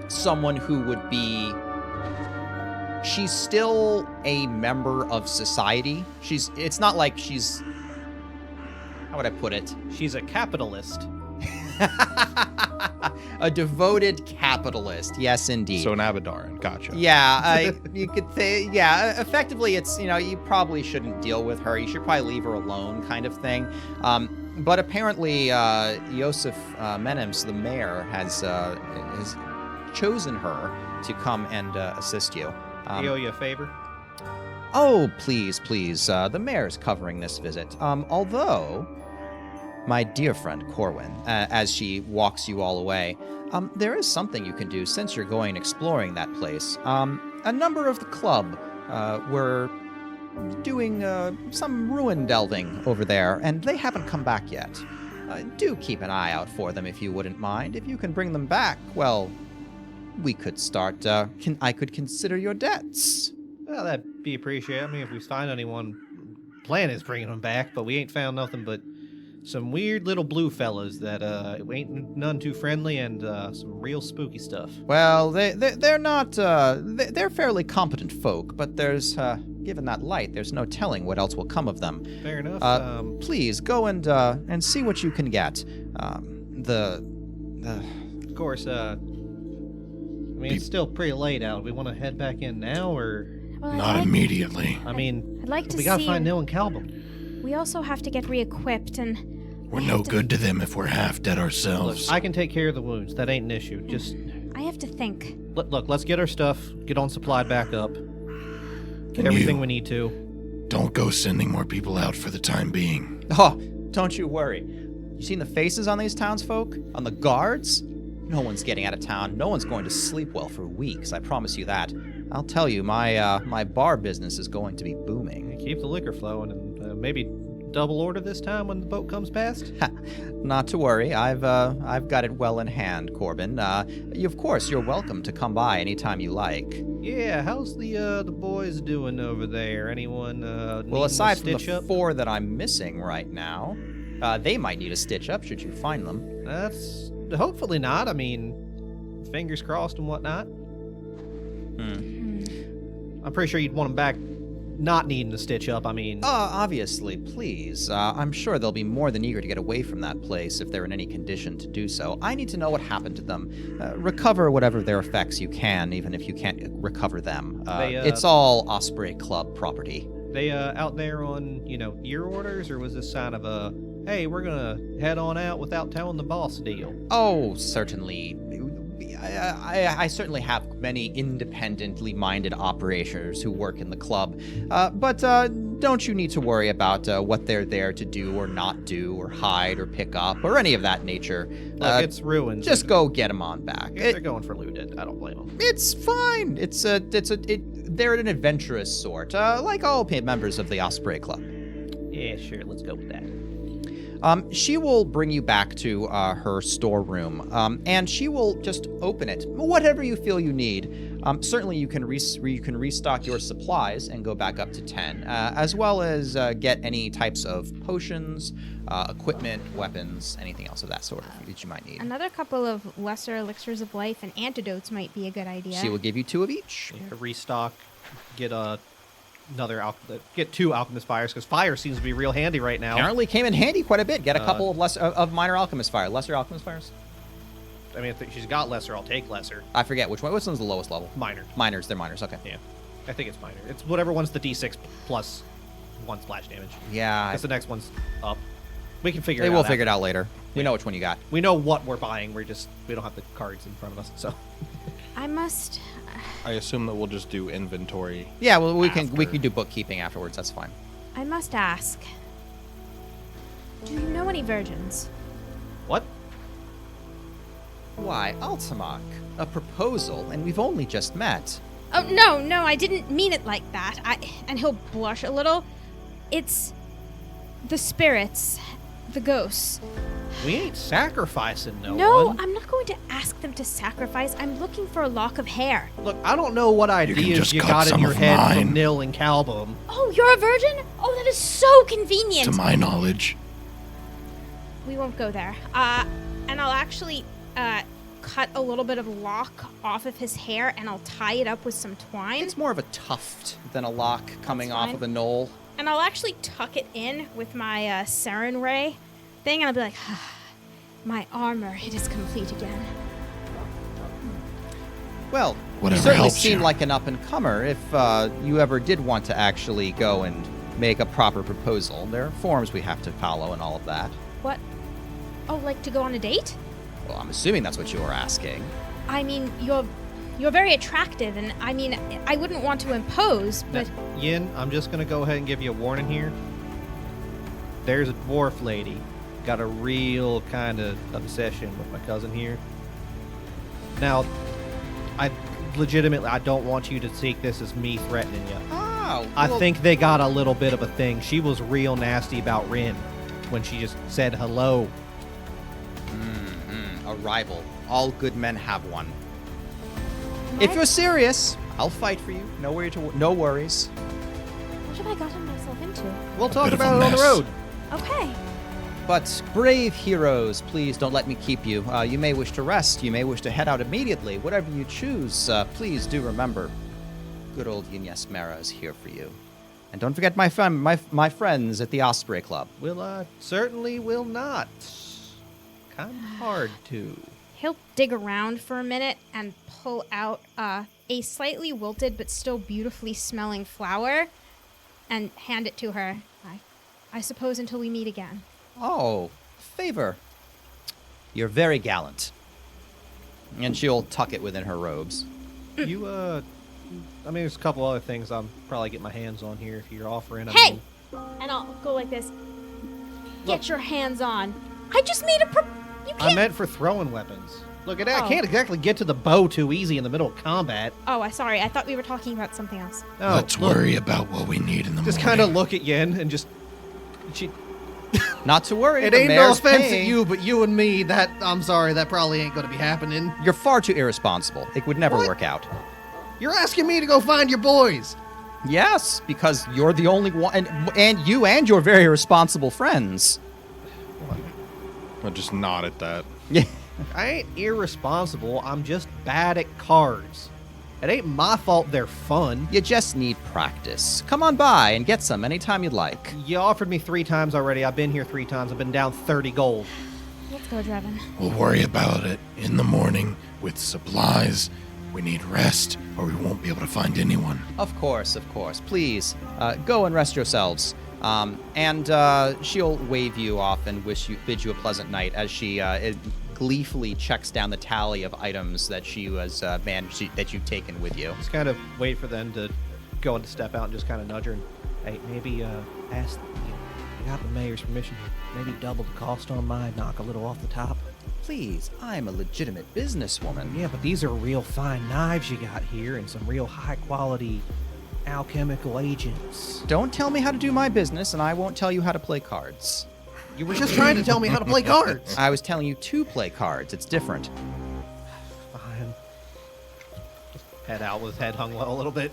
someone who would be. She's still a member of society. It's not like she's. How would I put it? She's a capitalist. A devoted capitalist. Yes, indeed. So an Abadaran. Gotcha. Yeah, you could say, yeah, effectively it's, you probably shouldn't deal with her. You should probably leave her alone kind of thing. But apparently, Yosef Menems, the mayor, has chosen her to come and assist you. He owe you a favor? Oh, please. The mayor's covering this visit. Although, my dear friend Corwin, as she walks you all away, there is something you can do since you're going exploring that place. A number of the club were doing some ruin delving over there, and they haven't come back yet. Do keep an eye out for them if you wouldn't mind. If you can bring them back, well, we could start. I could consider your debts. Well, that'd be appreciated. I mean, if we find anyone, plan is bringing them back, but we ain't found nothing but some weird little blue fellas that ain't none too friendly and some real spooky stuff. Well, they're not. They're fairly competent folk, but there's given that light, there's no telling what else will come of them. Fair enough. Please go and see what you can get. Of course. I mean, it's still pretty late out. We want to head back in now, or Well, Not immediately. I mean, I'd like to we gotta see. find Nil and Calvin. We also have to get re-equipped, and We're I no have to- good to them if we're half dead Look, ourselves. I can take care of the wounds. That ain't an issue. Just I have to think. look. Let's get our stuff. Get on supplied back up. Get Can everything you- we need to. Don't go sending more people out for the time being. Oh, don't you worry. You seen the faces on these townsfolk? On the guards? No one's getting out of town. No one's going to sleep well for weeks. I promise you that. I'll tell you, my bar business is going to be booming. Keep the liquor flowing, and maybe double order this time when the boat comes past. Not to worry. I've got it well in hand, Corbin. Of course, you're welcome to come by anytime you like. Yeah, how's the boys doing over there? Anyone Well, needing aside a from the stitch up? 4 that I'm missing right now, they might need a stitch up should you find them. That's hopefully not. I mean, fingers crossed and whatnot. I'm pretty sure you'd want them back not needing a stitch up. I mean, Obviously, please. I'm sure they'll be more than eager to get away from that place if they're in any condition to do so. I need to know what happened to them. Recover whatever their effects you can, even if you can't recover them. It's all Osprey Club property. they out there on, your orders, or was this sign of a, hey, we're gonna head on out without telling the boss deal? Oh, certainly. I certainly have many independently minded operators who work in the club, but don't you need to worry about what they're there to do or not do or hide or pick up or any of that nature. Look, it's ruined. Just go get them on back. If they're going for looted, I don't blame them. It's fine. They're an adventurous sort, like all members of the Osprey Club. Yeah, sure, let's go with that. She will bring you back to her storeroom, and she will just open it. Whatever you feel you need. Certainly, you can restock your supplies and go back up to 10, as well as get any types of potions, equipment, weapons, anything else of that sort that you might need. Another couple of lesser elixirs of life and antidotes might be a good idea. She will give you 2 of each. Yeah, restock, get get 2 alchemist fires, because fire seems to be real handy right now. Apparently came in handy quite a bit. Get a couple of minor alchemist fire. Lesser alchemist fires? I mean, if she's got lesser, I'll take lesser. I forget which one. Which one's the lowest level? Minor. Minors. They're minors. Okay. Yeah. I think it's minor. It's whatever one's the D6 plus 1 splash damage. Yeah. Because the next one's up. We can figure it They out. will figure it out later. We know which one you got. We know what we're buying. We don't have the cards in front of us, so. I must. I assume that we'll just do inventory. Yeah, well, we can After. do bookkeeping afterwards. That's fine. I must ask. Do you know any virgins? What? Why, Altamach, a proposal, and we've only just met. Oh, no, I didn't mean it like that. And he'll blush a little. It's the spirits, the ghosts. We ain't sacrificing no No, one. I'm not going to ask them to sacrifice. I'm looking for a lock of hair. Look, I don't know what can ideas just you cut got in some your of head mine. from Nil and Calbum. Oh, you're a virgin? Oh, that is so convenient. To my knowledge. We won't go there. And I'll actually cut a little bit of lock off of his hair, and I'll tie it up with some twine. It's more of a tuft than a lock coming That's off fine. of a knoll. And I'll actually tuck it in with my Saren Ray thing, and I'll be like, my armor, it is complete again. Well, Whatever you certainly helps seem you. like an up-and-comer. If you ever did want to actually go and make a proper proposal, there are forms we have to follow and all of that. What? Oh, like to go on a date? Well, I'm assuming that's what you were asking. I mean, you're very attractive, and I mean, I wouldn't want to impose, but Now, Yin, I'm just going to go ahead and give you a warning here. There's a dwarf lady. Got a real kind of obsession with my cousin here. Now, I don't want you to take this as me threatening you. Oh, I think they got a little bit of a thing. She was real nasty about Rin when she just said hello. a rival. All good men have one. am If I- you're serious, I'll fight for you. No worries. what have I gotten myself into? We'll talk bit of a about it on the mess. road. Okay. But brave heroes, please don't let me keep you. You may wish to rest. You may wish to head out immediately. Whatever you choose, please do remember, good old Ines Mera is here for you. And don't forget my friends at the Osprey Club. Certainly will not. Kind of hard to. He'll dig around for a minute and pull out a slightly wilted but still beautifully smelling flower and hand it to her. I suppose until we meet again. Oh, favor. You're very gallant. And she'll tuck it within her robes. You, I mean, there's a couple other things I'll probably get my hands on here if you're offering. I Hey! mean, And I'll go like this. Look. Get your hands on. I just made you I can't. meant for throwing weapons. Look at that. I Oh. can't exactly get to the bow too easy in the middle of combat. Oh, sorry. I thought we were talking about something else. No, Let's look, worry about what we need in the Just morning. kind of look at Yen and just. Not to worry. It the ain't no mayor's offense paying. at you, but you and me, I'm sorry, that probably ain't gonna be happening. You're far too irresponsible. It would never What? work out. You're asking me to go find your boys. Yes, because you're the only one, and you and your very responsible friends. I'll just nod at that. Yeah. I ain't irresponsible. I'm just bad at cards. It ain't my fault they're fun. You just need practice. Come on by and get some anytime you'd like. You offered me 3 times already. I've been here 3 times. I've been down 30 gold. Let's go, Drevin. We'll worry about it in the morning with supplies. We need rest, or we won't be able to find anyone. Of course. Please, go and rest yourselves. And she'll wave you off and bid you a pleasant night as she gleefully checks down the tally of items that she was that you've taken with you. Just kind of wait for them to go and step out and just kind of nudge her and, hey, maybe ask, you got the mayor's permission to maybe double the cost on mine, knock a little off the top. Please, I'm a legitimate businesswoman. Yeah, but these are real fine knives you got here and some real high quality alchemical agents. Don't tell me how to do my business, and I won't tell you how to play cards. You were just trying to tell me how to play cards. I was telling you to play cards. It's different. Fine. Just head out with his head hung low a little bit.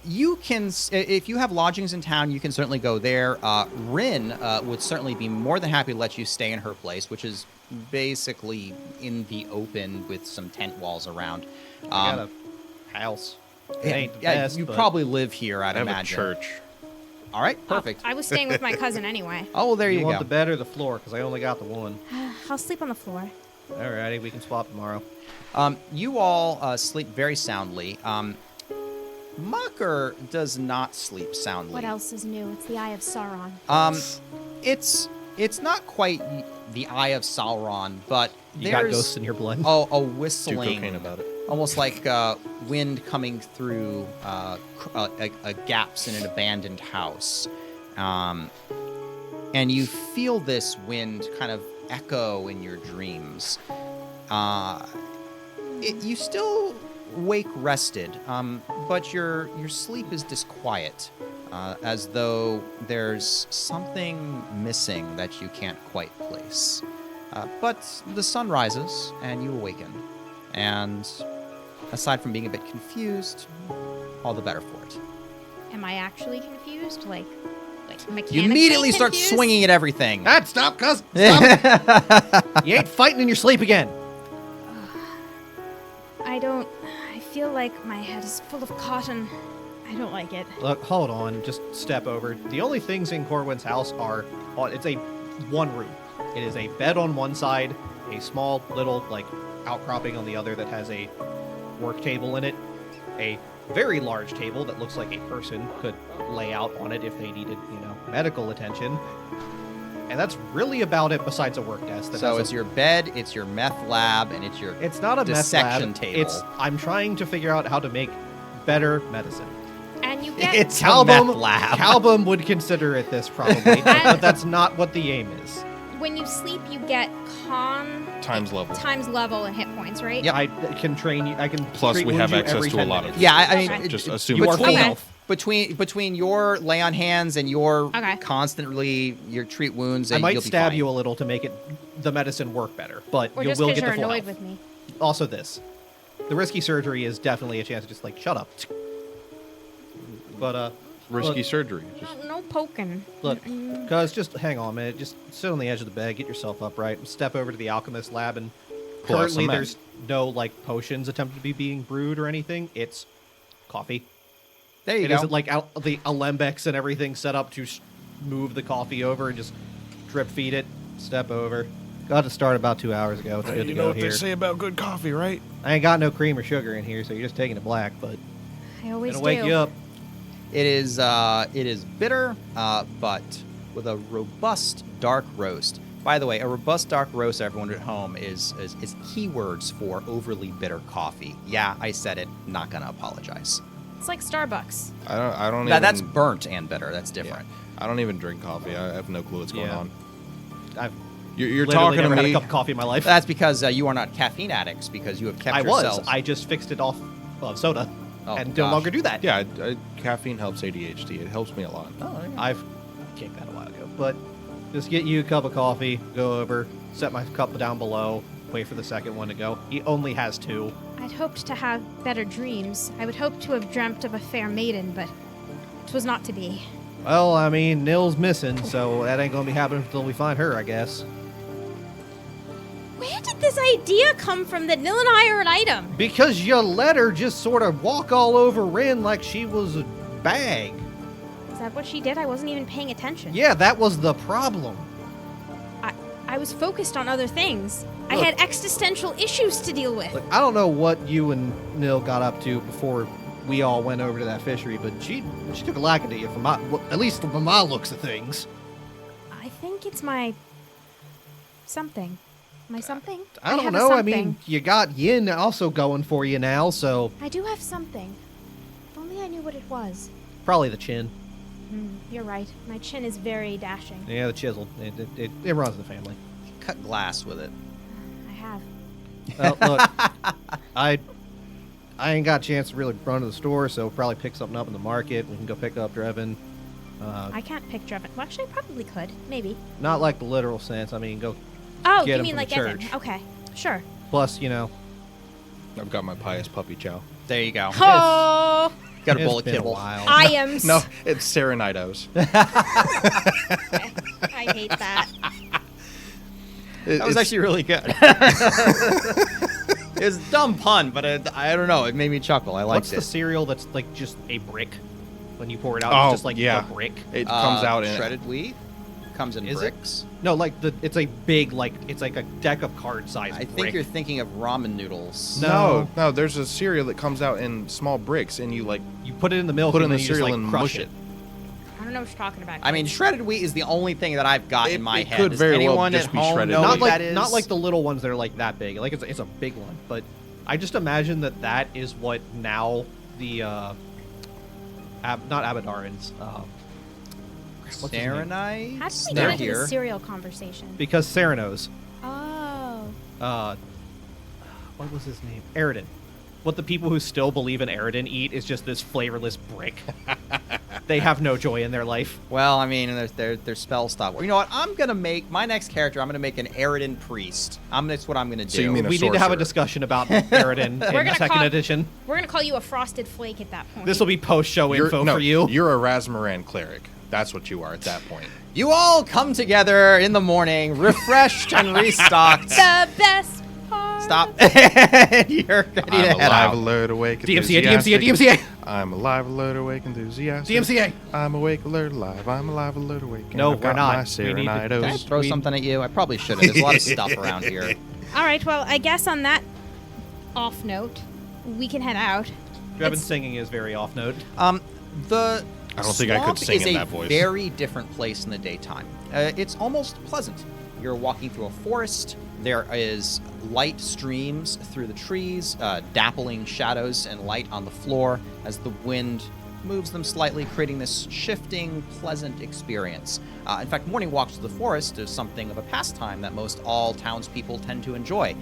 You can, if you have lodgings in town, you can certainly go there. Rin would certainly be more than happy to let you stay in her place, which is basically in the open with some tent walls around. I got a house. It ain't the Yeah, best, you but probably live here, I'd I have imagine. a church. All right, perfect. I was staying with my cousin anyway. Oh, well, there you you want go. the bed or the floor? Because I only got the one. I'll sleep on the floor. Alrighty, we can swap tomorrow. You all sleep very soundly. Mocker does not sleep soundly. What else is new? It's the Eye of Sauron. It's not quite the Eye of Sauron, but You got there's ghosts in your blood. a Do cocaine whistling, about it. almost like wind coming through gaps in an abandoned house, and you feel this wind kind of echo in your dreams. You still wake rested, but your sleep is disquiet, as though there's something missing that you can't quite place. But the sun rises and you awaken, and aside from being a bit confused, all the better for it. Am I actually confused? Like mechanically You immediately start confused? swinging at everything. Stop, cuz! Stop! You ain't fighting in your sleep again! I feel like my head is full of cotton. I don't like it. Look, hold on. Just step over. The only things in Corwin's house are... it's a one room. It is a bed on one side, a small little, like, outcropping on the other that has a work table in it, a very large table that looks like a person could lay out on it if they needed, medical attention. And that's really about it besides a work desk. So it's your bed, it's your meth lab, and it's your It's not a meth dissection lab. table. I'm trying to figure out how to make better medicine. And you get It's a meth lab. Calbum would consider it this probably, but that's not what the aim is. when you sleep, you get con Times level. times level and hit points, right? Yep. I can train you. I can. Plus, treat we wounds have you access every to 10 a lot minutes. of. Yeah, I mean, Okay. Just assume You it's are full full Okay. health. between your lay on hands and your Okay. constantly your treat wounds, I and might you'll be stab fine. you a little to make the medicine work better, but Or you just will because get you're the full annoyed health. with me. Also, the risky surgery is definitely a chance to just like shut up. But Risky Look. surgery. Just No poking. look, cuz just hang on a minute. Just sit on the edge of the bed, get yourself upright, and step over to the alchemist lab. And Pull out currently, some there's no like potions attempted to be being brewed or anything. It's coffee. There you It go. isn't like the alembics and everything set up to move the coffee over and just drip feed it. Step over. Got to start about 2 hours ago. It's good to go here. about good coffee, right? I ain't got no cream or sugar in here, so you're just taking it black. But I always gonna do. wake you up. It is bitter, but with a robust dark roast. By the way, a robust dark roast, everyone at home, is keywords for overly bitter coffee. Yeah, I said it. Not gonna apologize. It's like Starbucks. I don't Now even. that's burnt and bitter. That's different. I don't even drink coffee. I have no clue what's going Yeah. on. I've You're literally talking to never had a me. cup of coffee in my life. That's because you are not caffeine addicts because you have kept I yourself. was. I just fixed it off of soda, Oh, and no gosh. longer do that. Yeah, caffeine helps ADHD. It helps me a lot. Oh, yeah. I've kicked that a while ago. But just get you a cup of coffee, go over, set my cup down below, wait for the second one to go. He only has 2. I'd hoped to have better dreams. I would hope to have dreamt of a fair maiden, but 'twas not to be. Well, I mean, Nil's missing, so that ain't gonna be happening until we find her, I guess. Where did this idea come from that Nil and I are an item? Because you let her just sort of walk all over Rin like she was a bag. Is that what she did? I wasn't even paying attention. Yeah, that was the problem. I was focused on other things. I Look. had existential issues to deal with. Look, I don't know what you and Nil got up to before we all went over to that fishery, but she took a liking to you, from at least from my looks of things. I think it's my something. My something? I don't have a know. I mean, something. you got Yin also going for you now, so I do have something. If only I knew what it was. probably the chin. You're right. My chin is very dashing. Yeah, the chisel. It runs the family. Cut glass with it. I have. Well, look, I ain't got a chance to really run to the store, so probably pick something up in the market. We can go pick up Drevin. I can't pick Drevin. Well, actually, I probably could. Maybe. Not like the literal sense. I mean, go. Oh, Get you him mean from like the Evan? church. Okay. Sure. Plus, I've got my pious puppy chow. There you go. Oh, Got a it's bowl of been a kibble. while. I am. No, it's Serenitos. I hate that. That was actually really good. It's a dumb pun, but I don't know. It made me chuckle. I liked What's it. the cereal that's like just a brick? When you pour it out, Oh, it's just like yeah. a brick. It comes out in shredded wheat. Comes in Is it? bricks. No, like it's a big, like it's like a deck of card size. I think you're thinking of ramen noodles. No. There's a cereal that comes out in small bricks, and you like You put it in the milk, put it and in then the you just, cereal like, and crush mush it. it. I don't know what you're talking about. I mean, shredded wheat is the only thing that I've got in my It head. could Does very well anyone just at be home shredded know wheat. what Not like that is? not like the little ones that are like that big. Like it's a big one, but I just imagine that is what now the not Abadarans. What's his name? Serenites? How did we They're get into here. the cereal conversation? Because Sarah knows. Oh. What was his name? Eridan. What the people who still believe in Eridan eat is just this flavorless brick. They have no joy in their life. Well, I mean, their spells stop. You know what? I'm gonna make my next character. I'm gonna make an Eridan priest. That's what I'm gonna do. So you mean We need to have a sorcerer. discussion about Eridan We're in gonna second call- edition. We're gonna call you a frosted flake at that point. This will be post-show info for you. You're a Razmaran cleric. That's what you are at that point. You all come together in the morning, refreshed and restocked. the best part. Stop. You're ready to I'm head alive, out. alert, awake, DMCA, enthusiastic. DMCA, DMCA. I'm alive, alert, awake, enthusiastic. DMCA. I'm awake, alert, alive. I'm alive, alert, awake. and No, I've got we're not. My We need to- Can I Serenitos. throw something at you? I probably shouldn't. There's a lot of stuff around here. All right. Well, I guess on that off note, we can head out. Draven It's- singing is very off note. The I don't think I could swamp sing is in a that voice. very different place in the daytime. It's almost pleasant. You're walking through a forest. There is light streams through the trees, dappling shadows and light on the floor as the wind moves them slightly, creating this shifting, pleasant experience. In fact, morning walks through the forest is something of a pastime that most all townspeople tend to enjoy.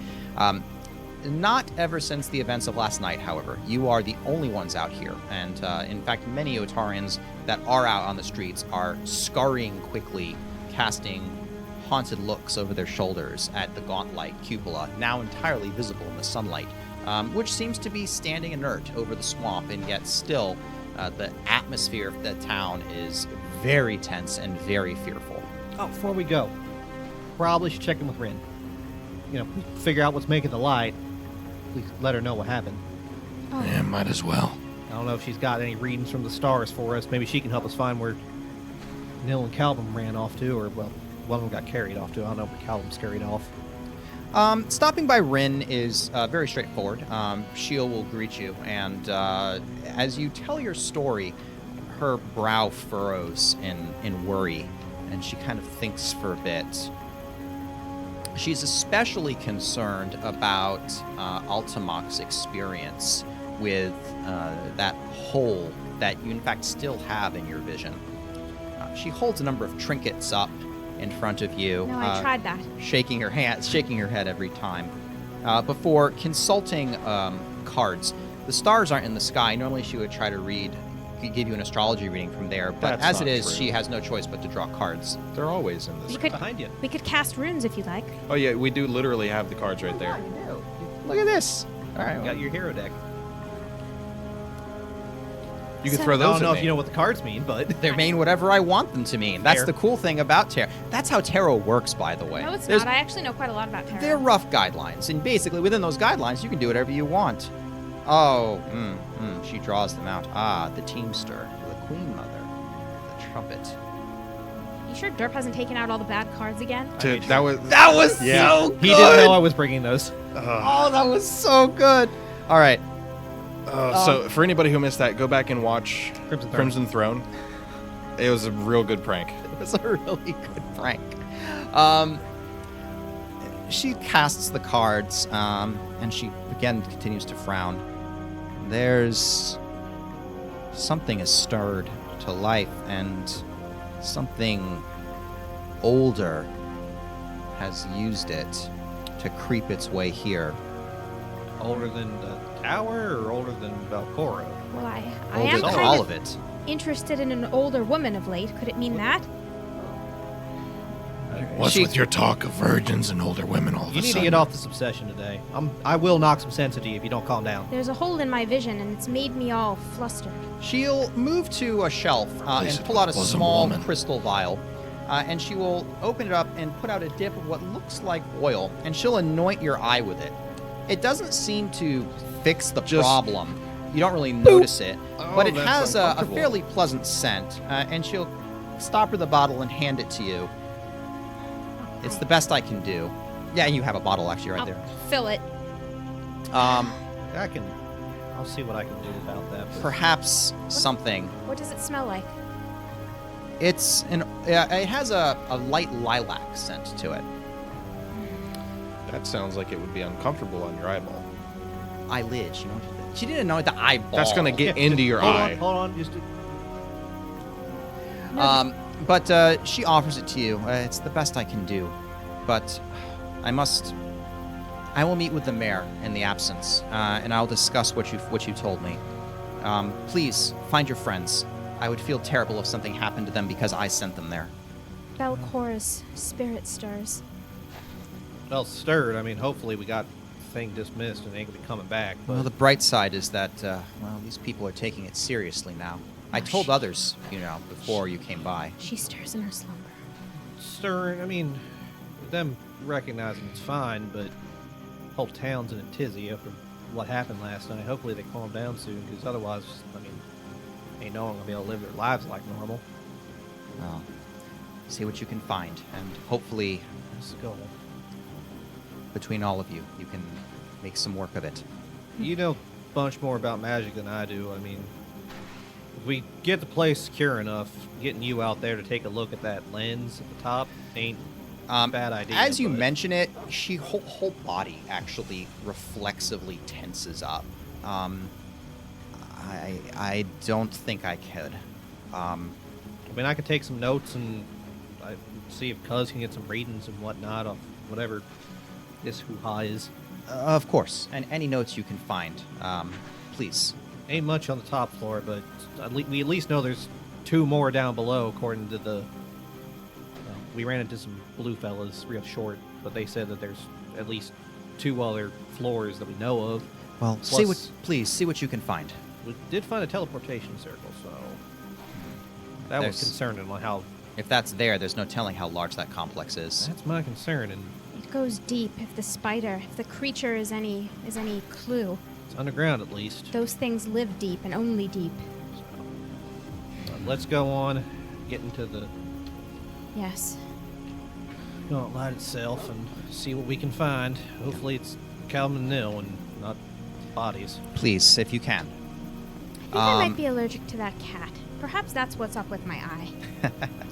Not ever since the events of last night, however. You are the only ones out here, and in fact, many Otarians that are out on the streets are scurrying quickly, casting haunted looks over their shoulders at the Gauntlight cupola, now entirely visible in the sunlight, which seems to be standing inert over the swamp, and yet still the atmosphere of the town is very tense and very fearful. Oh, before we go, probably should check in with Rin. You know, figure out what's making the light. Please let her know what happened. Yeah, might as well. I don't know if she's got any readings from the stars for us. Maybe she can help us find where Nil and Calvin ran off to, or, well, one of them got carried off to. I don't know where Calvin's carried off. Stopping by Rin is very straightforward. She'll will greet you, and as you tell your story, her brow furrows in worry, and she kind of thinks for a bit. She's especially concerned about Altamoc's experience with that hole that you, in fact, still have in your vision. She holds a number of trinkets up in front of you. No, I tried that. Shaking her head every time, before consulting cards. The stars aren't in the sky. Normally, she would try to give you an astrology reading from there, but That's as it not is, true. she has no choice but to draw cards. They're always in We this. could Behind you. we could cast runes if you'd like. Oh yeah, we do literally have the cards right there. Look at this. All right, You got your hero deck. You can So- throw I those. don't know at if me. you know what the cards mean, but they mean whatever I want them to mean. That's Fair. the cool thing about tarot. That's how tarot works, by the way. No, it's There's- not. I actually know quite a lot about tarot. They're rough guidelines, and basically within those guidelines, you can do whatever you want. Oh, she draws them out. Ah, the teamster, the queen mother, the trumpet. You sure Derp hasn't taken out all the bad cards again? That was Yeah. So good. he didn't know I was bringing those. Oh, that was so good. All right. So for anybody who missed that, go back and watch Crimson Throne. Crimson Throne. It was a real good prank. It was a really good prank. She casts the cards, and she again continues to frown. There's something is stirred to life, and something older has used it to creep its way here. Older than the tower or older than Valcora? Well, I Older am than kind all of of it. interested in an older woman of late. Could it mean that? What's She- with your talk of virgins and older women all of You a need to sudden? get off this obsession today. I will knock some sense into you if you don't calm down. There's a hole in my vision, and it's made me all flustered. She'll move to a shelf Replace and it pull out a with bosom small woman. crystal vial. And she will open it up and put out a dip of what looks like oil, and she'll anoint your eye with it. It doesn't seem to fix the Just- problem. You don't really notice it, Oh, but it that's has a uncomfortable. fairly pleasant scent, and she'll stop with the bottle and hand it to you. It's the best I can do. Yeah, you have a bottle actually right I'll there. fill it. I'll see what I can do about that. but- Perhaps something. What does it smell like? It has a light lilac scent to it. That sounds like it would be uncomfortable on your eyeball. Eyelid. She didn't know the eyeball. That's gonna get Yeah, into just your hold eye. On, hold on, just. But she offers it to you. It's the best I can do. But I will meet with the mayor in the absence, and I'll discuss what you told me. Please find your friends. I would feel terrible if something happened to them because I sent them there. Belcora's spirit stirs. Well, stirred. I mean, hopefully we got the thing dismissed and ain't gonna be coming back. But Well, the bright side is that these people are taking it seriously now. I told others, before you came by. She stirs in her slumber. stirring. I mean, them recognizing it's fine, but whole town's in a tizzy after what happened last night. Hopefully they calm down soon, because otherwise, I mean, ain't no one gonna be able to live their lives like normal. Well, see what you can find, and hopefully, Let's go. between all of you, you can make some work of it. You know a bunch more about magic than I do. I mean, if we get the place secure enough, getting you out there to take a look at that lens at the top ain't a bad idea. As you but- mention it, she whole body actually reflexively tenses up. I don't think I could. I mean, I could take some notes and see if Cuz can get some readings and whatnot of whatever this hoo-ha is. Of course, and any notes you can find, please. Ain't much on the top floor, but we at least know there's two more down below, according to the... we ran into some blue fellas real short, but they said that there's at least two other floors that we know of. Well, Plus- please see what you can find. We did find a teleportation circle, so that was There's- concerning on how... If that's there's no telling how large that complex is. That's my concern, and It goes deep. If the creature is any clue, it's underground at least. those things live deep and only deep. Let's go on, get into the Yes. Gauntlight itself and see what we can find. Hopefully it's Calvin Nil and not bodies. Please, if you can. I think I might be allergic to that cat. Perhaps that's what's up with my eye.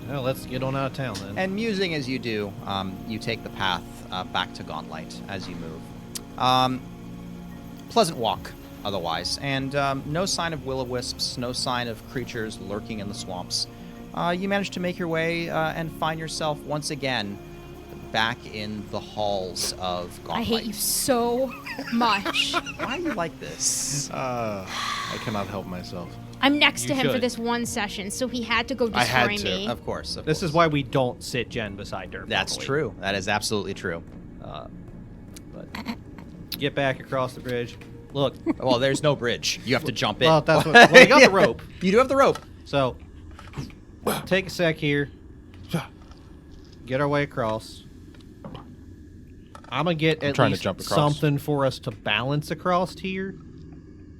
Well, let's get on out of town then. And musing as you do, you take the path back to Gauntlight as you move. Pleasant walk, otherwise, and no sign of will-o-wisps, no sign of creatures lurking in the swamps. You manage to make your way and find yourself once again back in the halls of Gauntlight. I hate you so much. Why are you like this? I cannot help myself. I'm next You to him for should. this one session, so he had to go I had destroy to. me. Of course. This is why we don't sit Jen beside Dirk. That's normally. true. That is absolutely true. But get back across the bridge. Look, Well, there's no bridge. You have to jump it. well, that's what. Well, we got the rope. You do have the rope. So, take a sec here. Get our way across. I'm gonna get at trying to least jump across. something for us to balance across here.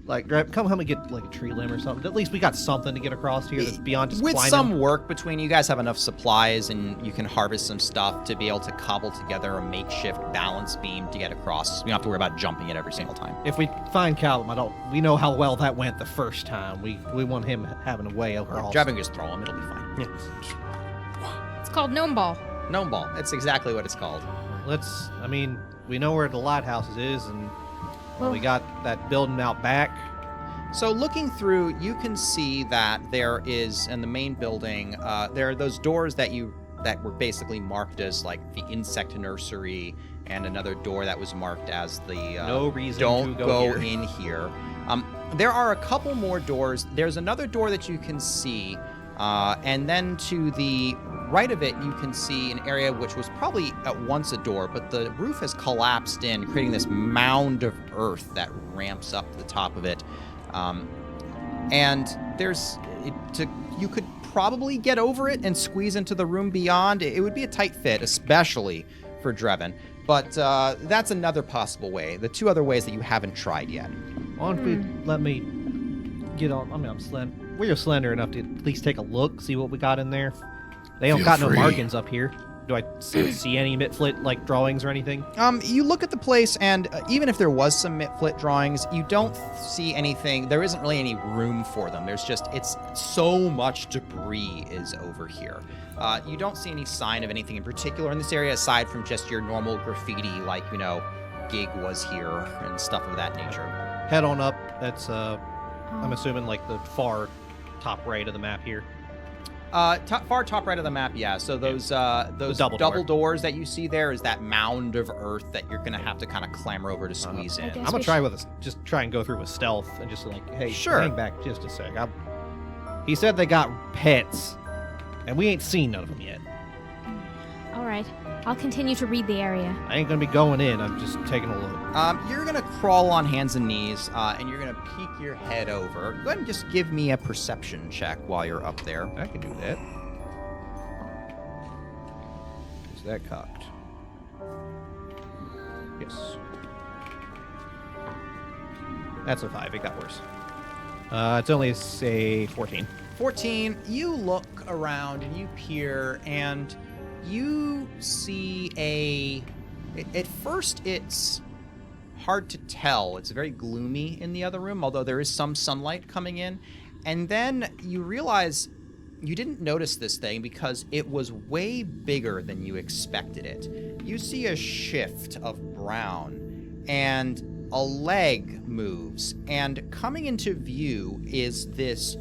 Like, come help me get like a tree limb or something. At least we got something to get across here that's beyond just With climbing. some work between you guys have enough supplies and you can harvest some stuff to be able to cobble together a makeshift balance beam to get across. You don't have to worry about jumping it every single time. If we find Callum, we know how well that went the first time. We want him having a way across. Driving just throw him, it'll be fine. It's called Gnome Ball. Gnome ball. That's exactly what it's called. We know where the lighthouse is, and Well- we got that building out back. So looking through, you can see that there is in the main building, there are those doors that were basically marked as like the insect nursery, and another door that was marked as the No reason don't to go here. in here. There are a couple more doors. There's another door that you can see, and then to the right of it, you can see an area which was probably at once a door, but the roof has collapsed in, creating this mound of earth that ramps up to the top of it. And you could probably get over it and squeeze into the room beyond. It would be a tight fit, especially for Drevin. But that's another possible way. The two other ways that you haven't tried yet. Why don't we let me get on? I mean, I'm slender. We're slender enough to at least take a look, see what we got in there. They don't Feel got no free. markings up here. Do I see any Mitflit like drawings or anything? You look at the place, and even if there was some Mitflit drawings, you don't see anything. There isn't really any room for them. There's just, it's so much debris is over here. You don't see any sign of anything in particular in this area aside from just your normal graffiti, like, you know, Gig was here and stuff of that nature. Head on up. That's I'm assuming like the far top right of the map here. Far top right of the map, yeah. So those double doors that you see there is that mound of earth that you're gonna have to kind of clamber over to squeeze in. Okay. I'm gonna try just try and go through with stealth and just like, hey, Sure. hang back just a sec. He said they got pets, and we ain't seen none of them yet. All right. I'll continue to read the area. I ain't gonna be going in. I'm just taking a look. You're gonna crawl on hands and knees, and you're gonna peek your head over. Go ahead and just give me a perception check while you're up there. I can do that. Is that cocked? Yes. That's a 5. It got worse. It's only a 14. 14, you look around and you peer and you see at first it's hard to tell. It's very gloomy in the other room, although there is some sunlight coming in. And then you realize you didn't notice this thing because it was way bigger than you expected it. You see a shift of brown and a leg moves, and coming into view is this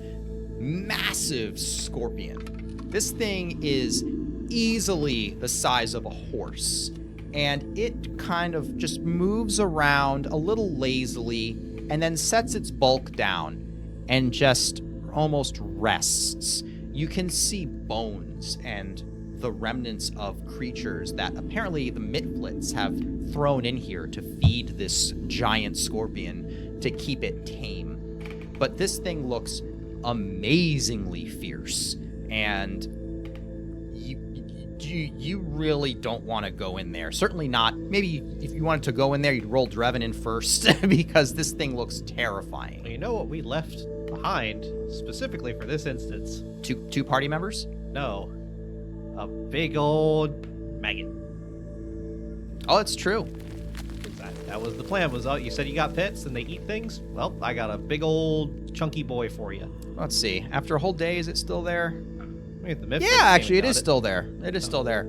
massive scorpion. This thing is easily the size of a horse, and it kind of just moves around a little lazily and then sets its bulk down and just almost rests. You can see bones and the remnants of creatures that apparently the Mitflits have thrown in here to feed this giant scorpion to keep it tame. But this thing looks amazingly fierce, and you really don't want to go in there. Certainly not. Maybe if you wanted to go in there, you'd roll Drevin in first because this thing looks terrifying. Well, you know what we left behind specifically for this instance? Two party members? No. A big old maggot. Oh, it's true. That was the plan. You said you got pets and they eat things? Well, I got a big old chunky boy for you. Let's see. After a whole day, is it still there? Yeah, actually, it is still there. It is still there.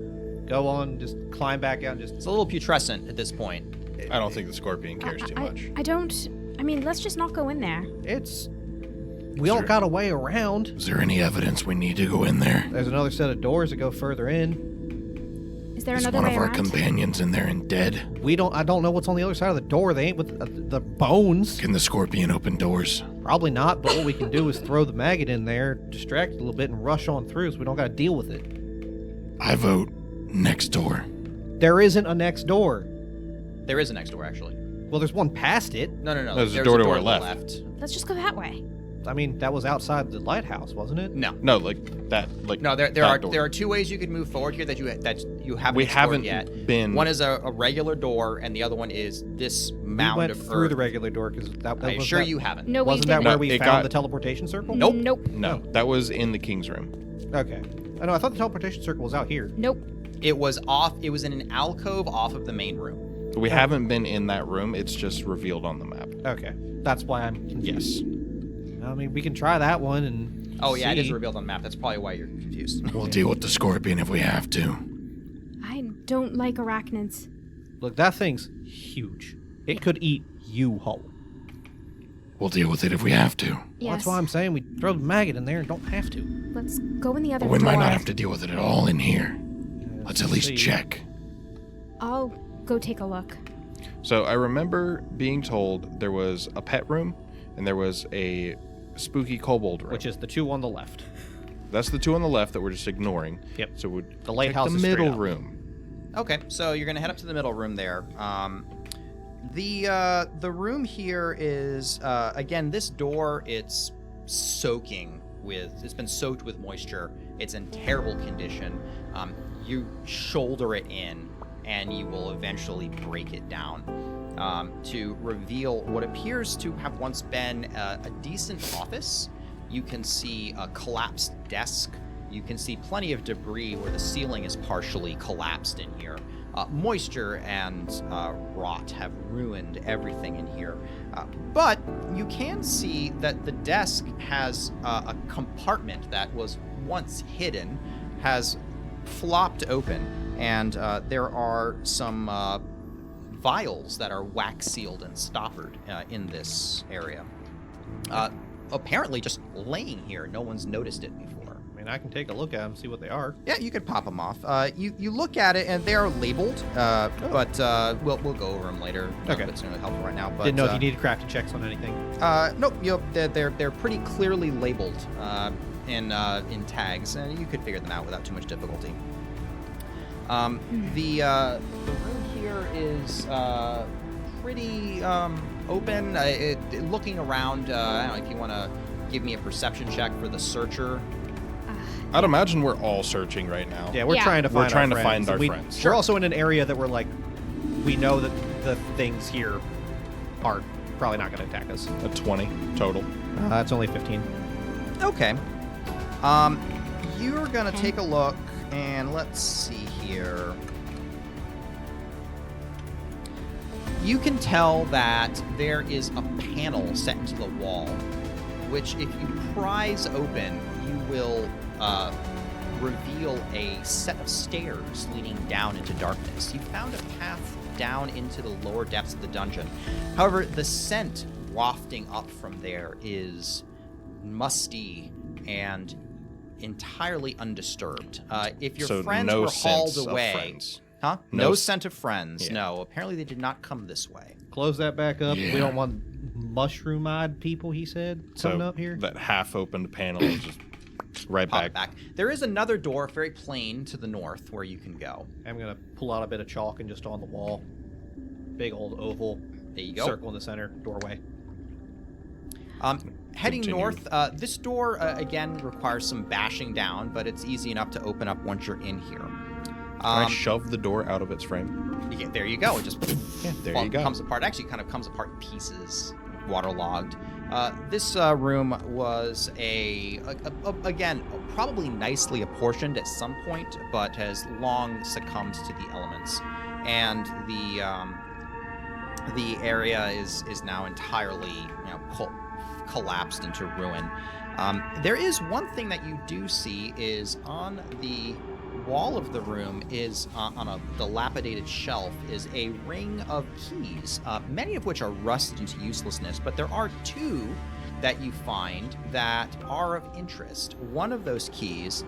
Go on, just climb back out. It's a little putrescent at this point. I don't think the scorpion cares too much. I mean, let's just not go in there. We all got a way around. Is there any evidence we need to go in there? There's another set of doors that go further in. Is there Is another one way of our around? companions in there and dead? I don't know what's on the other side of the door. They ain't with the bones. Can the scorpion open doors? Probably not, but what we can do is throw the maggot in there, distract it a little bit, and rush on through so we don't got to deal with it. I vote next door. There isn't a next door. There is a next door, actually. Well, there's one past it. No. There's a a door to our the left. Let's just go that way. I mean, that was outside the lighthouse, wasn't it? No. No, like that. Like No, there that door. are two ways you could move forward here that you haven't We explored haven't yet. been. One is a regular door, and the other one is this mound We went of through earth. the regular door because that I was assure that, you haven't. No, wasn't we that didn't. where No, we it found got- the teleportation circle? Nope. Nope. No, that was in the king's room. Okay. I know. I thought the teleportation circle was out here. Nope. It was in an alcove off of the main room. We haven't been in that room. It's just revealed on the map. Okay. That's why I'm confused. I mean, we can try that one and. Oh yeah, it is see. revealed on the map. That's probably why you're confused. We'll deal with the scorpion if we have to. I don't like arachnids. Look, that thing's huge. It could eat you whole. We'll deal with it if we have to. Well, Yes. that's why I'm saying we throw the maggot in there and don't have to. Let's go in the other But we door. might not have to deal with it at all in here. Let's at least see. check. I'll go take a look. So I remember being told there was a pet room and there was a spooky kobold room. Which is the two on the left. That's the two on the left that we're just ignoring. Yep. So we'd The lighthouse check is the straight middle up. room. Okay, so you're gonna head up to the middle room there. The room here is again, this door, it's been soaked with moisture. It's in terrible condition. You shoulder it in, and you will eventually break it down to reveal what appears to have once been a decent office. You can see a collapsed desk. You can see plenty of debris where the ceiling is partially collapsed in here. Moisture and rot have ruined everything in here. But you can see that the desk has a compartment that was once hidden, has flopped open, and there are some vials that are wax sealed and stoppered in this area. Apparently just laying here. No one's noticed it before. I mean, I can take a look at them, see what they are. Yeah, you could pop them off. You look at it, and they are labeled, but we'll go over them later. Okay. It's not really helpful right now. But, Didn't know if you needed crafting checks on anything. Nope. They're pretty clearly labeled in tags, and you could figure them out without too much difficulty. The room here is pretty open. Looking around, I don't know if you want to give me a perception check for the searcher. I'd imagine we're all searching right now. Yeah, we're Yeah. trying to We're find trying our to friends. find our We- friends. We're also in an area that we're like, we know that the things here are probably not going to attack us. A 20 total. It's only 15. Okay. You're gonna take a look, and let's see here. You can tell that there is a panel set into the wall, which if you prise open, you will reveal a set of stairs leading down into darkness. You found a path down into the lower depths of the dungeon. However, the scent wafting up from there is musty and entirely undisturbed. If your So friends no were hauled sense of away, friends. huh? No No s- scent of friends. Yeah. No, apparently they did not come this way. Close that back up. Yeah. We don't want mushroom-eyed people, he said, coming up here. That half-opened panel is just right Pop back. There is another door, very plain, to the north where you can go. I'm going to pull out a bit of chalk and just on the wall. Big old oval. There you go. Circle in the center. Doorway. Heading Continue. north, this door, again, requires some bashing down, but it's easy enough to open up once you're in here. Can I shove the door out of its frame? There you go. It just there you go. comes apart. Actually, kind of comes apart in pieces, waterlogged. This room was again, probably nicely apportioned at some point, but has long succumbed to the elements. And the area is now entirely, collapsed into ruin. There is one thing that you do see is on the wall of the room is on a dilapidated shelf is a ring of keys, many of which are rusted into uselessness, but there are two that you find that are of interest. One of those keys,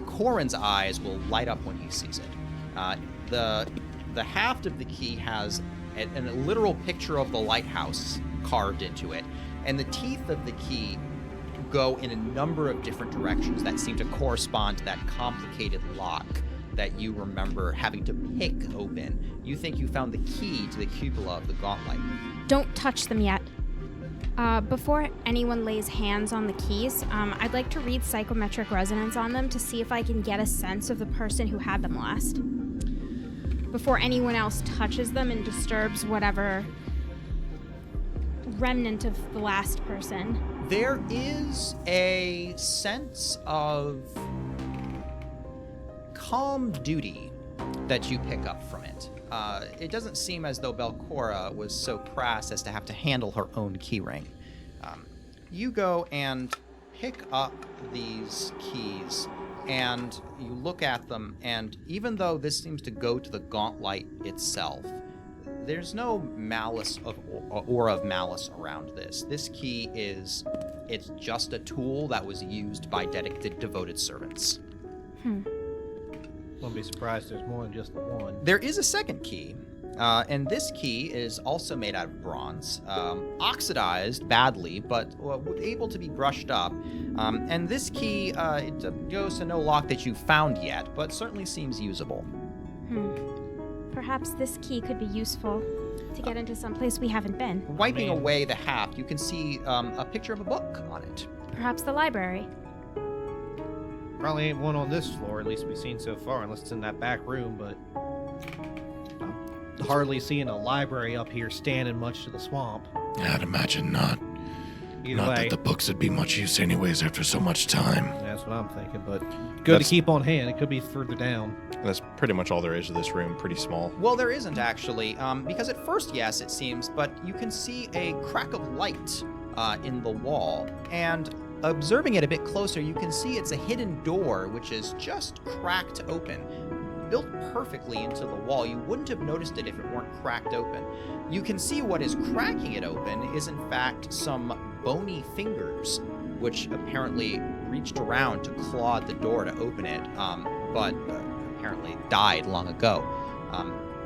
Corin's eyes will light up when he sees it. The haft of the key has a literal picture of the lighthouse carved into it, and the teeth of the key go in a number of different directions that seem to correspond to that complicated lock that you remember having to pick open. You think you found the key to the cupola of the Gauntlight. Don't touch them yet. Before anyone lays hands on the keys, I'd like to read psychometric resonance on them to see if I can get a sense of the person who had them last. Before anyone else touches them and disturbs whatever remnant of the last person. There is a sense of calm duty that you pick up from it. It doesn't seem as though Belcora was so crass as to have to handle her own keyring. You go and pick up these keys, and you look at them, and even though this seems to go to the Gauntlight itself, there's no malice aura of malice around this. This key it's just a tool that was used by devoted servants. Wouldn't be surprised there's more than just the one. There is a second key, and this key is also made out of bronze, oxidized badly, but able to be brushed up. And this key, it goes to no lock that you found yet, but certainly seems usable. Perhaps this key could be useful to get into some place we haven't been. Wiping away the haft, you can see a picture of a book on it. Perhaps the library. Probably ain't one on this floor, at least we've seen so far, unless it's in that back room, but hardly seeing a library up here standing much to the swamp. I'd imagine not. Either Not way, that the books would be much use anyways after so much time. that's what I'm thinking, but good to keep on hand. It could be further down. That's pretty much all there is to this room. Pretty small. Well, there isn't actually, because at first, yes, it seems, but you can see a crack of light in the wall, and observing it a bit closer, you can see it's a hidden door which is just cracked open, built perfectly into the wall. You wouldn't have noticed it if it weren't cracked open. You can see what is cracking it open is in fact some bony fingers, which apparently reached around to claw at the door to open it, but apparently died long ago.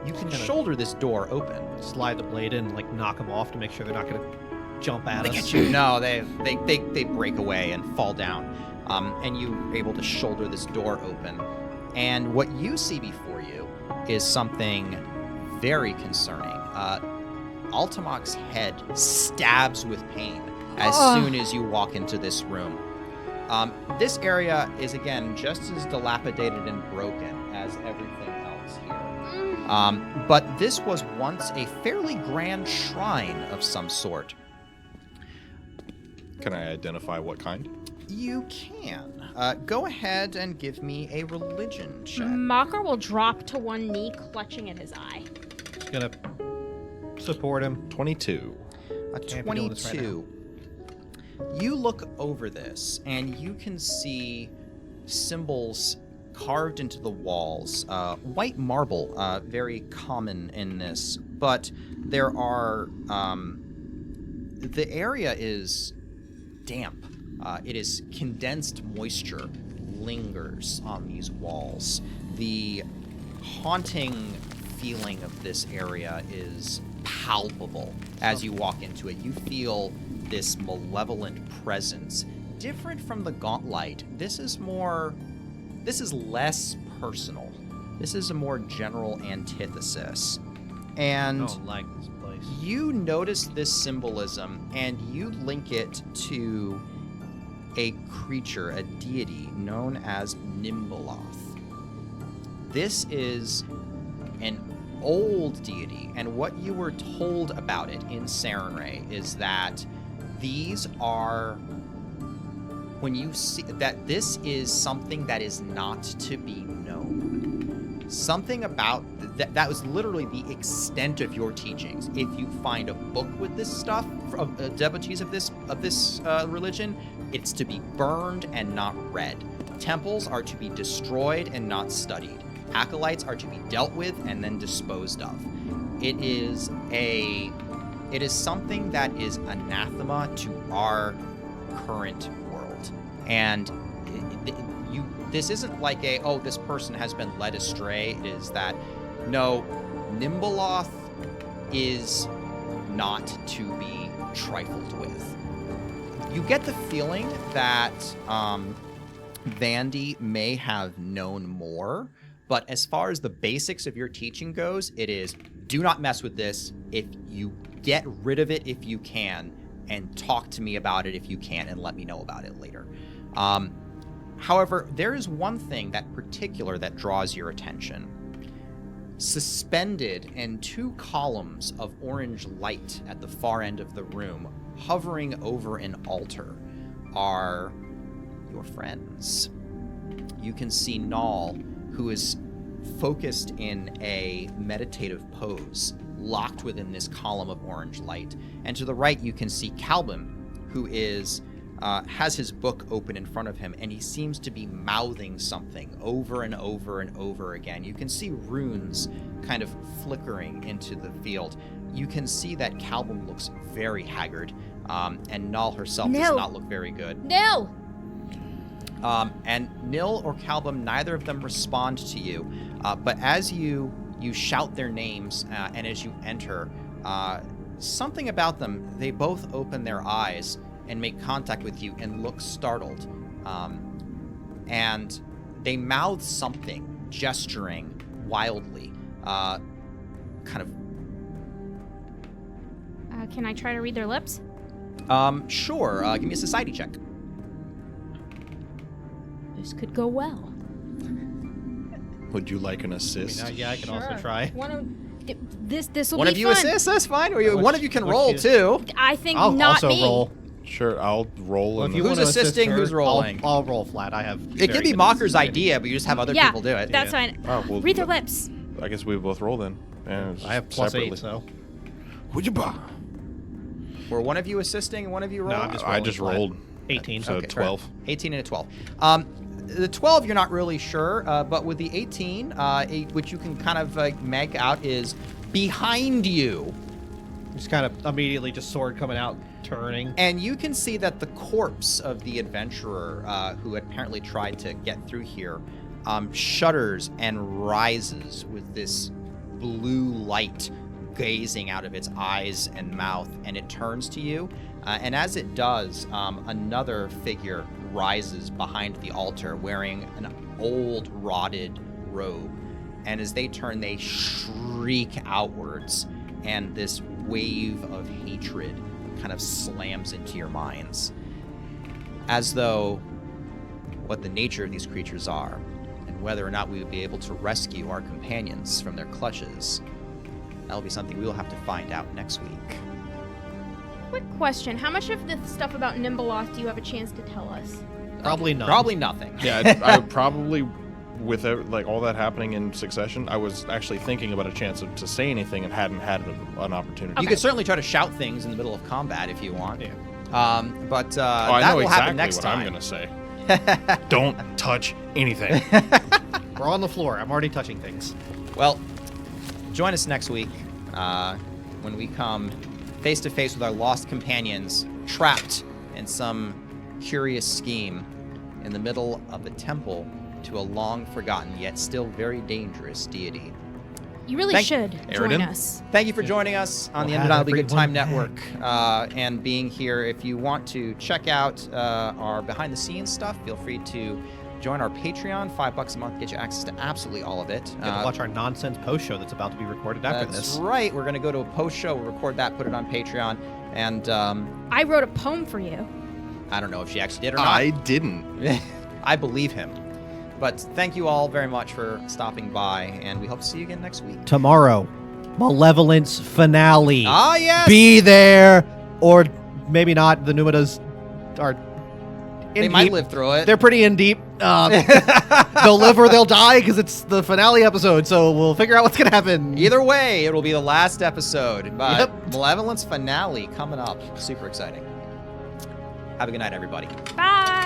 You can shoulder this door open. Slide the blade in and like knock them off to make sure they're not going to jump at us. No, they break away and fall down, and you're able to shoulder this door open. And what you see before you is something very concerning. Altamoc's head stabs with pain as soon as you walk into this room. This area is, again, just as dilapidated and broken as everything else here. But this was once a fairly grand shrine of some sort. Can I identify what kind? You can. Go ahead and give me a religion check. Mocker will drop to one knee, clutching at his eye. Just gonna support him. 22. A Can't be doing this right 22. You look over this, and you can see symbols carved into the walls. White marble, very common in this, but there are... the area is damp. It is condensed moisture lingers on these walls. The haunting feeling of this area is palpable as you walk into it. You feel this malevolent presence. Different from the Gauntlight, this is less personal. This is a more general antithesis. And I don't like this place. you notice this symbolism and you link it to a creature, a deity known as Nimbaloth. This is an old deity, and what you were told about it in Sarenrae is that these are, when you see that this is something that is not to be known. Something about that was literally the extent of your teachings. If you find a book with this stuff of devotees of this religion, it's to be burned and not read. Temples are to be destroyed and not studied. Acolytes are to be dealt with and then disposed of. It is something that is anathema to our current world. And this isn't like this person has been led astray. It is that, no, Nimbaloth is not to be trifled with. You get the feeling that Vandy may have known more, but as far as the basics of your teaching goes, it is, do not mess with this. If you get rid of it if you can, and talk to me about it if you can, and let me know about it later. However, there is one thing that draws your attention. Suspended in 2 columns of orange light at the far end of the room, hovering over an altar, are your friends. You can see Null, who is focused in a meditative pose, locked within this column of orange light. And to the right, you can see Calbin, who is has his book open in front of him, and he seems to be mouthing something over and over and over again. You can see runes kind of flickering into the field. You can see that Calbin looks very haggard, and Null herself does not look very good. No! And Nil or Calbin, neither of them respond to you. But as you shout their names, and as you enter, something about them, they both open their eyes and make contact with you and look startled. And they mouth something, gesturing wildly, kind of. Can I try to read their lips? Sure. Give me a society check. This could go well. Would you like an assist? I can also try. This will One be of you fun. assist, that's fine. Or one of you can Which roll, is- too. I think I'll not also me. roll. Sure, I'll roll. Well, and if you Who's want to assist assisting, her, who's rolling? I'll roll flat. I have. It could be Mocker's idea, but you just have other people do it. That's Yeah. fine. Oh, well, Read their lips. I guess we both roll then. And I have plus separately. 8, so. Were one of you assisting and one of you No, rolling? I'm just I rolling just flat. rolled. 18. So Okay, 12. 18 and a 12. The 12, you're not really sure, but with the 18, which you can kind of make out is behind you. Just kind of immediately just sword coming out, turning. And you can see that the corpse of the adventurer who had apparently tried to get through here shudders and rises with this blue light gazing out of its eyes and mouth, and it turns to you. And as it does, another figure rises behind the altar wearing an old rotted robe. And as they turn, they shriek outwards, and this wave of hatred kind of slams into your minds. As though what the nature of these creatures are, and whether or not we would be able to rescue our companions from their clutches, that'll be something we will have to find out next week. Quick question: how much of the stuff about Nimbleoth do you have a chance to tell us? Probably none. Probably nothing. Yeah, I would probably, with like all that happening in succession, I was actually thinking about a chance to say anything and hadn't had an opportunity. You could certainly try to shout things in the middle of combat if you want. Yeah. But Oh, I that know will exactly happen next what time. I'm gonna say. Don't touch anything. We're on the floor. I'm already touching things. Well, join us next week when we come face to face with our lost companions trapped in some curious scheme in the middle of the temple to a long forgotten yet still very dangerous deity. You really Thank- should join Aridin? us. Thank you for joining us on We'll the have Undeniably Good Time everyone Network and being here. If you want to check out our behind the scenes stuff, feel free to join our Patreon. $5 a month gets you access to absolutely all of it. You get to watch our nonsense post show that's about to be recorded after That's this. right. We're going to go to a post show, we'll record that, put it on Patreon, and I wrote a poem for you. I don't know if she actually did or not. I didn't. I believe him. But thank you all very much for stopping by, and we hope to see you again next week. Tomorrow, Malevolence finale. Ah, yes! Be there, or maybe not. The Numidas are in They might deep. live through it. They're pretty in deep. They'll live or they'll die because it's the finale episode. So we'll figure out what's gonna happen. Either way, it'll be the last episode. But Yep. Malevolence finale coming up. Super exciting. Have a good night, everybody. Bye.